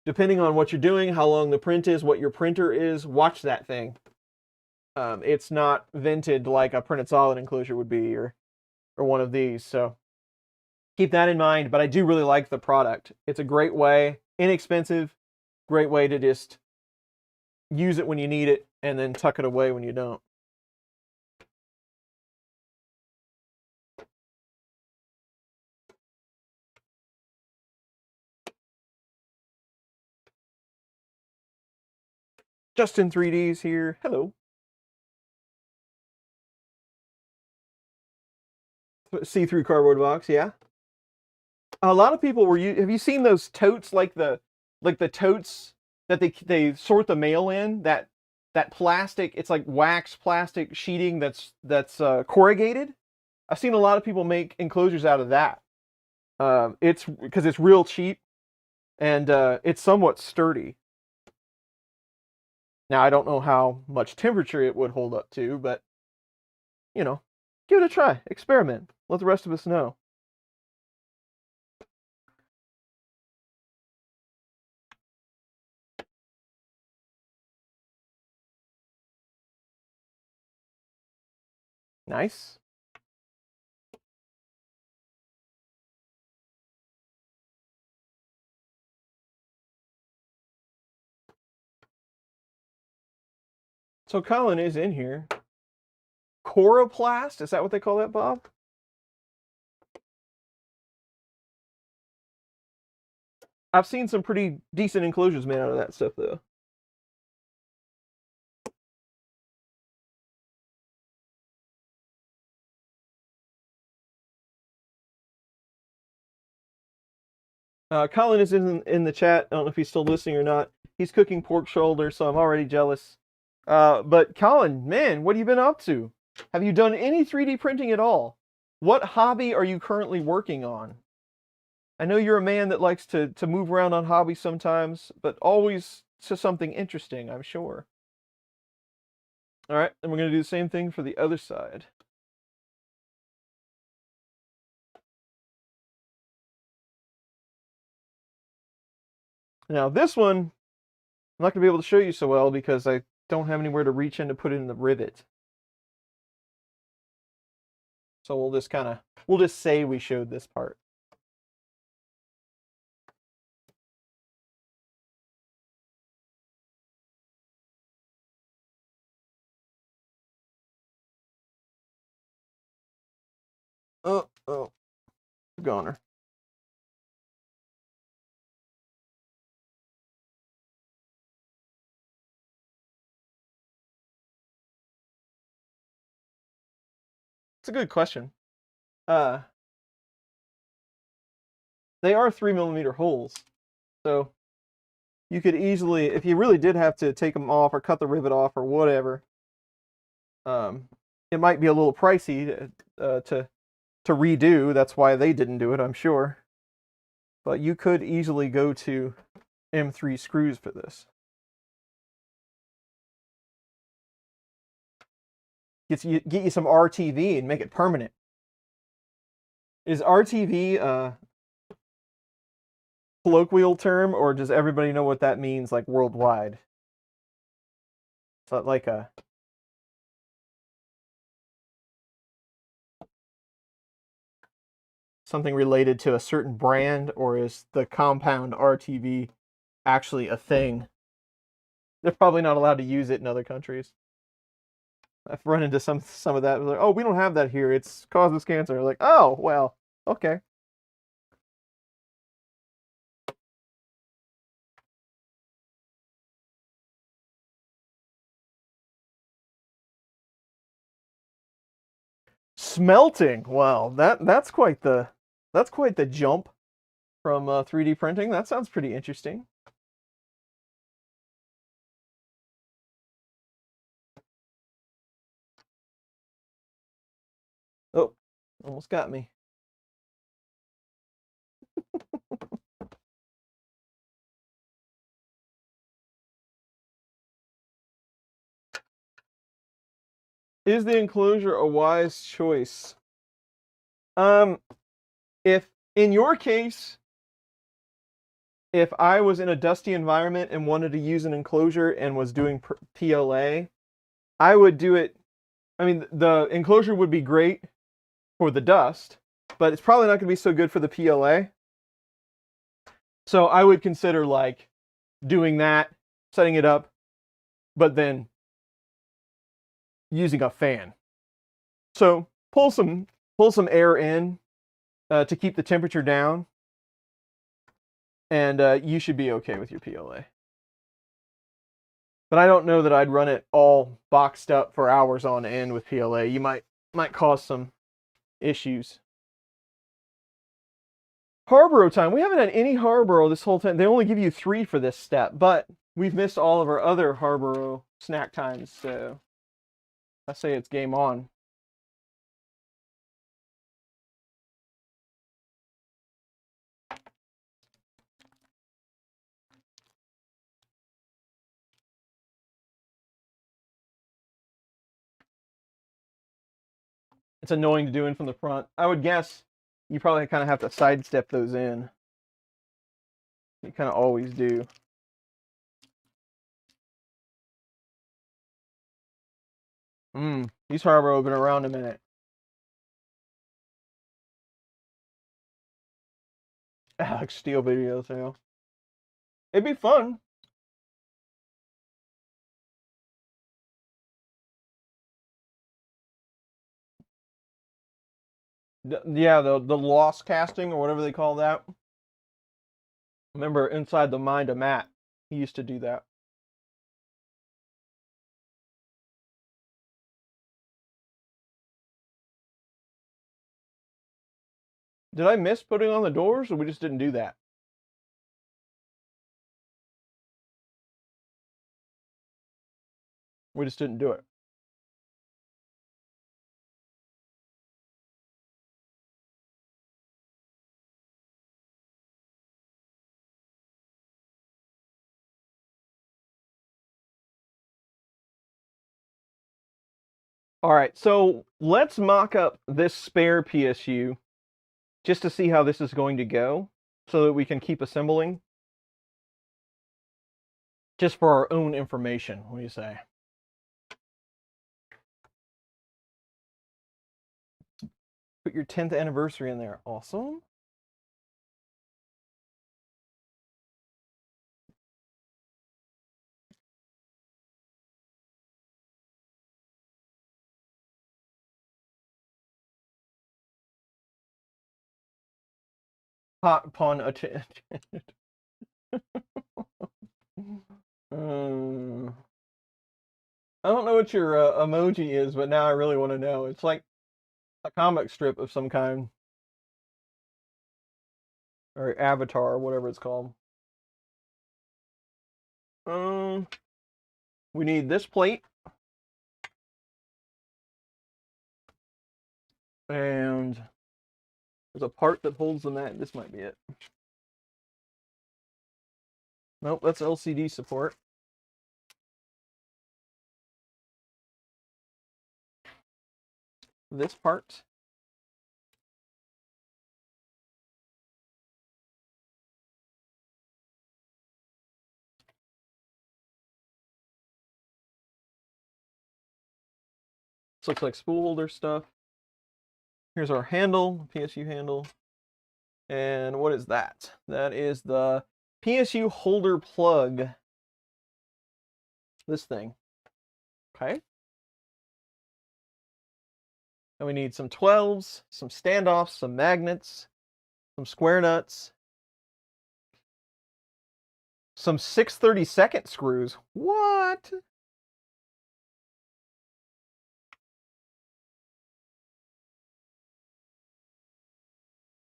depending on what you're doing, how long the print is, what your printer is, watch that thing. It's not vented like a printed solid enclosure would be or one of these. So keep that in mind. But I do really like the product. It's a great way, inexpensive, great way to just use it when you need it and then tuck it away when you don't. Justin 3Ds here. Hello. See-through cardboard box, yeah. A lot of people were. Have you seen those totes like the totes that they sort the mail in? That plastic. It's like wax plastic sheeting that's corrugated. I've seen a lot of people make enclosures out of that. It's because it's real cheap and it's somewhat sturdy. Now, I don't know how much temperature it would hold up to, but, you know, give it a try. Experiment. Let the rest of us know. Nice. So Colin is in here. Coroplast? Is that what they call that, Bob? I've seen some pretty decent enclosures made out of that stuff, though. Colin is in the chat. I don't know if he's still listening or not. He's cooking pork shoulder, so I'm already jealous. But Colin, man, what have you been up to? Have you done any 3D printing at all? What hobby are you currently working on? I know you're a man that likes to move around on hobbies sometimes, but always to something interesting, I'm sure. All right, and we're going to do the same thing for the other side. Now this one, I'm not going to be able to show you so well because I don't have anywhere to reach in to put in the rivet. So we'll just say we showed this part. Oh, goner. It's a good question. They are 3mm holes, so you could easily, if you really did have to take them off or cut the rivet off or whatever, it might be a little pricey to redo. That's why they didn't do it, I'm sure. But you could easily go to M3 screws for this. Get you some RTV and make it permanent. Is RTV a colloquial term, or does everybody know what that means, like worldwide? Is that like a something related to a certain brand, or is the compound RTV actually a thing? They're probably not allowed to use it in other countries. I've run into some of that. Like, oh, we don't have that here. It's causes cancer. Like, oh, well, okay. Smelting. Wow, that's quite the jump from 3D printing. That sounds pretty interesting. Oh, almost got me. Is the enclosure a wise choice? If in your case, if I was in a dusty environment and wanted to use an enclosure and was doing PLA, I would do it. I mean, the enclosure would be great for the dust, but it's probably not going to be so good for the PLA. So I would consider like doing that, setting it up, but then using a fan. So pull some air in to keep the temperature down, and you should be okay with your PLA. But I don't know that I'd run it all boxed up for hours on end with PLA. You might cause some issues. Harborough time. We haven't had any Harborough this whole time. They only give you 3 for this step, but we've missed all of our other Harborough snack times, so I say it's game on. It's annoying to do in from the front. I would guess you probably kind of have to sidestep those in. You kind of always do. These Harborough have been around a minute. Alex Steele video sale. It'd be fun. Yeah, the lost casting or whatever they call that. Remember, Inside the Mind of Matt, he used to do that. Did I miss putting on the doors, or we just didn't do that? We just didn't do it. All right, so let's mock up this spare PSU just to see how this is going to go so that we can keep assembling. Just for our own information, what do you say? Put your 10th anniversary in there. Awesome. Hot pun attended. I don't know what your emoji is, but now I really want to know. It's like a comic strip of some kind. Or avatar, or whatever it's called. We need this plate. And there's a part that holds the mat. This might be it. Nope, that's LCD support. this part. This looks like spool holder stuff. Here's our handle, PSU handle. And what is that? That is the PSU holder plug. This thing. Okay. And we need some 12s, some standoffs, some magnets, some square nuts, some 6/32 screws. What?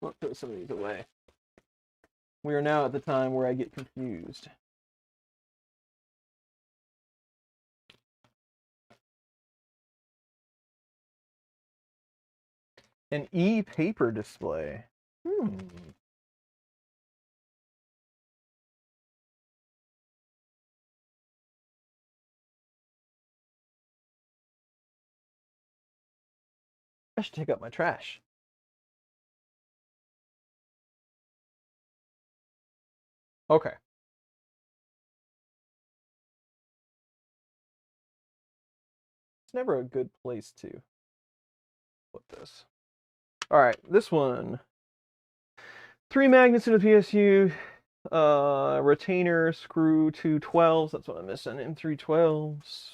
Let's put some of these away. We are now at the time where I get confused. An e-paper display. I should take out my trash. Okay. It's never a good place to put this. All right, this one. 3 magnets in a PSU, retainer, screw, 2 12s. That's what I'm missing. And 3 12s.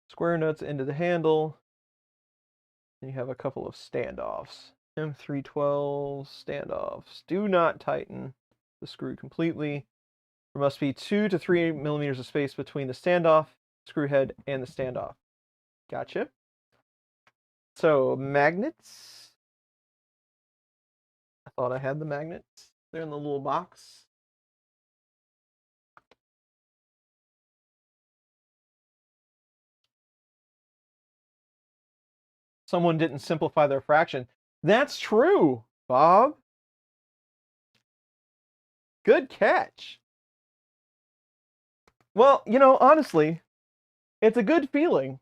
Square nuts into the handle. And you have a couple of standoffs. M312 standoffs. Do not tighten the screw completely. There must be 2 to 3 millimeters of space between the standoff, screw head, and the standoff. Gotcha. So, magnets. I thought I had the magnets. They're in the little box. Someone didn't simplify their fraction. That's true, Bob. Good catch. Well, you know, honestly, it's a good feeling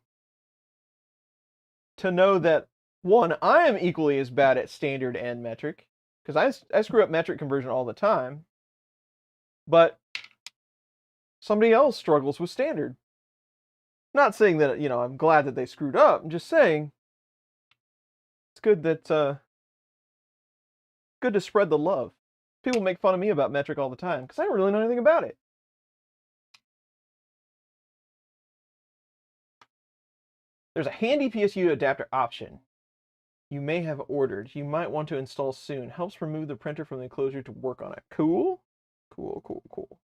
to know that, one, I am equally as bad at standard and metric, because I screw up metric conversion all the time, but somebody else struggles with standard. Not saying that, you know, I'm glad that they screwed up. I'm just saying it's good that good to spread the love. People make fun of me about metric all the time because I don't really know anything about it. There's a handy PSU adapter option you may have ordered. You might want to install soon. Helps remove the printer from the enclosure to work on it. Cool. Cool, cool, cool.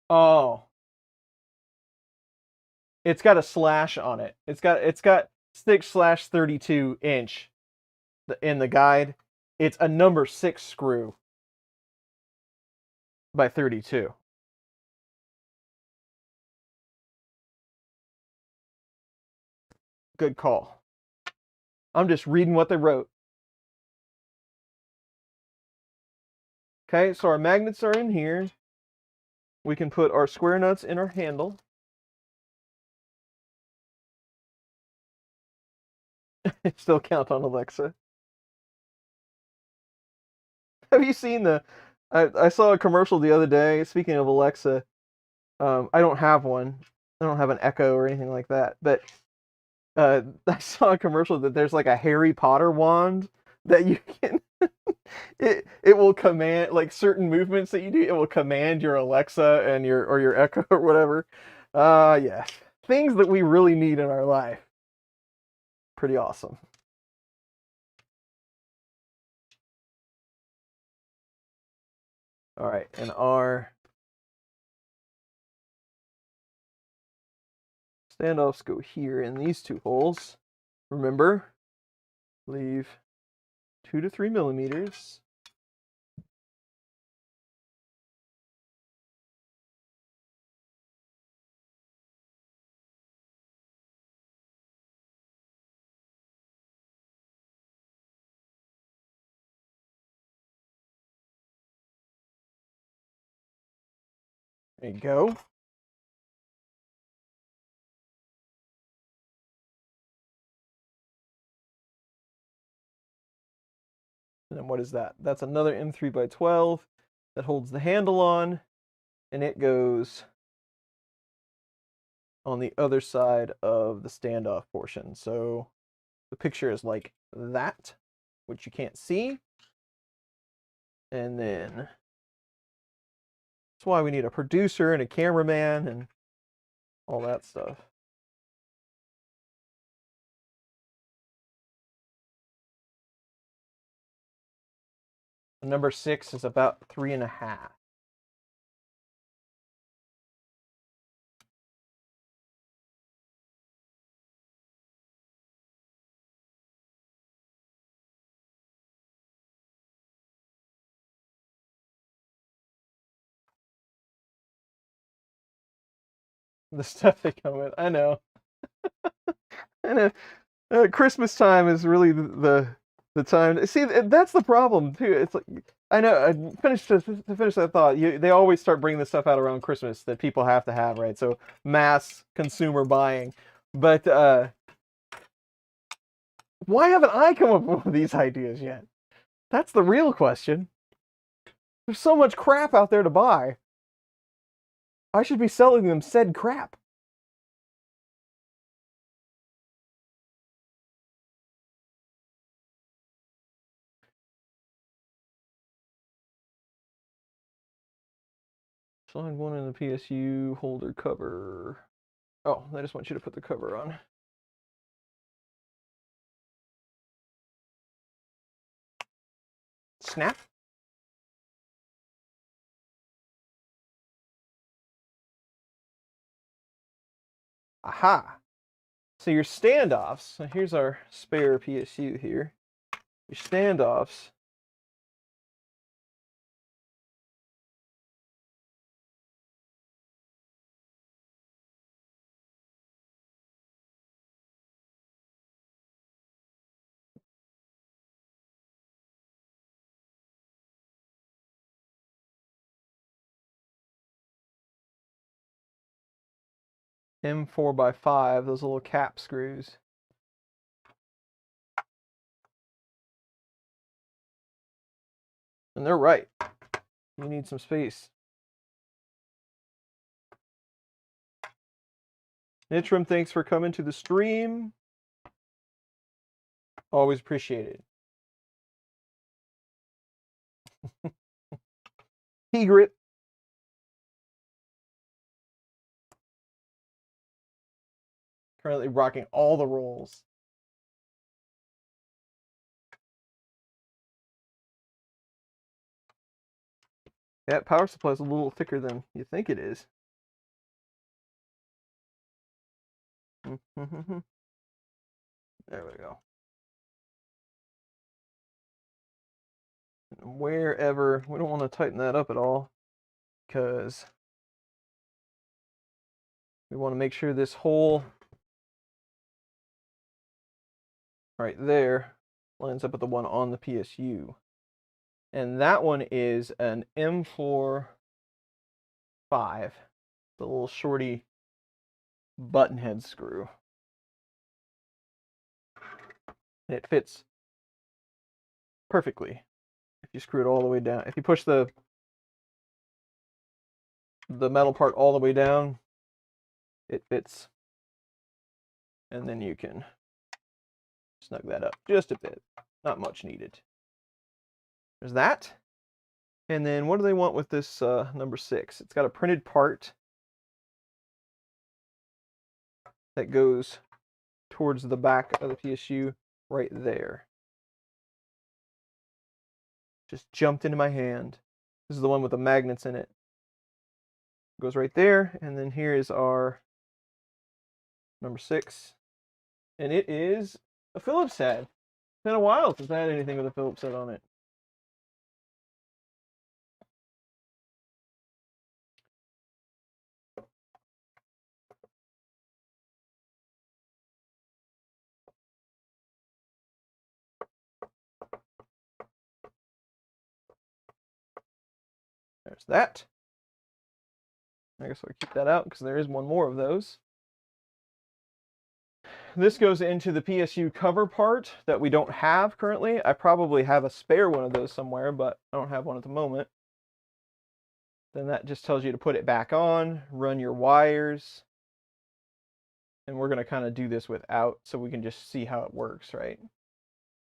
Oh. It's got a slash on it. It's got 6/32 inch in the guide. It's a number 6 screw by 32. Good call. I'm just reading what they wrote. Okay, so our magnets are in here. We can put our square nuts in our handle. Still count on Alexa. Have you seen the... I saw a commercial the other day, speaking of Alexa. I don't have one. I don't have an Echo or anything like that. But I saw a commercial that there's like a Harry Potter wand that you can... it will command, like, certain movements that you do, it will command your Alexa and your Echo or whatever. Yeah. Things that we really need in our life. Pretty awesome. All right, and our standoffs go here in these 2 holes. Remember, leave 2 to 3 millimeters. There you go. And then what is that? That's another M3 by 12 that holds the handle on, and it goes on the other side of the standoff portion. So the picture is like that, which you can't see. And then that's why we need a producer and a cameraman and all that stuff. Number 6 is about 3.5. The stuff they come with. I know. I know. Christmas time is really the time. See, that's the problem too. It's like I know. To finish that thought, they always start bringing this stuff out around Christmas that people have to have, right? So mass consumer buying. But why haven't I come up with these ideas yet? That's the real question. There's so much crap out there to buy. I should be selling them said crap. Slide one in the PSU holder cover. Oh, I just want you to put the cover on. Snap. Aha. So your standoffs, so here's our spare PSU here. Your standoffs M4x5, those little cap screws. And they're right. You need some space. Nitram, thanks for coming to the stream. Always appreciated. Egret. Currently rocking all the rolls. That power supply is a little thicker than you think it is. There we go. Wherever, we don't want to tighten that up at all because we want to make sure this hole right there lines up with the one on the PSU. And that one is an M4 5, the little shorty button head screw. And it fits perfectly if you screw it all the way down. If you push the metal part all the way down, it fits. And then you can snug that up just a bit. Not much needed. There's that. And then what do they want with this number 6? It's got a printed part that goes towards the back of the PSU right there. Just jumped into my hand. This is the one with the magnets in it. Goes right there, and then here is our number 6. And it is a Phillips head. It's been a while since I had anything with a Phillips head on it. There's that. I guess I'll keep that out because there is one more of those. This goes into the PSU cover part that we don't have currently. I probably have a spare one of those somewhere, but I don't have one at the moment. Then that just tells you to put it back on, run your wires. And we're going to kind of do this without so we can just see how it works, right?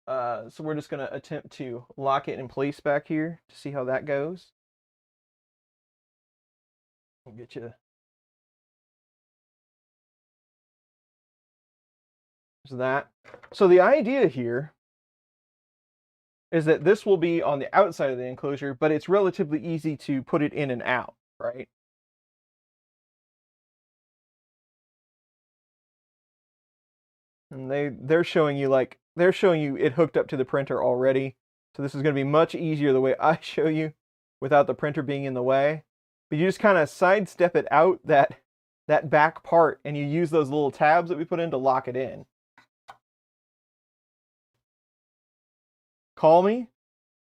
So we're just going to attempt to lock it in place back here to see how that goes. We'll get you. There's that. So the idea here is that this will be on the outside of the enclosure, but it's relatively easy to put it in and out, right? And they're showing you it hooked up to the printer already. So this is going to be much easier the way I show you without the printer being in the way. But you just kind of sidestep it out that back part and you use those little tabs that we put in to lock it in. Call me.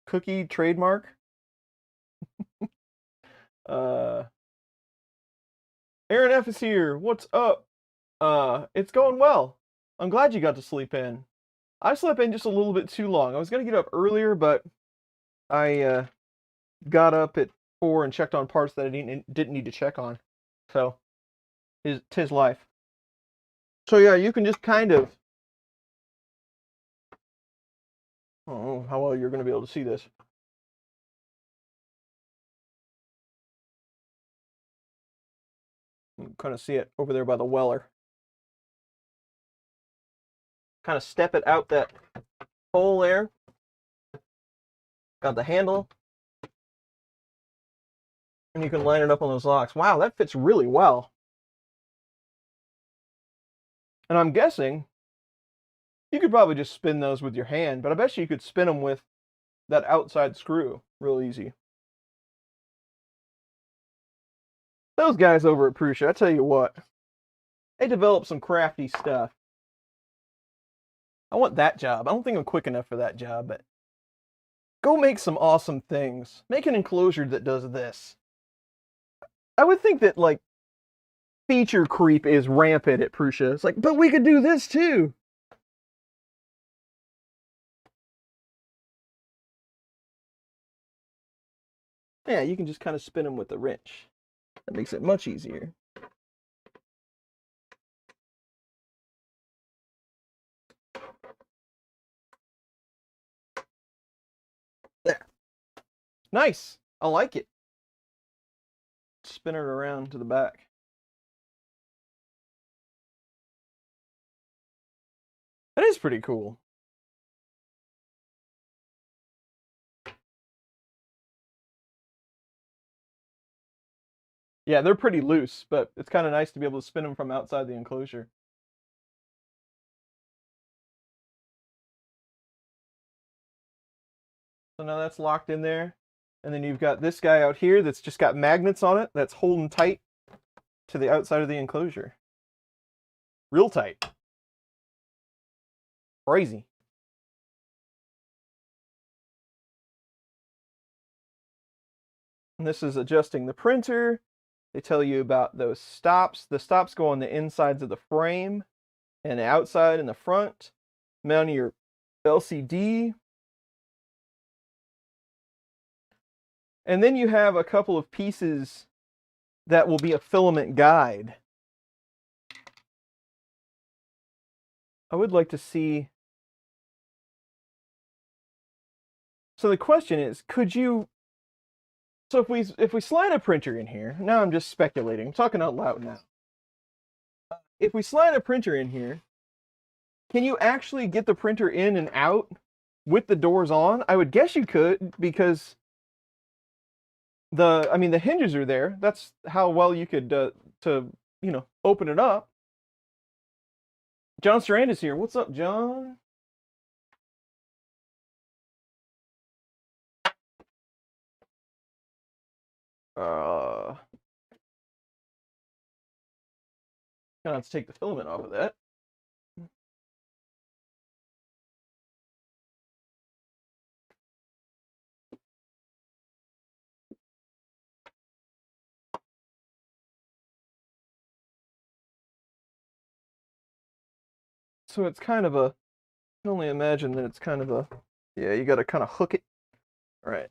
Cookie trademark. Aaron F is here. What's up? It's going well. I'm glad you got to sleep in. I slept in just a little bit too long. I was gonna get up earlier, but I got up at 4 and checked on parts that I didn't need to check on. So, tis life. So yeah, you can just kind of. I don't know how well you're gonna be able to see this. You can kind of see it over there by the weller. Kind of step it out that hole there. Got the handle. And you can line it up on those locks. Wow, that fits really well. And I'm guessing you could probably just spin those with your hand, but I bet you could spin them with that outside screw real easy. Those guys over at Prusa, I tell you what, they develop some crafty stuff. I want that job. I don't think I'm quick enough for that job, but go make some awesome things. Make an enclosure that does this. I would think that, like, feature creep is rampant at Prusa. It's like, but we could do this too. Yeah, you can just kind of spin them with the wrench. That makes it much easier. There. Nice. I like it. Spin it around to the back. That is pretty cool. Yeah, they're pretty loose, but it's kind of nice to be able to spin them from outside the enclosure. So now that's locked in there. And then you've got this guy out here that's just got magnets on it that's holding tight to the outside of the enclosure. Real tight. Crazy. And this is adjusting the printer. They tell you about those stops. The stops go on the insides of the frame and the outside and the front. Mount your LCD. And then you have a couple of pieces that will be a filament guide. I would like to see. So the question is, could you? So if we slide a printer in here, now I'm just speculating. I'm talking out loud now. If we slide a printer in here, can you actually get the printer in and out with the doors on? I would guess you could, because the hinges are there. That's how well you could open it up. John Strand is here. What's up, John? Gonna have to take the filament off of that. So it's kind of a, I can only imagine that it's kind of a, yeah, you got to kind of hook it. All right.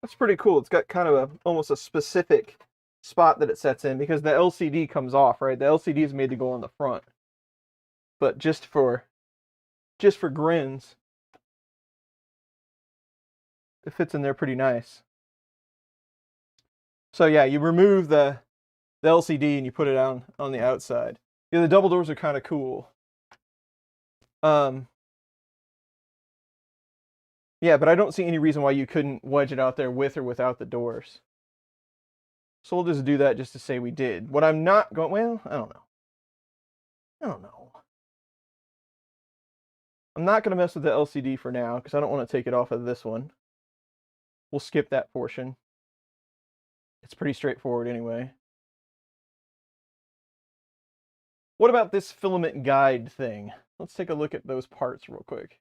That's pretty cool. It's got kind of a almost a specific spot that it sets in because the LCD comes off, right? The LCD is made to go on the front. But just for grins, it fits in there pretty nice. So yeah, you remove the LCD and you put it on the outside. Yeah, the double doors are kind of cool. Yeah, but I don't see any reason why you couldn't wedge it out there with or without the doors. So we'll just do that just to say we did. What I'm not going, well, I don't know. I'm not going to mess with the LCD for now because I don't want to take it off of this one. We'll skip that portion. It's pretty straightforward anyway. What about this filament guide thing? Let's take a look at those parts real quick.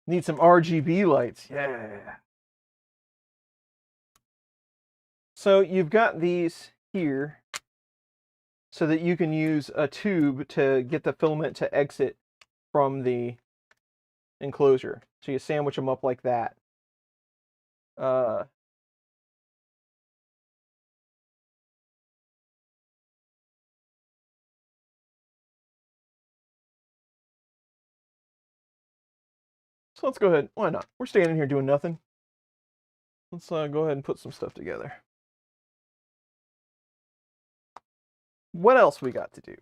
Need some RGB lights. Yeah. So you've got these here so that you can use a tube to get the filament to exit from the enclosure. So you sandwich them up like that. So let's go ahead. Why not? We're standing here doing nothing. Let's go ahead and put some stuff together. What else we got to do?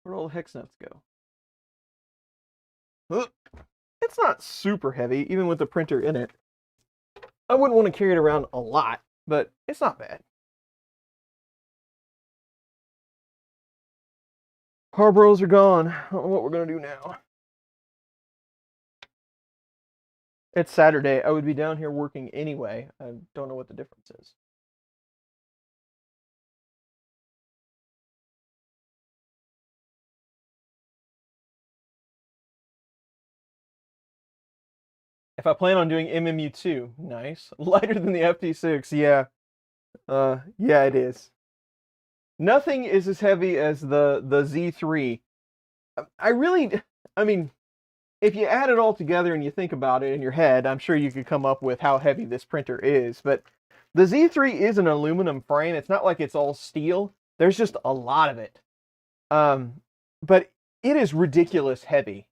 Where'd all the hex nuts go? It's not super heavy, even with the printer in it. I wouldn't want to carry it around a lot, but it's not bad. Harbros are gone. I don't know what we're going to do now. It's Saturday. I would be down here working anyway. I don't know what the difference is. If I plan on doing MMU2, nice. Lighter than the FT6, yeah. Yeah, it is. Nothing is as heavy as the Z3. I mean, if you add it all together and you think about it in your head, I'm sure you could come up with how heavy this printer is. But the Z3 is an aluminum frame. It's not like it's all steel. There's just a lot of it. But it is ridiculous heavy.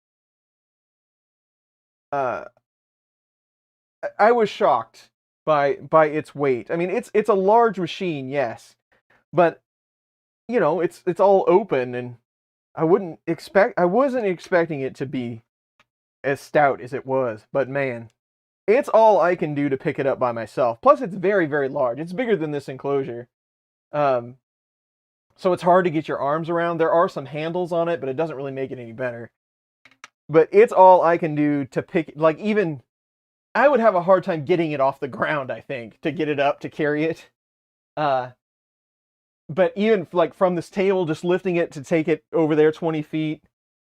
I was shocked by its weight. I mean, it's a large machine, yes, but you know, it's all open, and I wasn't expecting it to be as stout as it was. But man, it's all I can do to pick it up by myself. Plus, it's very, very large. It's bigger than this enclosure. So it's hard to get your arms around. There are some handles on it, but it doesn't really make it any better. But it's all I can do to pick, like, even I would have a hard time getting it off the ground, I think, to get it up to carry it. But even like from this table, just lifting it to take it over there 20 feet,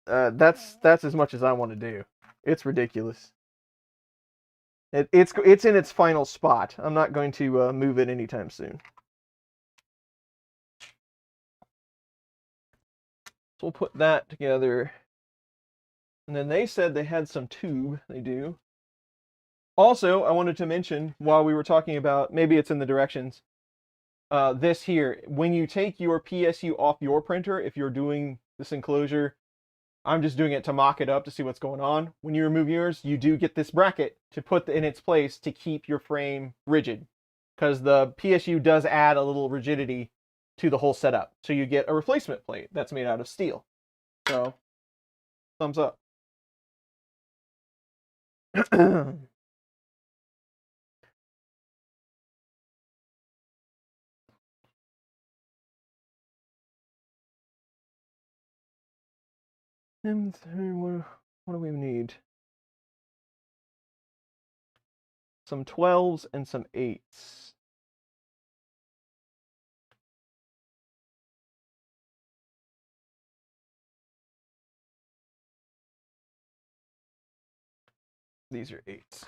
that's as much as I want to do. It's ridiculous. It's in its final spot. I'm not going to move it anytime soon. So we'll put that together. And then they said they had some tube. They do. Also, I wanted to mention while we were talking about, maybe it's in the directions, this here, when you take your PSU off your printer, if you're doing this enclosure, I'm just doing it to mock it up to see what's going on. When you remove yours, you do get this bracket to put in its place to keep your frame rigid, because the PSU does add a little rigidity to the whole setup. So you get a replacement plate that's made out of steel. So, thumbs up. M3, what do we need? Some 12s and some 8s. These are 8s.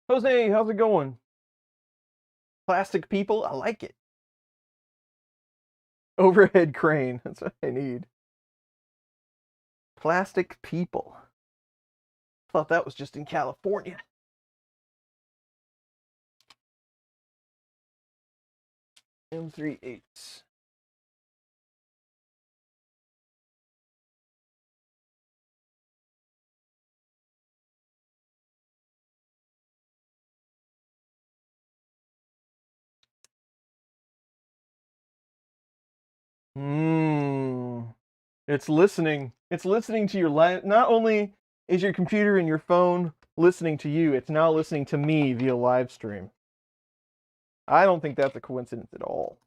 Jose, how's it going? Plastic people, I like it. Overhead crane, that's what I need. Plastic people. Thought that was just in California. M3 8s. It's listening. It's listening to your live. Not only is your computer and your phone listening to you, it's now listening to me via live stream. I don't think that's a coincidence at all.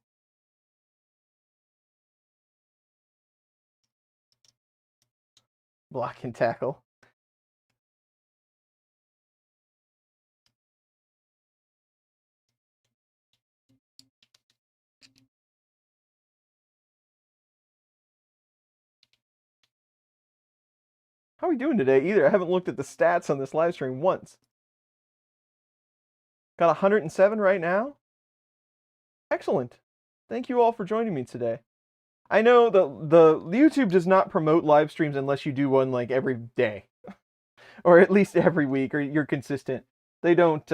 Block and tackle. How are we doing today? Either I haven't looked at the stats on this live stream once. Got 107 right now. Excellent. Thank you all for joining me today. I know the YouTube does not promote live streams unless you do one like every day, or at least every week, or you're consistent. They don't.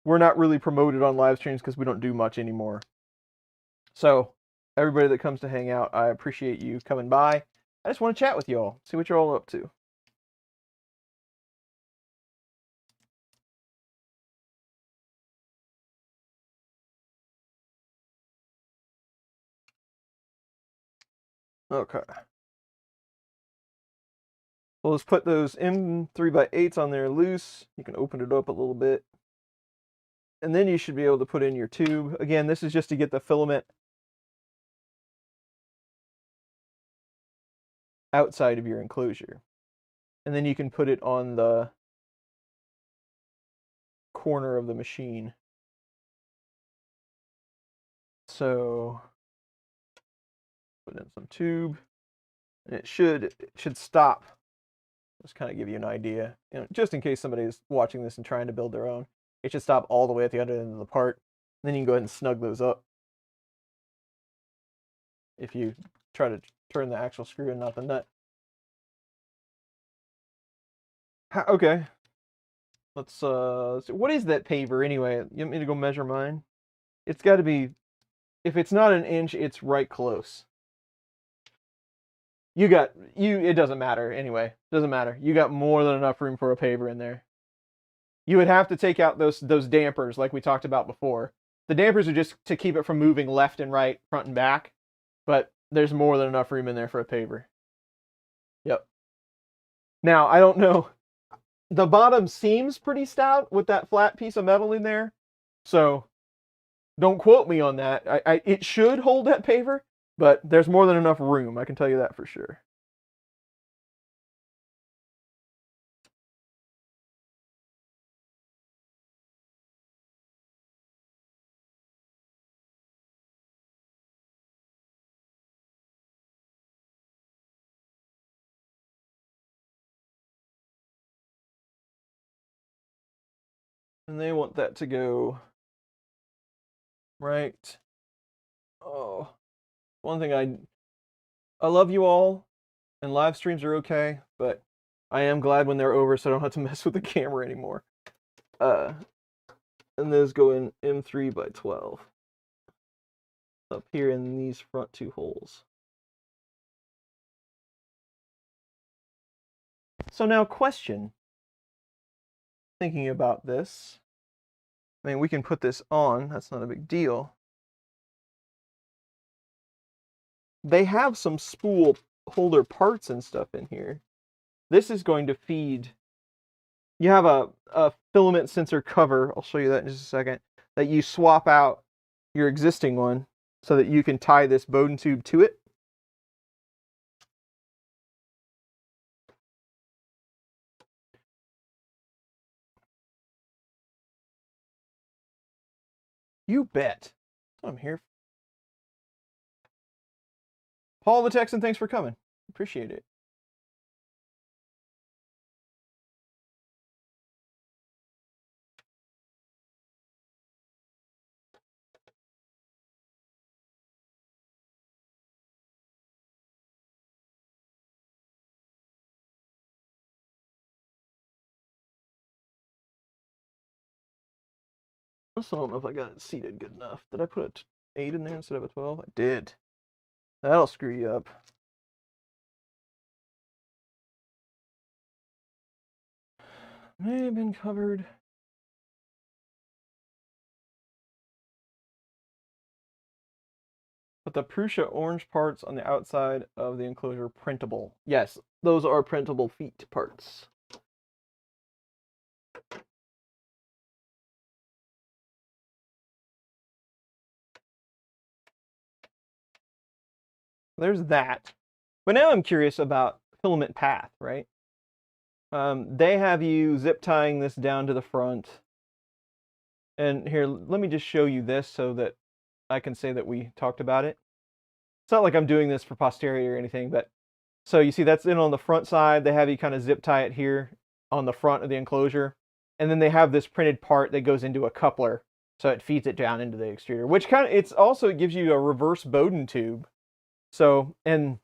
We're not really promoted on live streams because we don't do much anymore. So everybody that comes to hang out, I appreciate you coming by. I just want to chat with you all, see what you're all up to. Okay. Well, let's put those M3x8s on there loose. You can open it up a little bit. And then you should be able to put in your tube. Again, this is just to get the filament outside of your enclosure. And then you can put it on the corner of the machine. So put in some tube, and it should stop. Just kind of give you an idea, just in case somebody is watching this and trying to build their own. It should stop all the way at the other end of the part. Then you can go ahead and snug those up. If you try to turn the actual screw and not the nut. Okay. Let's so what is that paver anyway? You want me to go measure mine? It's got to be, if it's not an inch, it's right close. It doesn't matter anyway. Doesn't matter. You got more than enough room for a paver in there. You would have to take out those dampers like we talked about before. The dampers are just to keep it from moving left and right, front and back, but there's more than enough room in there for a paver. Yep. Now, I don't know. The bottom seems pretty stout with that flat piece of metal in there, so don't quote me on that. It should hold that paver, but there's more than enough room, I can tell you that for sure. And they want that to go right. Oh, one thing I love you all, and live streams are okay, but I am glad when they're over so I don't have to mess with the camera anymore. And those go in M3x12 up here in these front two holes. So now question, thinking about this, I mean, we can put this on, that's not a big deal. They have some spool holder parts and stuff in here. This is going to feed, you have a filament sensor cover, I'll show you that in just a second, that you swap out your existing one so that you can tie this Bowden tube to it. You bet. That's what I'm here for. Paul the Texan, thanks for coming. Appreciate it. I also don't know if I got it seated good enough. Did I put an 8 in there instead of a 12? I did. That'll screw you up. May have been covered. But the Prusa orange parts on the outside of the enclosure printable. Yes, those are printable feet parts. There's that. But now I'm curious about filament path, right? They have you zip tying this down to the front. And here, let me just show you this so that I can say that we talked about it. It's not like I'm doing this for posterity or anything, but so you see that's in on the front side. They have you kind of zip tie it here on the front of the enclosure. And then they have this printed part that goes into a coupler, so it feeds it down into the extruder, which kind of, it's also, it gives you a reverse Bowden tube. So, and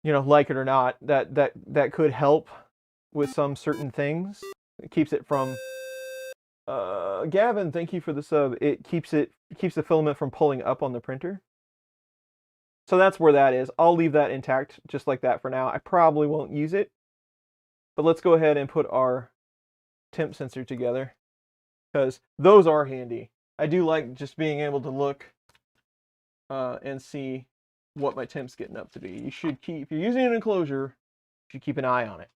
you know, like it or not, that could help with some certain things. It keeps it from Gavin, thank you for the sub. It keeps the filament from pulling up on the printer. So that's where that is. I'll leave that intact just like that for now. I probably won't use it. But let's go ahead and put our temp sensor together, because those are handy. I do like just being able to look and see what my temp's getting up to be. You should keep, if you're using an enclosure, you should keep an eye on it.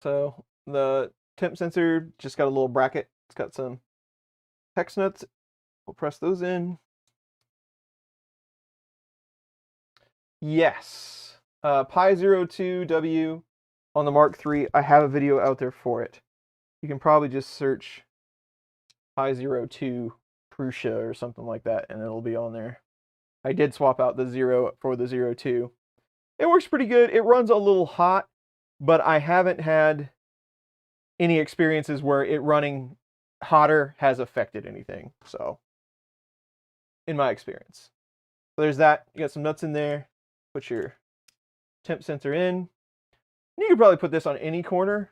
So the temp sensor just got a little bracket. It's got some hex nuts. We'll press those in. Yes. Pi 02W on the Mark III. I have a video out there for it. You can probably just search Pi 02 Prusa or something like that, and it'll be on there. I did swap out the 0 for the 02. It works pretty good. It runs a little hot, but I haven't had any experiences where it running hotter has affected anything. So, in my experience. So there's that. You got some nuts in there. Put your temp sensor in. You could probably put this on any corner,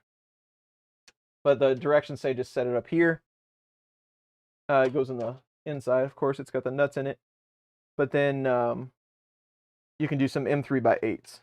but the directions say just set it up here. It goes in the inside, of course. It's got the nuts in it. But then you can do some M3x8s.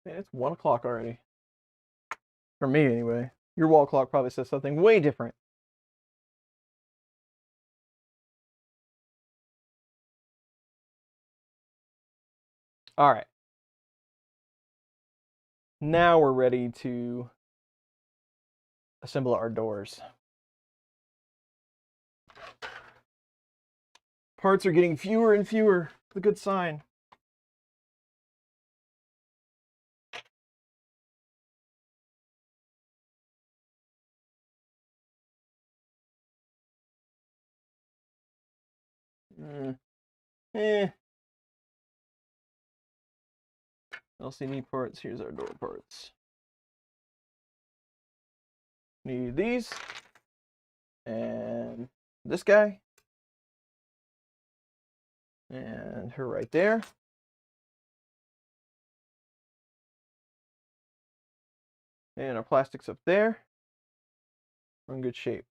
Man, it's 1 o'clock already. For me, anyway. Your wall clock probably says something way different. All right. Now we're ready to assemble our doors. Parts are getting fewer and fewer. It's a good sign. LCD parts. Here's our door parts. Need these. And this guy. And her right there. And our plastics up there. We're in good shape.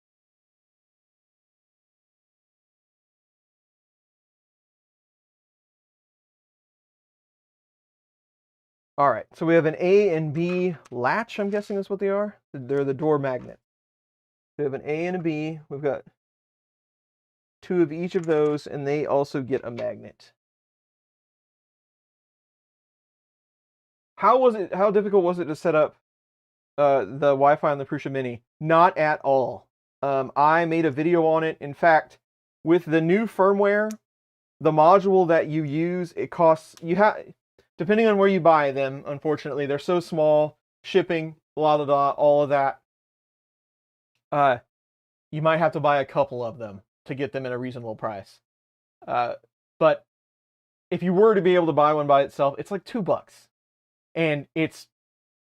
All right, so we have an A and B latch, I'm guessing that's what they are. They're the door magnet. We have an A and a B. We've got 2 of each of those, and they also get a magnet. How difficult was it to set up the Wi-Fi on the Prusa Mini? Not at all. I made a video on it. In fact, with the new firmware, the module that you use, it costs, depending on where you buy them, unfortunately, they're so small, shipping, blah, blah, blah, all of that. You might have to buy a couple of them to get them at a reasonable price. But if you were to be able to buy one by itself, it's like $2. And it's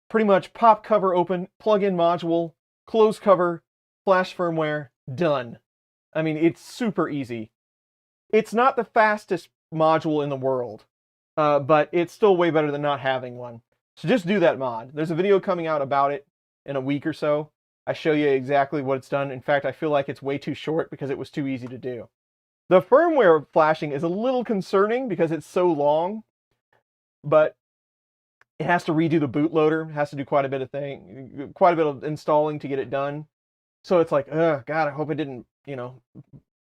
pretty much pop cover open, plug-in module, close cover, flash firmware, done. I mean, it's super easy. It's not the fastest module in the world, but it's still way better than not having one. So just do that mod. There's a video coming out about it in a week or so. I show you exactly what it's done. In fact, I feel like it's way too short because it was too easy to do. The firmware flashing is a little concerning because it's so long, but it has to redo the bootloader. It has to do quite a bit of installing to get it done. So it's like, oh God, I hope it didn't,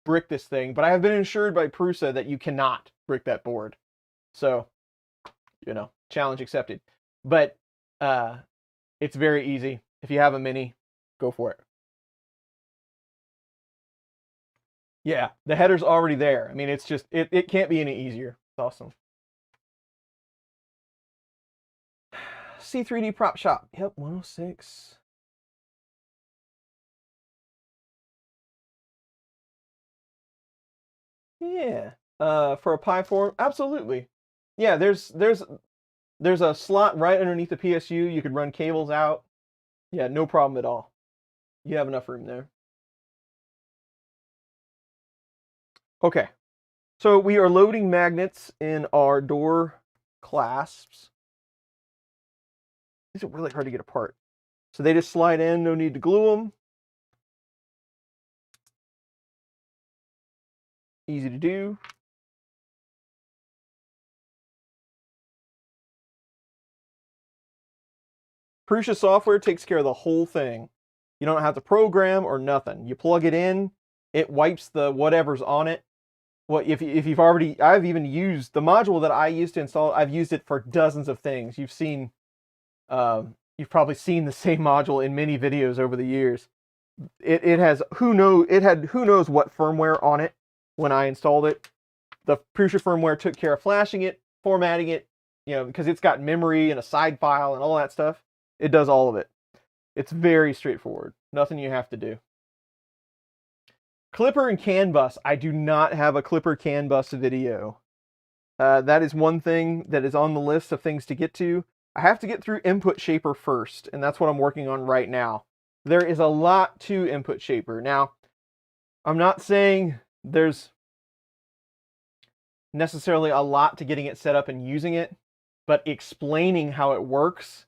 brick this thing. But I have been assured by Prusa that you cannot brick that board. So, challenge accepted. But it's very easy. If you have a Mini, go for it. Yeah, the header's already there. I mean, it's just, it can't be any easier. It's awesome. C3D Prop Shop. Yep, 106. Yeah. For a Pi 4, absolutely. Yeah, there's a slot right underneath the PSU. You could run cables out. Yeah, no problem at all. You have enough room there. Okay. So we are loading magnets in our door clasps. These are really hard to get apart. So they just slide in, no need to glue them. Easy to do. Prusa software takes care of the whole thing. You don't have to program or nothing. You plug it in, it wipes the whatever's on it. Well, if you've already, I've even used the module that I used to install. I've used it for dozens of things. You've probably seen the same module in many videos over the years. It had who knows what firmware on it when I installed it. The Prusa firmware took care of flashing it, formatting it, because it's got memory and a side file and all that stuff. It does all of it. It's very straightforward. Nothing you have to do. Clipper and CAN bus. I do not have a Clipper CAN bus video. That is one thing that is on the list of things to get to. I have to get through Input Shaper first, and that's what I'm working on right now. There is a lot to Input Shaper. Now, I'm not saying there's necessarily a lot to getting it set up and using it, but explaining how it works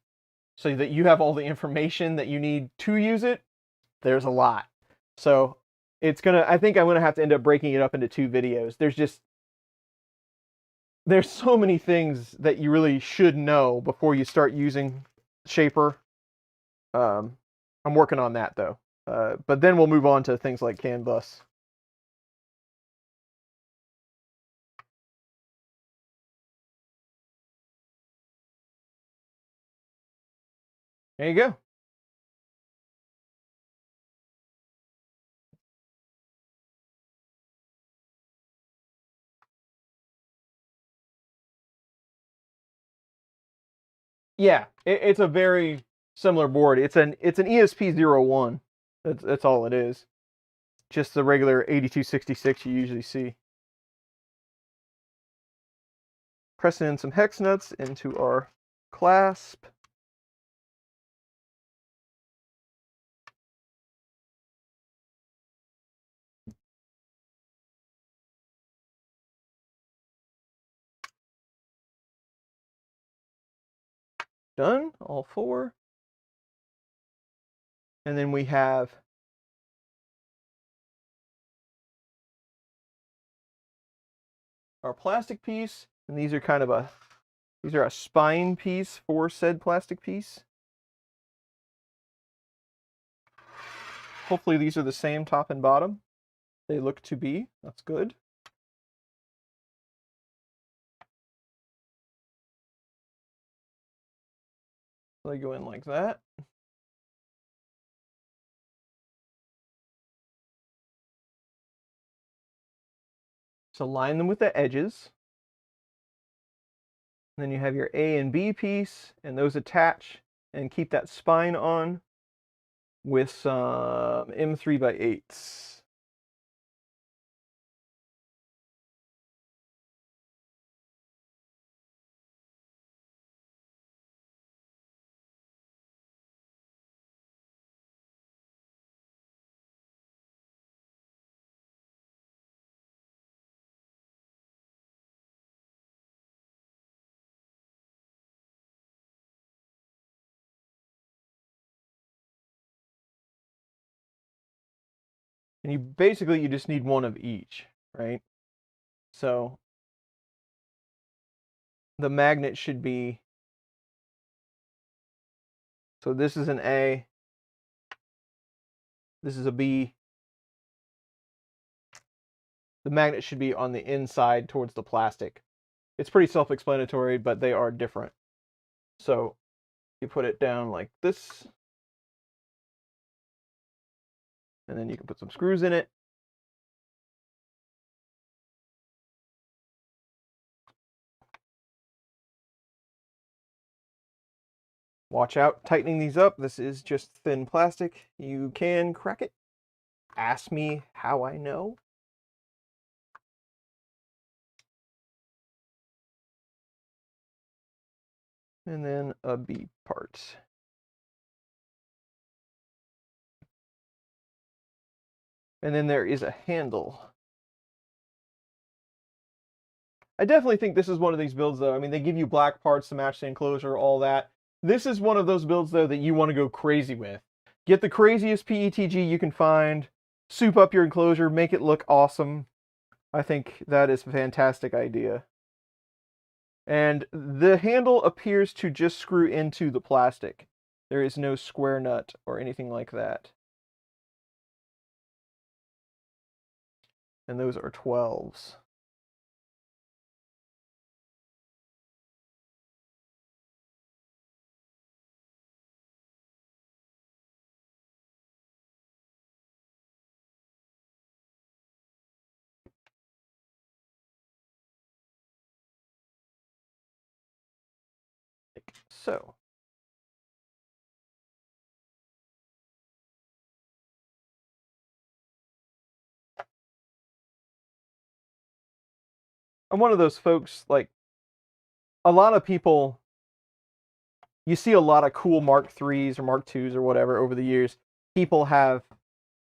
so that you have all the information that you need to use it, there's a lot. So I think I'm gonna have to end up breaking it up into 2 videos. There's so many things that you really should know before you start using Shaper. I'm working on that though. But then we'll move on to things like CAN bus. There you go. Yeah, it's a very similar board. It's an ESP01. That's all it is. Just the regular 8266 you usually see. Pressing in some hex nuts into our clasp. Done, all 4. And then we have our plastic piece, and these are kind of these are a spine piece for said plastic piece. Hopefully these are the same top and bottom. They look to be. That's good. So they go in like that. So line them with the edges. And then you have your A and B piece, and those attach and keep that spine on with some M3x8s. And you just need one of each, right? So the magnet should be, so this is an A, this is a B. The magnet should be on the inside towards the plastic. It's pretty self-explanatory, but they are different. So you put it down like this, and then you can put some screws in it. Watch out tightening these up. This is just thin plastic. You can crack it. Ask me how I know. And then a B part. And then there is a handle. I definitely think this is one of these builds, though. I mean, they give you black parts to match the enclosure, all that. This is one of those builds, though, that you want to go crazy with. Get the craziest PETG you can find, soup up your enclosure, make it look awesome. I think that is a fantastic idea. And the handle appears to just screw into the plastic. There is no square nut or anything like that. And those are 12s. Like so. I'm one of those folks, like, a lot of people, you see a lot of cool Mark IIIs or Mark IIs or whatever over the years. People have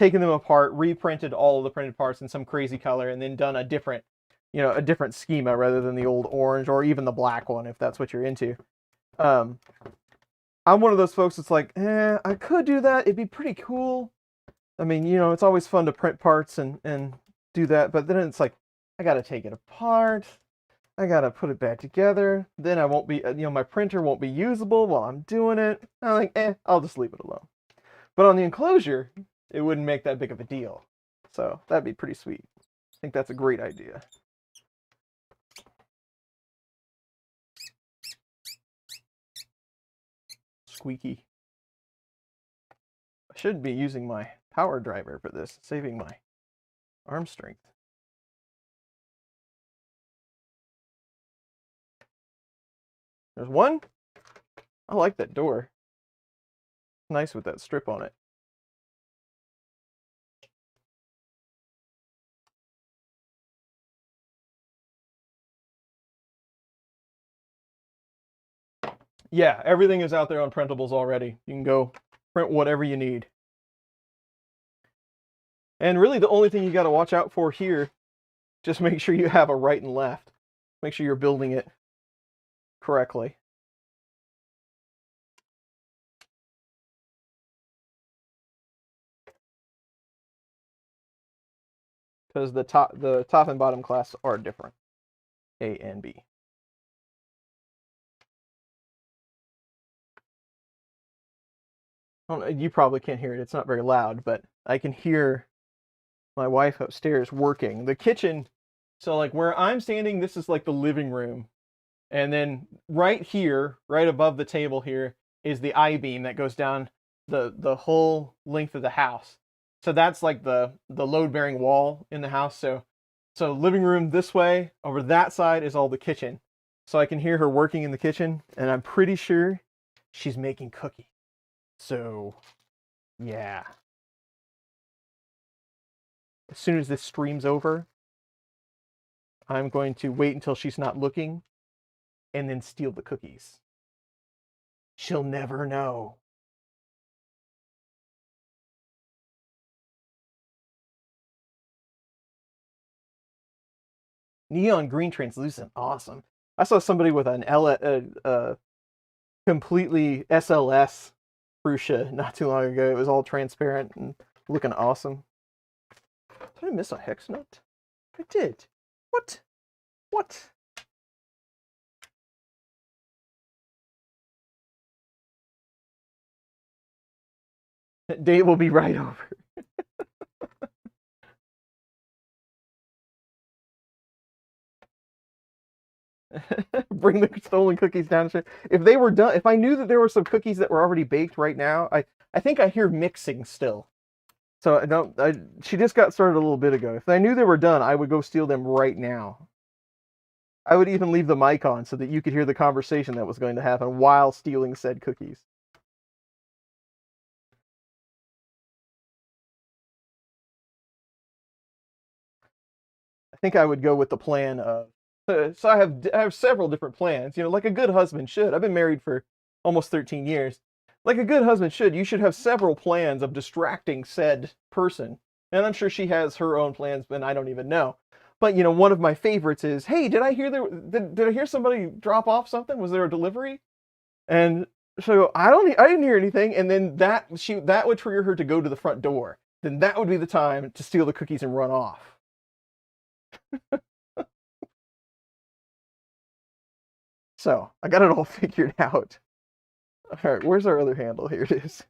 taken them apart, reprinted all of the printed parts in some crazy color, and then done a different, a different schema rather than the old orange or even the black one, if that's what you're into. I'm one of those folks that's like, I could do that. It'd be pretty cool. I mean, it's always fun to print parts and do that, but then it's like, I got to take it apart. I got to put it back together. Then I won't be, my printer won't be usable while I'm doing it. I'm like, I'll just leave it alone. But on the enclosure, it wouldn't make that big of a deal. So that'd be pretty sweet. I think that's a great idea. Squeaky. I should be using my power driver for this, saving my arm strength. There's one. I like that door. Nice with that strip on it. Yeah, everything is out there on printables already. You can go print whatever you need. And really the only thing you got to watch out for here, just make sure you have a right and left. Make sure you're building it correctly. because the top and bottom class are different, A and B. You probably can't hear it. It's not very loud, but I can hear my wife upstairs working. The kitchen, so like where I'm standing, this is like the living room. And then right here, right above the table here, is the I-beam that goes down the whole length of the house. So that's like the load-bearing wall in the house. So living room this way, over that side is all the kitchen. So I can hear her working in the kitchen, and I'm pretty sure she's making cookies. So, yeah. As soon as this stream's over, I'm going to wait until she's not looking and then steal the cookies. She'll never know. Neon green translucent, awesome. I saw somebody with an completely SLS Prusa not too long ago. It was all transparent and looking awesome. Did I miss a hex nut? I did. What? What? Date will be right over. Bring the stolen cookies down. If they were done, if I knew that there were some cookies that were already baked right now, I think I hear mixing still. So I don't. She just got started a little bit ago. If I knew they were done, I would go steal them right now. I would even leave the mic on so that you could hear the conversation that was going to happen while stealing said cookies. I think I would go with the plan of. So I have several different plans. You know, like a good husband should. I've been married for almost 13 years. Like a good husband should. You should have several plans of distracting said person. And I'm sure she has her own plans, but I don't even know. But you know, one of my favorites is, hey, did I hear did I hear somebody drop off something? Was there a delivery? And so I didn't hear anything. And then that would trigger her to go to the front door. Then that would be the time to steal the cookies and run off. So I got it all figured out. All right, where's our other handle? Here it is.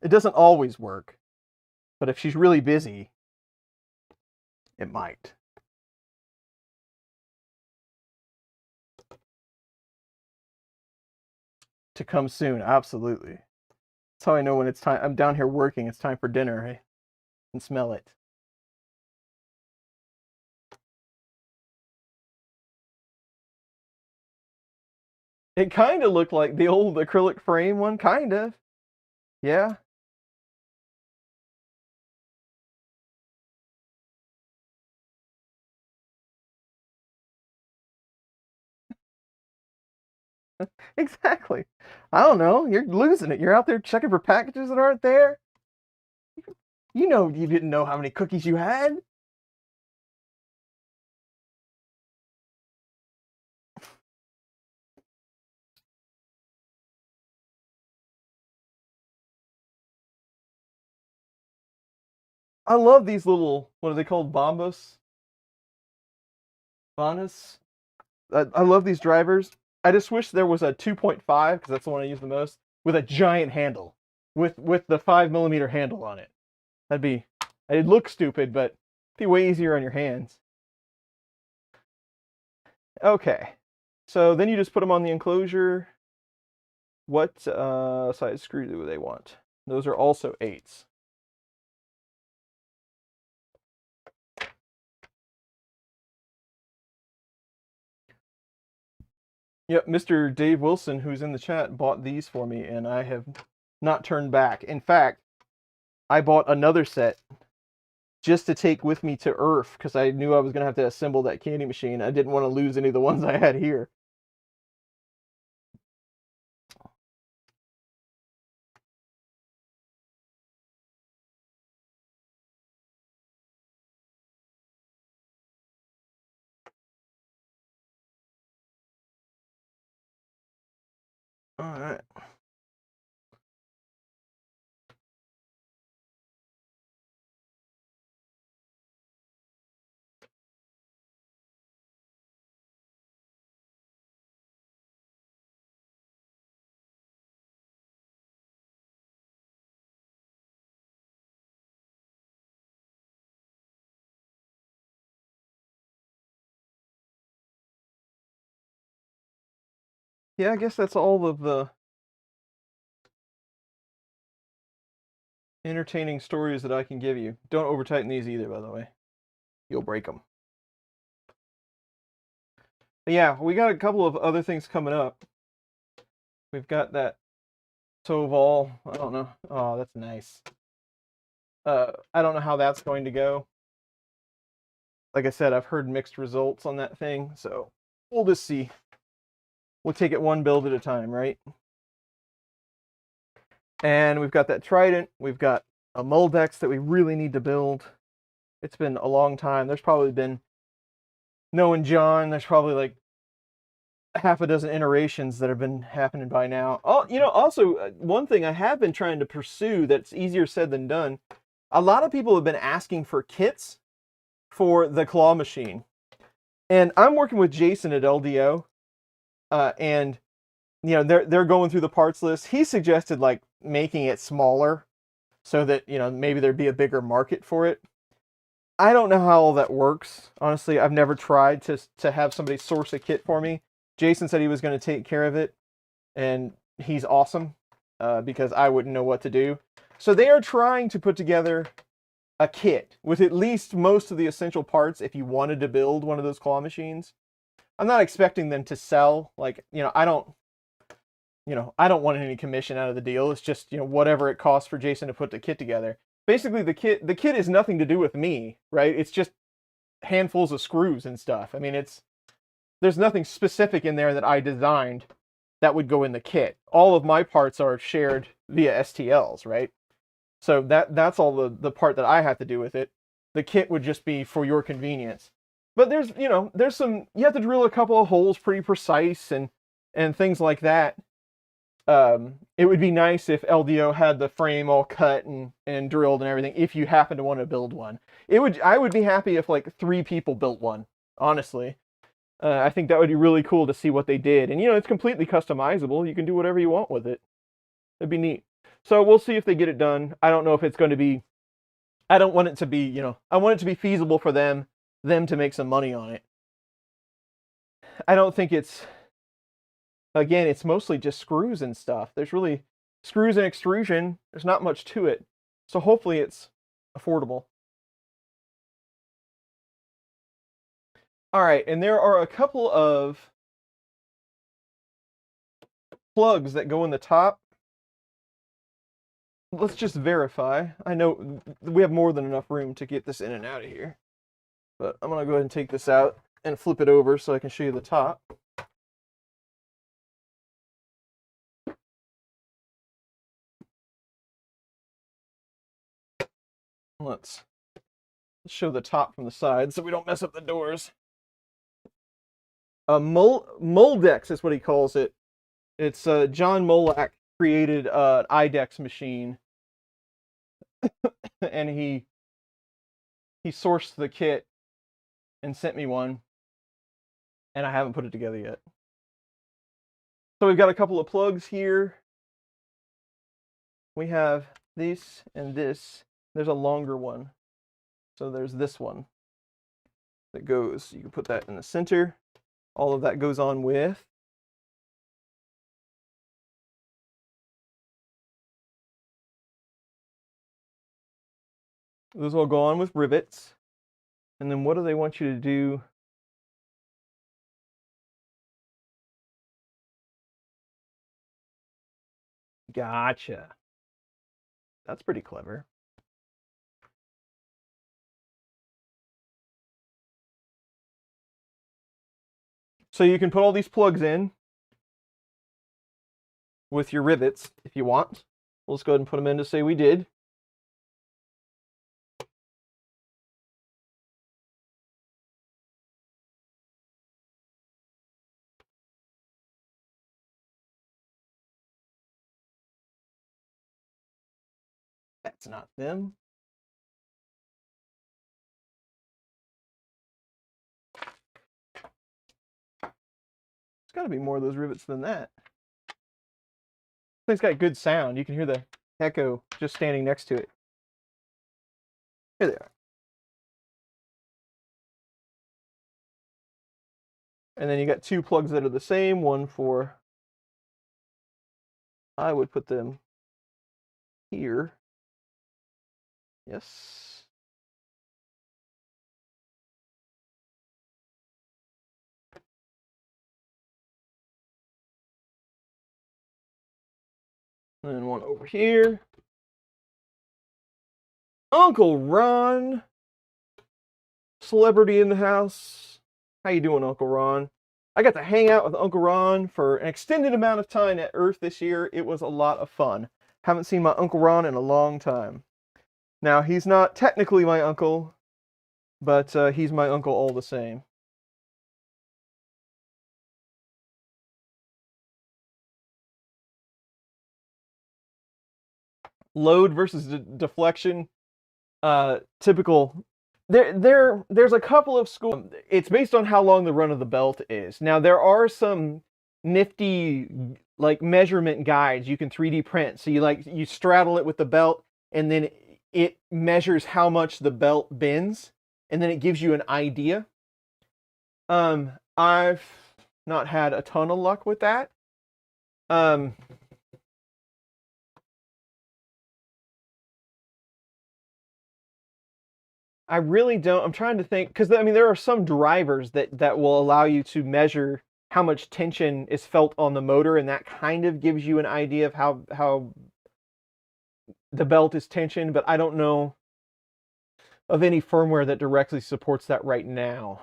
It doesn't always work, but if she's really busy, it might. To come soon, absolutely. That's how I know when it's time. I'm down here working. It's time for dinner. I can smell it. It kind of looked like the old acrylic frame one, kind of. Yeah. Exactly. I don't know. You're losing it. You're out there checking for packages that aren't there. You know you didn't know how many cookies you had. I love these little, what are they called? Bombas? Bonus? I love these drivers. I just wish there was a 2.5, because that's the one I use the most, with a giant handle. With the 5mm handle on it. It'd look stupid, but it'd be way easier on your hands. Okay. So then you just put them on the enclosure. What size screw do they want? Those are also 8s. Yep, Mr. Dave Wilson, who's in the chat, bought these for me, and I have not turned back. In fact, I bought another set just to take with me to Earth, because I knew I was going to have to assemble that candy machine. I didn't want to lose any of the ones I had here. All right. Yeah, I guess that's all of the entertaining stories that I can give you. Don't over tighten these either, by the way. You'll break them. But yeah, we got a couple of other things coming up. We've got that Toval. I don't know. Oh, that's nice. I don't know how that's going to go. Like I said, I've heard mixed results on that thing, so we'll just see. We'll take it one build at a time, right? And we've got that Trident. We've got a Moldex that we really need to build. It's been a long time. There's probably been, knowing John, there's probably like half a dozen iterations that have been happening by now. Oh, also one thing I have been trying to pursue that's easier said than done. A lot of people have been asking for kits for the claw machine, and I'm working with Jason at LDO, and they're going through the parts list. He suggested like making it smaller so that maybe there'd be a bigger market for it. I don't know how all that works. Honestly, I've never tried to have somebody source a kit for me. Jason said he was going to take care of it, and he's awesome because I wouldn't know what to do. So they are trying to put together a kit with at least most of the essential parts if you wanted to build one of those claw machines. I'm not expecting them to sell. Like, I don't want any commission out of the deal. It's just, whatever it costs for Jason to put the kit together. Basically, the kit is nothing to do with me, right? It's just handfuls of screws and stuff. I mean, there's nothing specific in there that I designed that would go in the kit. All of my parts are shared via STLs, right? So that's all the part that I have to do with it. The kit would just be for your convenience. But there's some, you have to drill a couple of holes pretty precise and things like that. It would be nice if LDO had the frame all cut and drilled and everything if you happen to want to build one. I would be happy if like 3 people built one, honestly. I think that would be really cool to see what they did. And it's completely customizable. You can do whatever you want with it. It'd be neat. So we'll see if they get it done. I don't know if it's going to be, I don't want it to be, I want it to be feasible for them to make some money on it. I don't think again, it's mostly just screws and stuff. There's really screws and extrusion. There's not much to it. So hopefully it's affordable. All right, and there are a couple of plugs that go in the top. Let's just verify. I know we have more than enough room to get this in and out of here. But I'm going to go ahead and take this out and flip it over so I can show you the top. Let's show the top from the side so we don't mess up the doors. A Moldex is what he calls it. It's John Molak created an IDEX machine, and he sourced the kit and sent me one, and I haven't put it together yet. So we've got a couple of plugs here. We have this and this. There's a longer one. So there's this one that goes, you can put that in the center. All of that goes on with those will go on with rivets. And then what do they want you to do? Gotcha. That's pretty clever. So you can put all these plugs in with your rivets if you want. We'll just go ahead and put them in to say we did. That's not them. There's got to be more of those rivets than that. This thing's got good sound. You can hear the echo just standing next to it. Here they are. And then you got two plugs that are the same. One for, I would put them here. Yes. And then one over here. Uncle Ron. Celebrity in the house. How you doing, Uncle Ron? I got to hang out with Uncle Ron for an extended amount of time at Earth this year. It was a lot of fun. Haven't seen my Uncle Ron in a long time. Now, he's not technically my uncle, but he's my uncle all the same. Load versus deflection. Typical. There's a couple of schools. It's based on how long the run of the belt is. Now, there are some nifty like measurement guides you can 3D print. So you straddle it with the belt, and then it measures how much the belt bends, and then it gives you an idea. I've not had a ton of luck with that. I really don't. I'm trying to think, because I mean there are some drivers that will allow you to measure how much tension is felt on the motor, and that kind of gives you an idea of how the belt is tensioned, but I don't know of any firmware that directly supports that right now.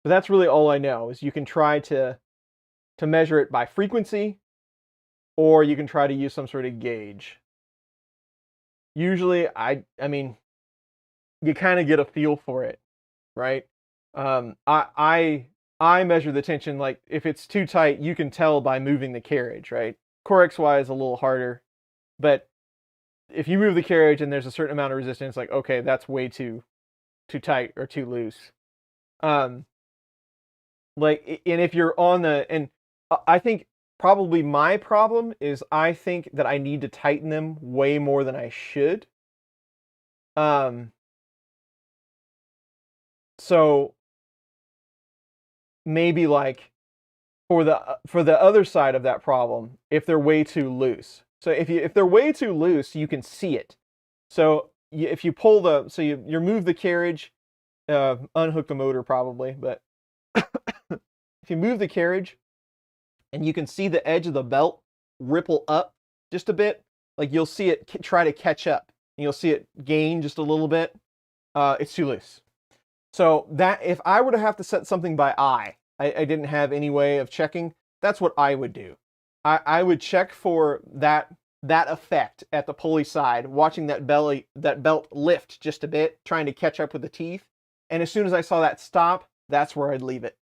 But that's really all I know, is you can try to measure it by frequency, or you can try to use some sort of gauge. Usually, I mean, you kind of get a feel for it, right? I measure the tension, like if it's too tight, you can tell by moving the carriage, right? Core XY is a little harder, but if you move the carriage and there's a certain amount of resistance, like, okay, that's way too tight or too loose. Like, and if you're on the, and I think probably my problem is I think that I need to tighten them way more than I should. So maybe like for the other side of that problem, if they're way too loose. So if they're way too loose, you can see it. So if you pull you move the carriage, unhook the motor probably, but if you move the carriage and you can see the edge of the belt ripple up just a bit, like you'll see it try to catch up, and you'll see it gain just a little bit, it's too loose. So that if I were to have to set something by eye, I didn't have any way of checking, that's what I would do. I would check for that effect at the pulley side, watching that belt lift just a bit, trying to catch up with the teeth. And as soon as I saw that stop, that's where I'd leave it.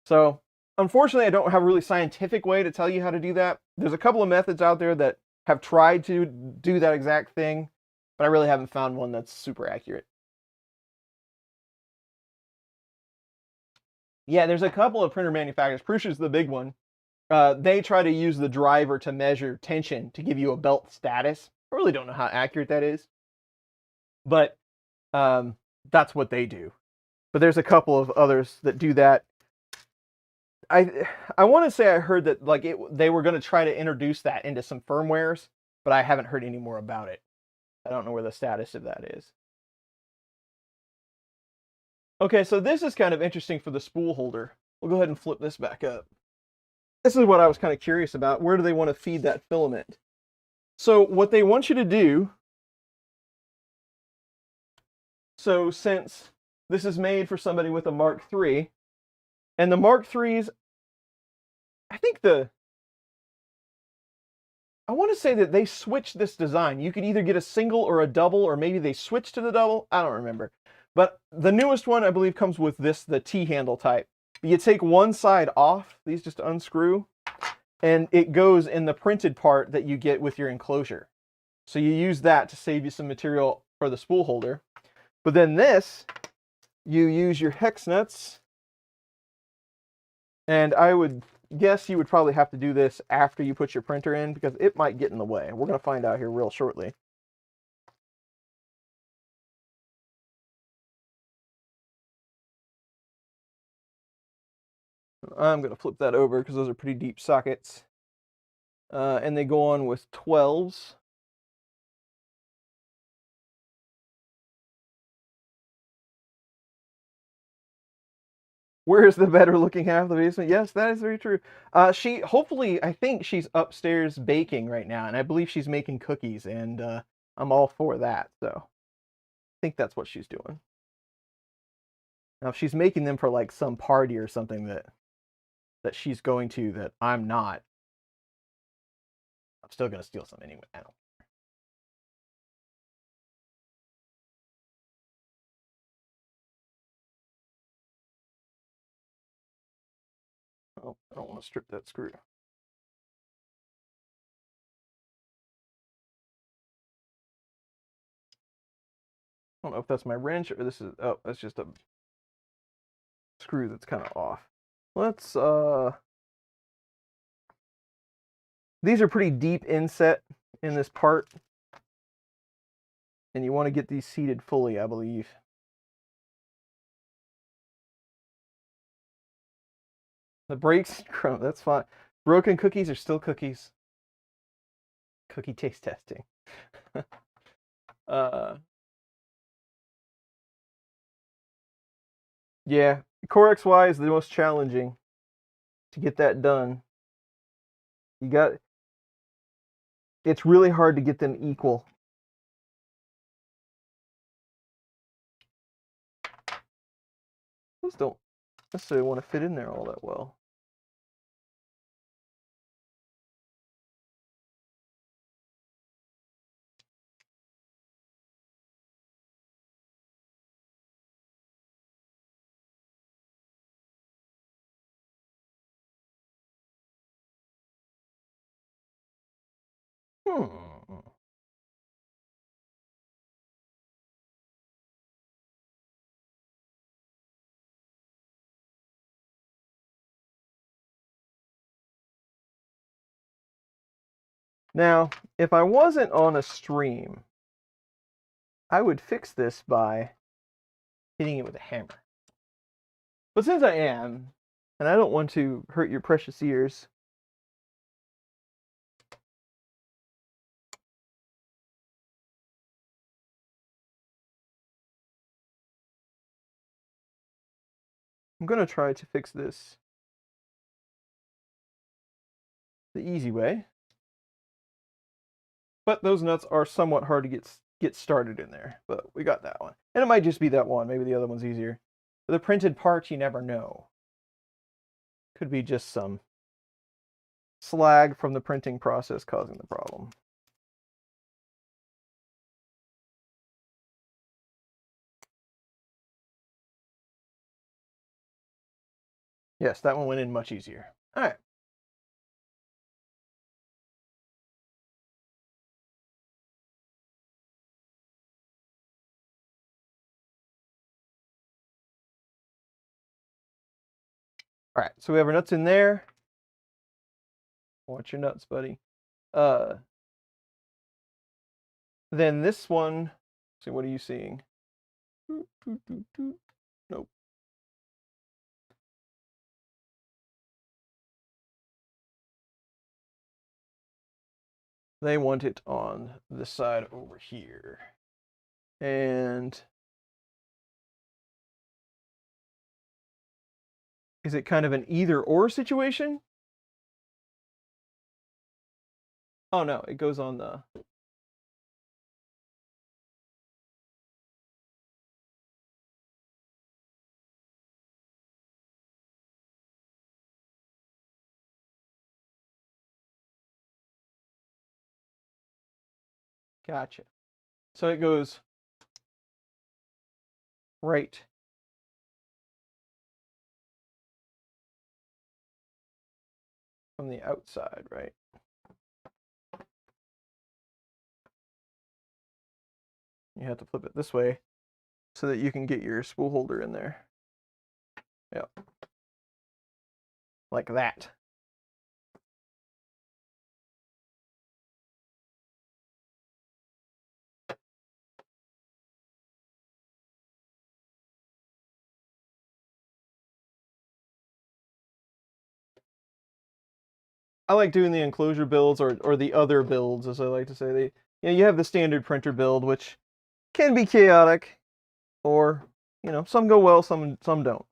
So unfortunately, I don't have a really scientific way to tell you how to do that. There's a couple of methods out there that have tried to do that exact thing, but I really haven't found one that's super accurate. Yeah, there's a couple of printer manufacturers. Prusa's the big one. They try to use the driver to measure tension to give you a belt status. I really don't know how accurate that is, but that's what they do. But there's a couple of others that do that. I want to say I heard that like they were going to try to introduce that into some firmwares, but I haven't heard any more about it. I don't know where the status of that is. Okay, so this is kind of interesting for the spool holder. We'll go ahead and flip this back up. This is what I was kind of curious about. Where do they want to feed that filament? So what they want you to do, so since this is made for somebody with a Mark III, and the Mark IIIs, I want to say that they switched this design. You could either get a single or a double, or maybe they switched to the double. I don't remember. But the newest one, I believe, comes with the T-handle type. You take one side off, these just unscrew, and it goes in the printed part that you get with your enclosure. So you use that to save you some material for the spool holder. But then this, you use your hex nuts, and I would guess you would probably have to do this after you put your printer in because it might get in the way. We're going to find out here real shortly. I'm going to flip that over because those are pretty deep sockets. And they go on with 12s. Where's the better looking half of the basement? Yes, that is very true. Hopefully, I think she's upstairs baking right now, and I believe she's making cookies, and I'm all for that. So I think that's what she's doing. Now, if she's making them for like some party or something that she's going to that I'm not, I'm still gonna steal some anyway. I don't. Oh, I don't want to strip that screw. I don't know if that's my wrench or this is. Oh, that's just a screw that's kind of off. Let's. These are pretty deep inset in this part, and you want to get these seated fully, I believe. The brakes, that's fine. Broken cookies are still cookies. Cookie taste testing. Yeah, Core XY is the most challenging to get that done. It's really hard to get them equal. Those don't necessarily want to fit in there all that well. Now, if I wasn't on a stream, I would fix this by hitting it with a hammer. But since I am, and I don't want to hurt your precious ears, I'm going to try to fix this the easy way. But those nuts are somewhat hard to get started in there. But we got that one. And it might just be that one. Maybe the other one's easier. For the printed parts, you never know. Could be just some slag from the printing process causing the problem. Yes, that one went in much easier. All right. All right, so we have our nuts in there. Watch your nuts, buddy. Then this one, see, what are you seeing? Nope. They want it on this side over here. And is it kind of an either or situation? Oh no, it goes on the... Gotcha. So it goes right. from the outside, right? You have to flip it this way so that you can get your spool holder in there. Yep. Like that. I like doing the enclosure builds or the other builds, as I like to say. You have the standard printer build, which can be chaotic, or some go well, some don't.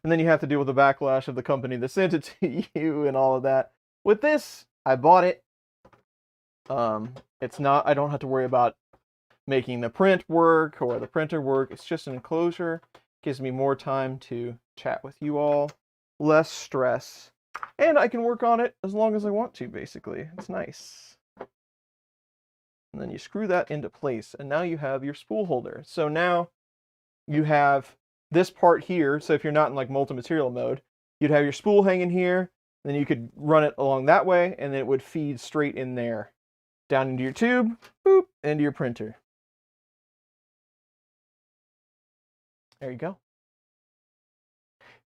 And then you have to deal with the backlash of the company that sent it to you and all of that. With this, I bought it. It's not, I don't have to worry about making the print work or the printer work. It's just an enclosure. Gives me more time to chat with you all, less stress, and I can work on it as long as I want to, basically. It's nice. And then you screw that into place, and now you have your spool holder. So now you have this part here. So if you're not in like multi-material mode, you'd have your spool hanging here, then you could run it along that way, and then it would feed straight in there, down into your tube, boop, into your printer. There you go.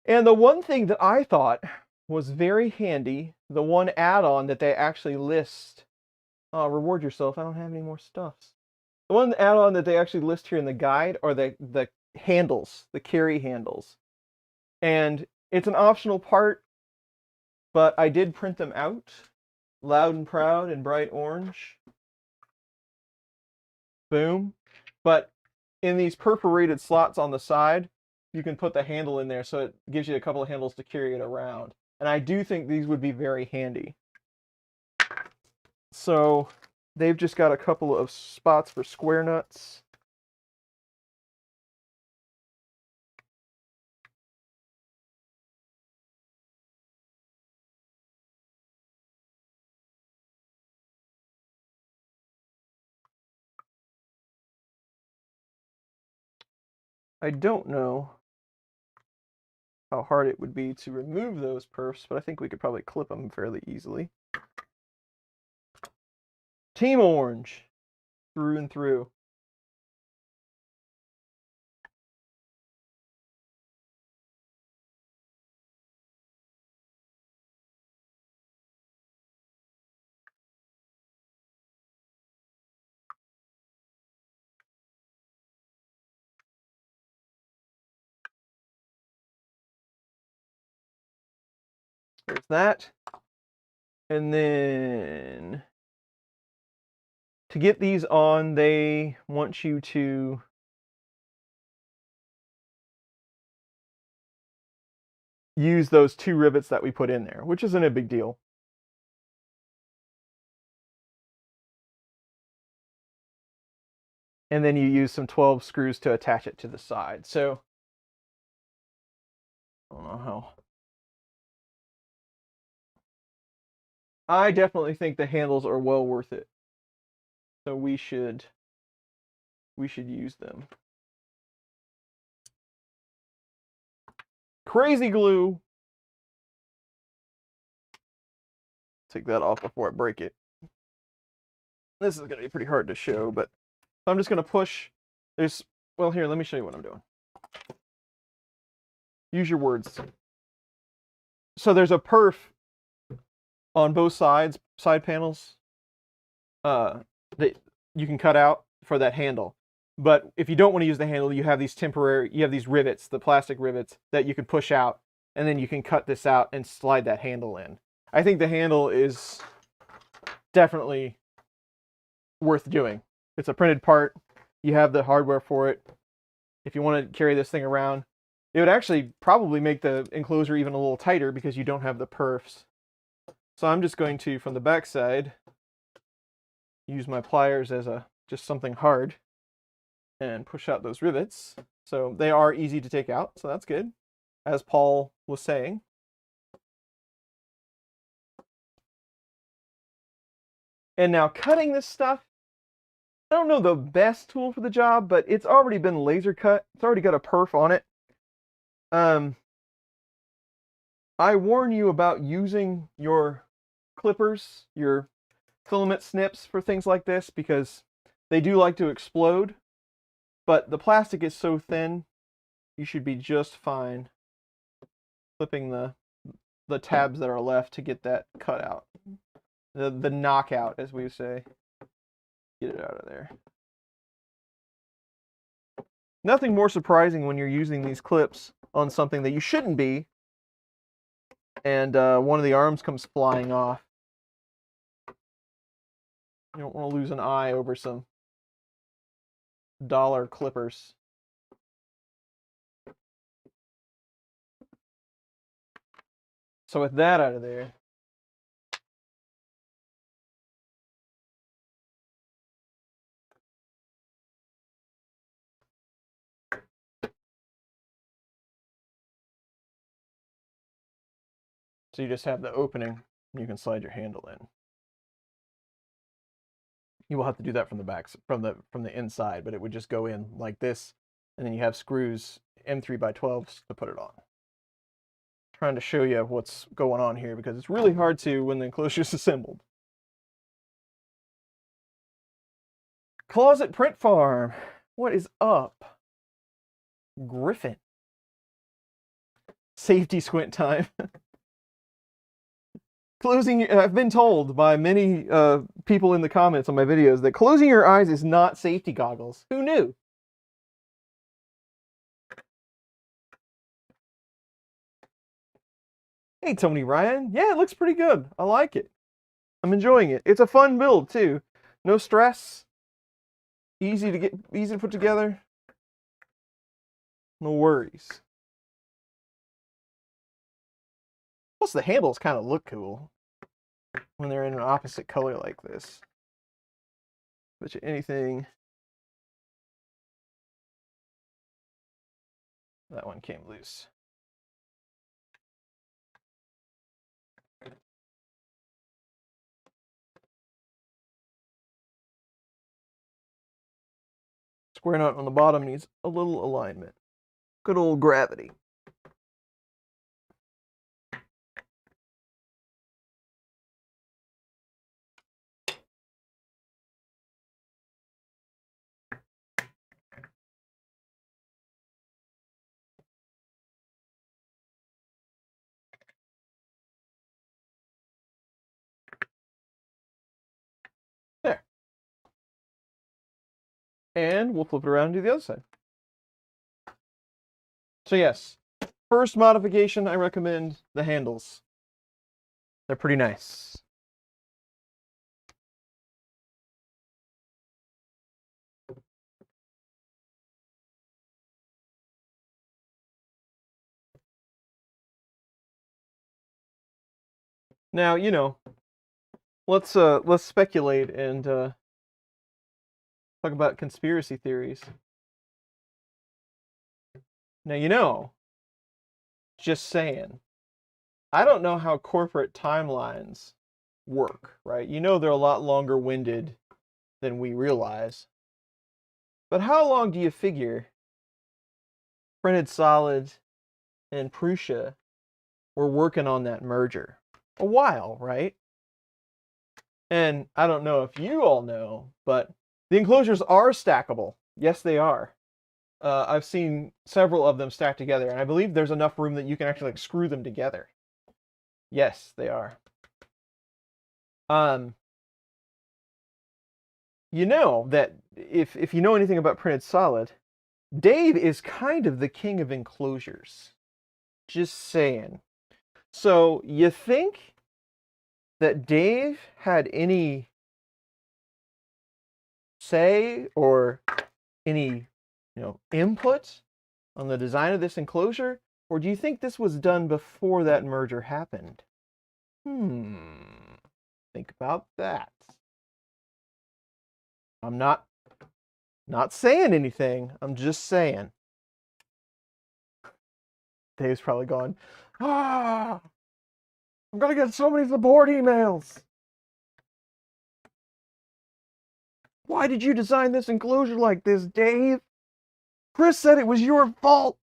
And the one thing that I thought was very handy, the one add-on that they actually list, reward yourself, I don't have any more stuffs. The one add-on that they actually list here in the guide are the handles, the carry handles. And it's an optional part, but I did print them out, loud and proud in bright orange. Boom. But in these perforated slots on the side, you can put the handle in there, so it gives you a couple of handles to carry it around. And I do think these would be very handy. So they've just got a couple of spots for square nuts. I don't know how hard it would be to remove those perfs, but I think we could probably clip them fairly easily. Team Orange, through and through. There's that. And then to get these on, they want you to use those 2 rivets that we put in there, which isn't a big deal. And then you use some 12 screws to attach it to the side. So I don't know how. I definitely think the handles are well worth it. So we should use them. Crazy glue. Take that off before I break it. This is going to be pretty hard to show, but I'm just going to push. Well, here, let me show you what I'm doing. Use your words. So there's a perf on both side panels that you can cut out for that handle. But if you don't want to use the handle, you have these rivets, the plastic rivets that you can push out, and then you can cut this out and slide that handle in. I think the handle is definitely worth doing. It's a printed part. You have the hardware for it. If you want to carry this thing around, it would actually probably make the enclosure even a little tighter because you don't have the perfs. So I'm just going to, from the back side, use my pliers as just something hard and push out those rivets. So they are easy to take out, so that's good, as Paul was saying. And now cutting this stuff, I don't know the best tool for the job, but it's already been laser cut. It's already got a perf on it. I warn you about using your clippers, your filament snips for things like this, because they do like to explode, but the plastic is so thin, you should be just fine clipping the tabs that are left to get that cut out. The knockout, as we say. Get it out of there. Nothing more surprising when you're using these clips on something that you shouldn't be, and one of the arms comes flying off. You don't want to lose an eye over some dollar clippers. So with that out of there, so you just have the opening, and you can slide your handle in. You will have to do that from the back, from the inside, but it would just go in like this, and then you have screws M3x12s to put it on. Trying to show you what's going on here because it's really hard to when the enclosure is assembled. Closet Print Farm, what is up? Griffin. Safety squint time. Closing, I've been told by many people in the comments on my videos that closing your eyes is not safety goggles. Who knew? Hey, Tony Ryan. Yeah, it looks pretty good. I like it. I'm enjoying it. It's a fun build, too. No stress. Easy to put together. No worries. Plus, the handles kind of look cool when they're in an opposite color like this. Bet you anything. That one came loose. Square nut on the bottom needs a little alignment. Good old gravity. There. And we'll flip it around and do the other side. So yes, first modification, I recommend the handles. They're pretty nice. Now, you know, let's speculate and talk about conspiracy theories. Now, you know, just saying, I don't know how corporate timelines work, right? You know, they're a lot longer winded than we realize. But how long do you figure Printed Solid and Prusa were working on that merger? A while, right? And I don't know if you all know, but the enclosures are stackable. Yes, they are. I've seen several of them stacked together, and I believe there's enough room that you can actually like screw them together. Yes, they are. You know that if you know anything about Printed Solid, Dave is kind of the king of enclosures. Just saying. So you think that Dave had any say or any, input on the design of this enclosure? Or do you think this was done before that merger happened? Think about that. I'm not saying anything. I'm just saying. Dave's probably going, I'm gonna get so many support emails. Why did you design this enclosure like this, Dave? Chris said it was your fault.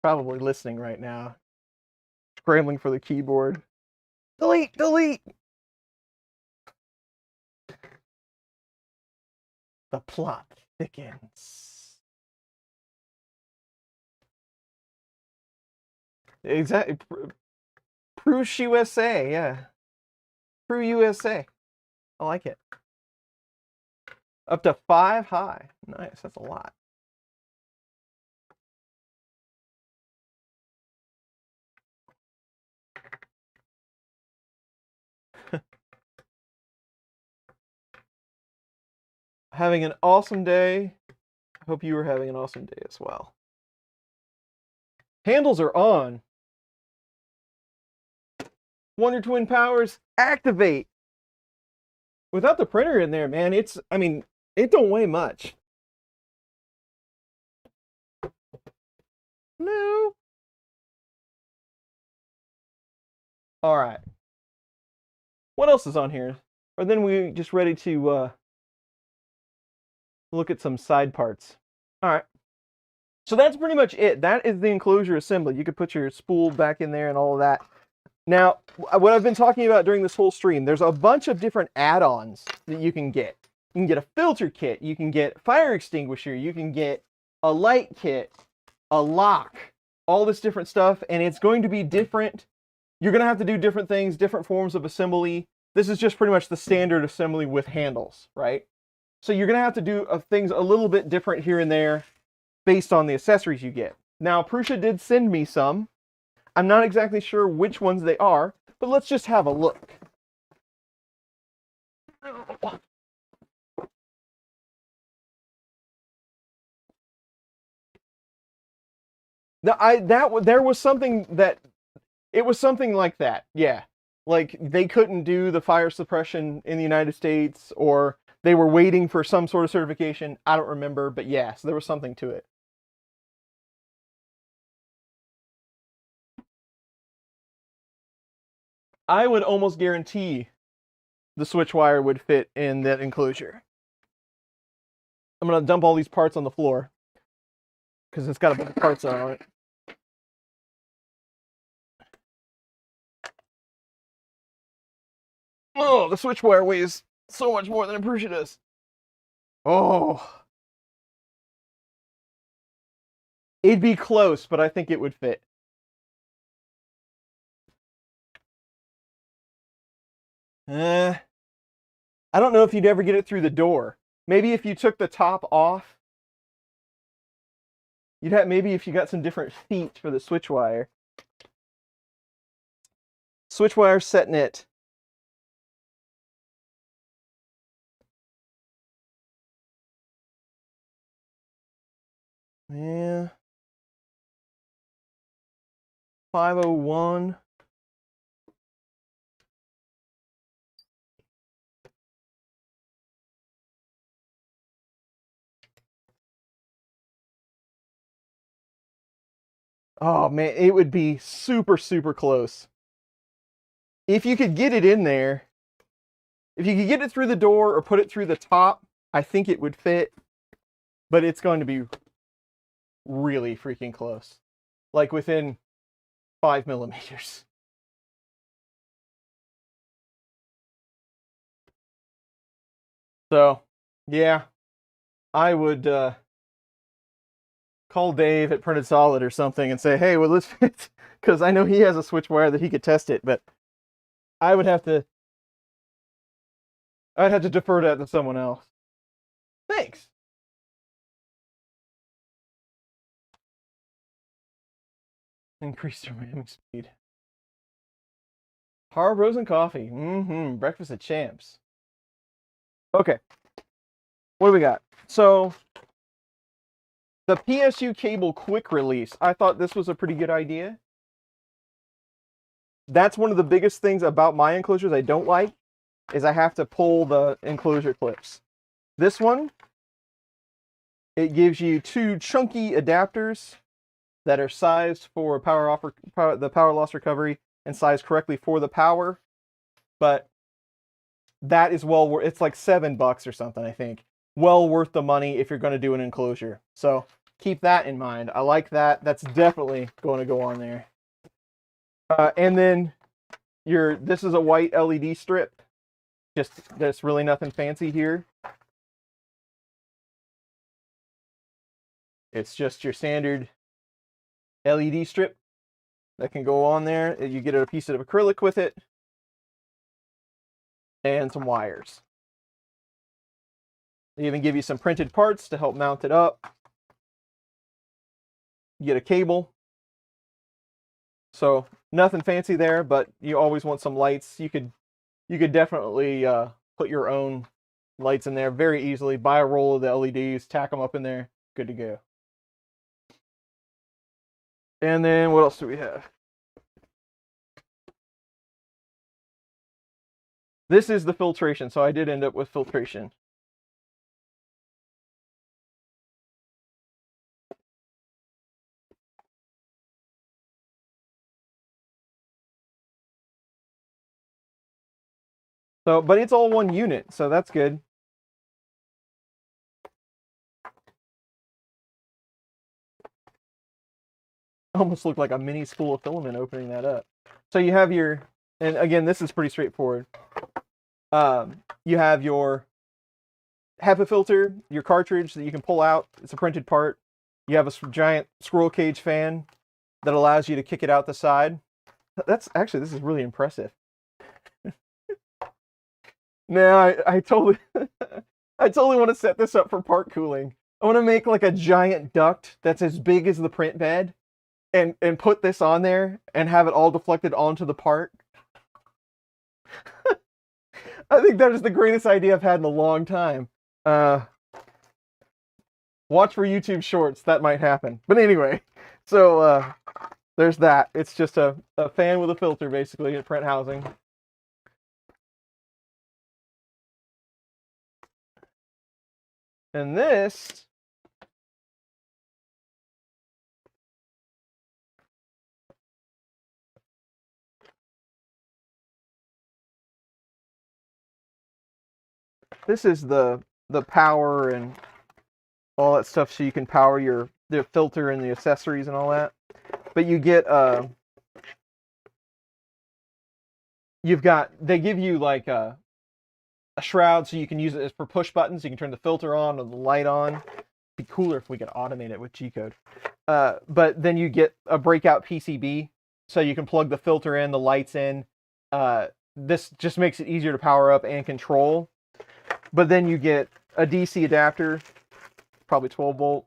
Probably listening right now, scrambling for the keyboard. Delete, delete. The plot thickens. Exactly. Prusa USA, yeah. Pru USA. I like it. Up to 5 high. Nice, that's a lot. Having an awesome day. I hope you were having an awesome day as well. Handles are on. Wonder Twin powers activate. Without the printer in there, man, it don't weigh much. No. All right. What else is on here? Or then we just ready to look at some side parts. All right. So that's pretty much it. That is the enclosure assembly. You could put your spool back in there and all of that. Now, what I've been talking about during this whole stream, there's a bunch of different add-ons that you can get. You can get a filter kit, you can get fire extinguisher, you can get a light kit, a lock, all this different stuff, and it's going to be different. You're going to have to do different things, different forms of assembly. This is just pretty much the standard assembly with handles, right? So you're going to have to do things a little bit different here and there based on the accessories you get. Now, Prusa did send me some. I'm not exactly sure which ones they are, but let's just have a look. There was something that it was something like that, yeah. Like they couldn't do the fire suppression in the United States, or they were waiting for some sort of certification. I don't remember, but yeah, so there was something to it. I would almost guarantee the switch wire would fit in that enclosure. I'm gonna dump all these parts on the floor because it's got a bunch of parts on it. Oh, the switch wire weighs so much more than a Prusa does. Oh. It'd be close, but I think it would fit. I don't know if you'd ever get it through the door. Maybe if you took the top off, you'd have, maybe if you got some different feet for the switch wire. Switch wire setting it. Yeah. 501. Oh man, it would be super, super close. If you could get it in there, if you could get it through the door or put it through the top, I think it would fit. But it's going to be really freaking close. Like within 5 millimeters. So, yeah, I would call Dave at Printed Solid or something and say, hey, well, let's fit, because I know he has a switch wire that he could test it, but I'd have to defer that to someone else. Thanks. Increase the ramming speed. Hard roast and coffee. Breakfast of champs. Okay. What do we got? So, the PSU cable quick release. I thought this was a pretty good idea. That's one of the biggest things about my enclosures I don't like, is I have to pull the enclosure clips. This one, it gives you 2 chunky adapters that are sized for the power loss recovery and sized correctly for the power. But that is well worth, it's like $7 or something, I think. Well worth the money if you're going to do an enclosure. So keep that in mind. I like that. That's definitely going to go on there. And then this is a white LED strip. Just there's really nothing fancy here. It's just your standard LED strip that can go on there. You get a piece of acrylic with it and some wires. They even give you some printed parts to help mount it up. You get a cable. So nothing fancy there, but you always want some lights. You could definitely put your own lights in there very easily. Buy a roll of the LEDs, tack them up in there, good to go. And then what else do we have? This is the filtration, so I did end up with filtration. So, but it's all one unit, so that's good. Almost looked like a mini spool of filament opening that up. So you have your, and again, this is pretty straightforward. You have your HEPA filter, your cartridge that you can pull out. It's a printed part. You have a giant squirrel cage fan that allows you to kick it out the side. That's actually, this is really impressive. Now I totally, I totally want to set this up for part cooling. I want to make like a giant duct that's as big as the print bed, and put this on there and have it all deflected onto the part. I think that is the greatest idea I've had in a long time. Watch for YouTube shorts, that might happen. But anyway, so there's that. It's just a fan with a filter, basically, a print housing. And this is the power and all that stuff, so you can power the filter and the accessories and all that. But you get they give you like a shroud, so you can use it as for push buttons. You can turn the filter on or the light on. It'd be cooler if we could automate it with G-code. But then you get a breakout PCB, so you can plug the filter in, the lights in. This just makes it easier to power up and control. But then you get a DC adapter, probably 12 volt.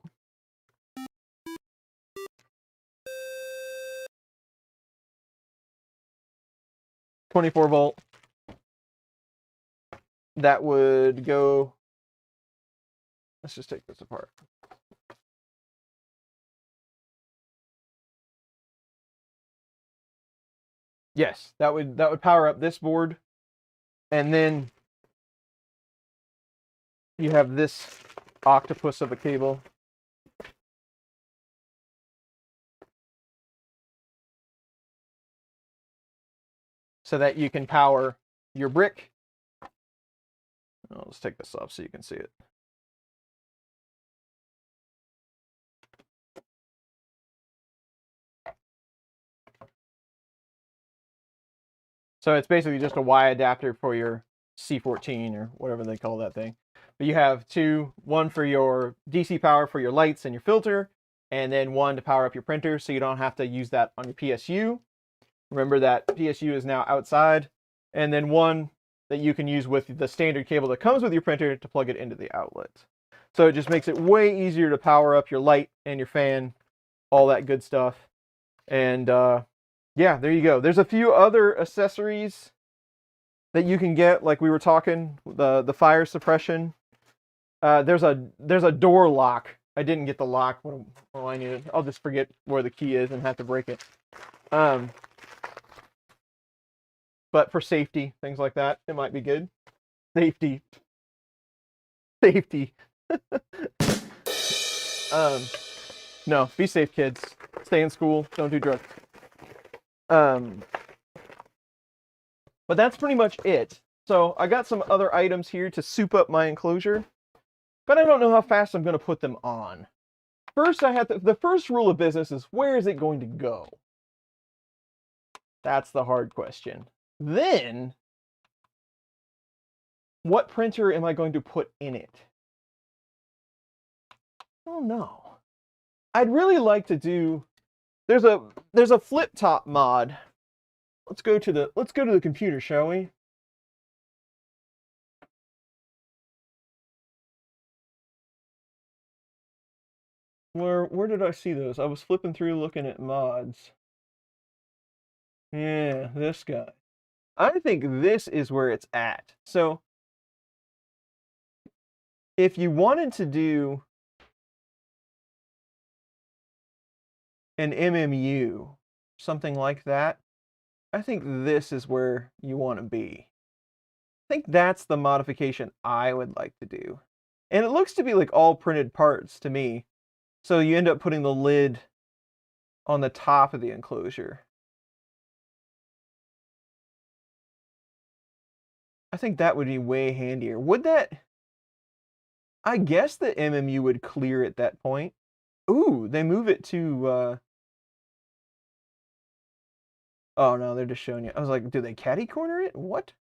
$24 volt. That would go, let's just take this apart. Yes, that would power up this board. And then you have this octopus of a cable. So that you can power your brick. I'll just take this off so you can see it. So it's basically just a Y adapter for your C14 or whatever they call that thing. But you have one for your DC power for your lights and your filter, and then one to power up your printer, so you don't have to use that on your PSU. Remember that PSU is now outside. And then one that you can use with the standard cable that comes with your printer to plug it into the outlet. So it just makes it way easier to power up your light and your fan, all that good stuff. And yeah, there you go. There's a few other accessories that you can get, like we were talking, the fire suppression. There's a door lock. I didn't get the lock. Well, I need it. I'll just forget where the key is and have to break it. But for safety, things like that, it might be good. Safety. No, be safe, kids. Stay in school. Don't do drugs. But that's pretty much it. So I got some other items here to soup up my enclosure, but I don't know how fast I'm going to put them on. First, the first rule of business is, where is it going to go? That's the hard question. Then, what printer am I going to put in it? Oh no. I'd really like to do. There's a flip top mod. Let's go to the computer, shall we? Where did I see those? I was flipping through looking at mods. Yeah, this guy. I think this is where it's at. So if you wanted to do an MMU, something like that, I think this is where you want to be. I think that's the modification I would like to do. And it looks to be like all printed parts to me. So you end up putting the lid on the top of the enclosure. I think that would be way handier. Would that? I guess the MMU would clear at that point. Ooh, they move it to, oh no, they're just showing you. I was like, do they catty corner it? What?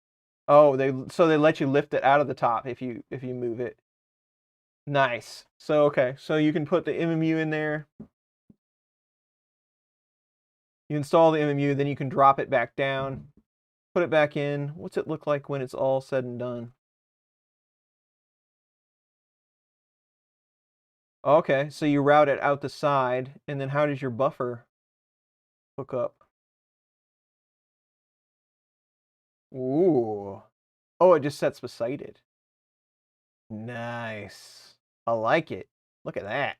Oh, so they let you lift it out of the top if you move it. Nice. So okay, so you can put the MMU in there. You install the MMU, then you can drop it back down, put it back in. What's it look like when it's all said and done? Okay, so you route it out the side, and then how does your buffer hook up? Ooh. Oh, it just sets beside it. Nice. I like it. Look at that.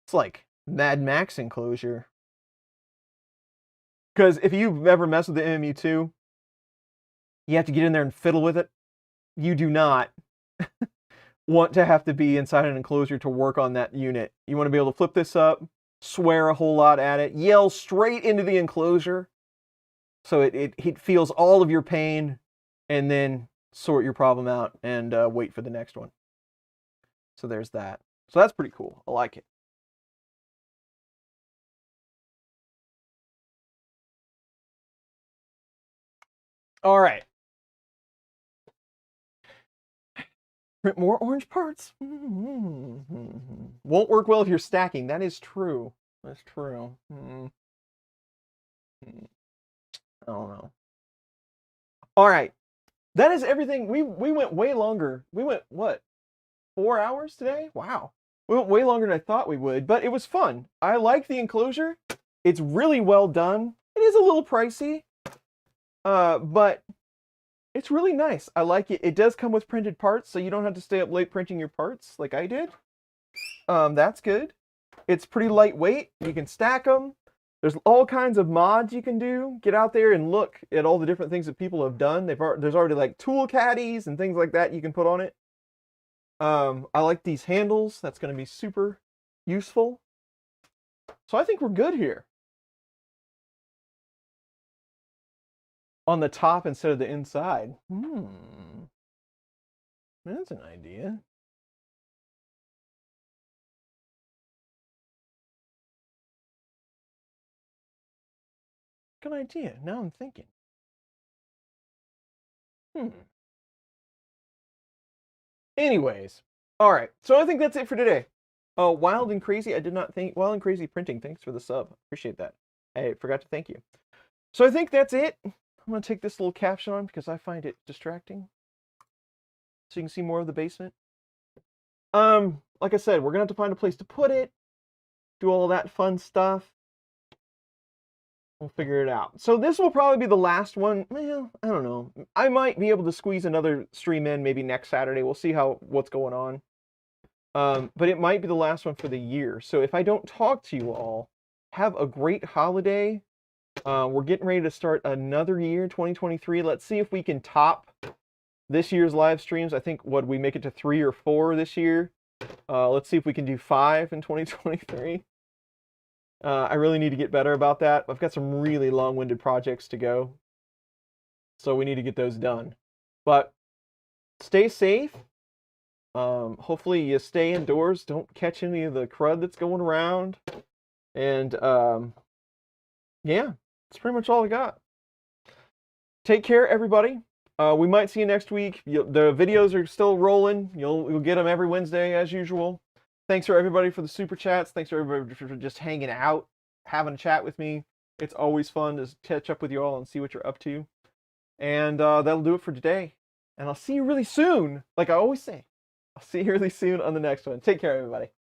It's like Mad Max enclosure. Because if you've ever messed with the MMU2, you have to get in there and fiddle with it. You do not want to have to be inside an enclosure to work on that unit. You want to be able to flip this up, swear a whole lot at it, yell straight into the enclosure so it feels all of your pain, and then sort your problem out and wait for the next one. So there's that. So that's pretty cool. I like it. All right. Print more orange parts. Won't work well if you're stacking. That is true. That's true. I don't know. All right. That is everything. We went way longer. We went, what, 4 hours today? Wow. We went way longer than I thought we would, but it was fun. I like the enclosure. It's really well done. It is a little pricey, but it's really nice. I like it. It does come with printed parts, so you don't have to stay up late printing your parts like I did. That's good. It's pretty lightweight. You can stack them. There's all kinds of mods you can do. Get out there and look at all the different things that people have done. There's already like tool caddies and things like that you can put on it. I like these handles. That's going to be super useful. So I think we're good here. On the top instead of the inside. That's an idea. Good idea. Now I'm thinking. Anyways, all right. So I think that's it for today. Wild and Crazy. I did not think Wild and Crazy Printing. Thanks for the sub. Appreciate that. I forgot to thank you. So I think that's it. I'm gonna take this little caption on because I find it distracting. So you can see more of the basement. Like I said, we're gonna have to find a place to put it. Do all that fun stuff. We'll figure it out. So this will probably be the last one. Well, I don't know. I might be able to squeeze another stream in maybe next Saturday. We'll see what's going on. But it might be the last one for the year. So if I don't talk to you all, have a great holiday. We're getting ready to start another year, 2023. Let's see if we can top this year's live streams. I think, what, we make it to 3 or 4 this year. Let's see if we can do 5 in 2023. I really need to get better about that. I've got some really long-winded projects to go, so we need to get those done. But stay safe. Hopefully you stay indoors. Don't catch any of the crud that's going around. And yeah, that's pretty much all I got. take care, everybody. We might see you next week. The videos are still rolling. You'll get them every Wednesday as usual. Thanks for everybody for the super chats. Thanks for everybody for just hanging out, having a chat with me. It's always fun to catch up with you all and see what you're up to. And that'll do it for today. And I'll see you really soon. Like I always say, I'll see you really soon on the next one. Take care, everybody.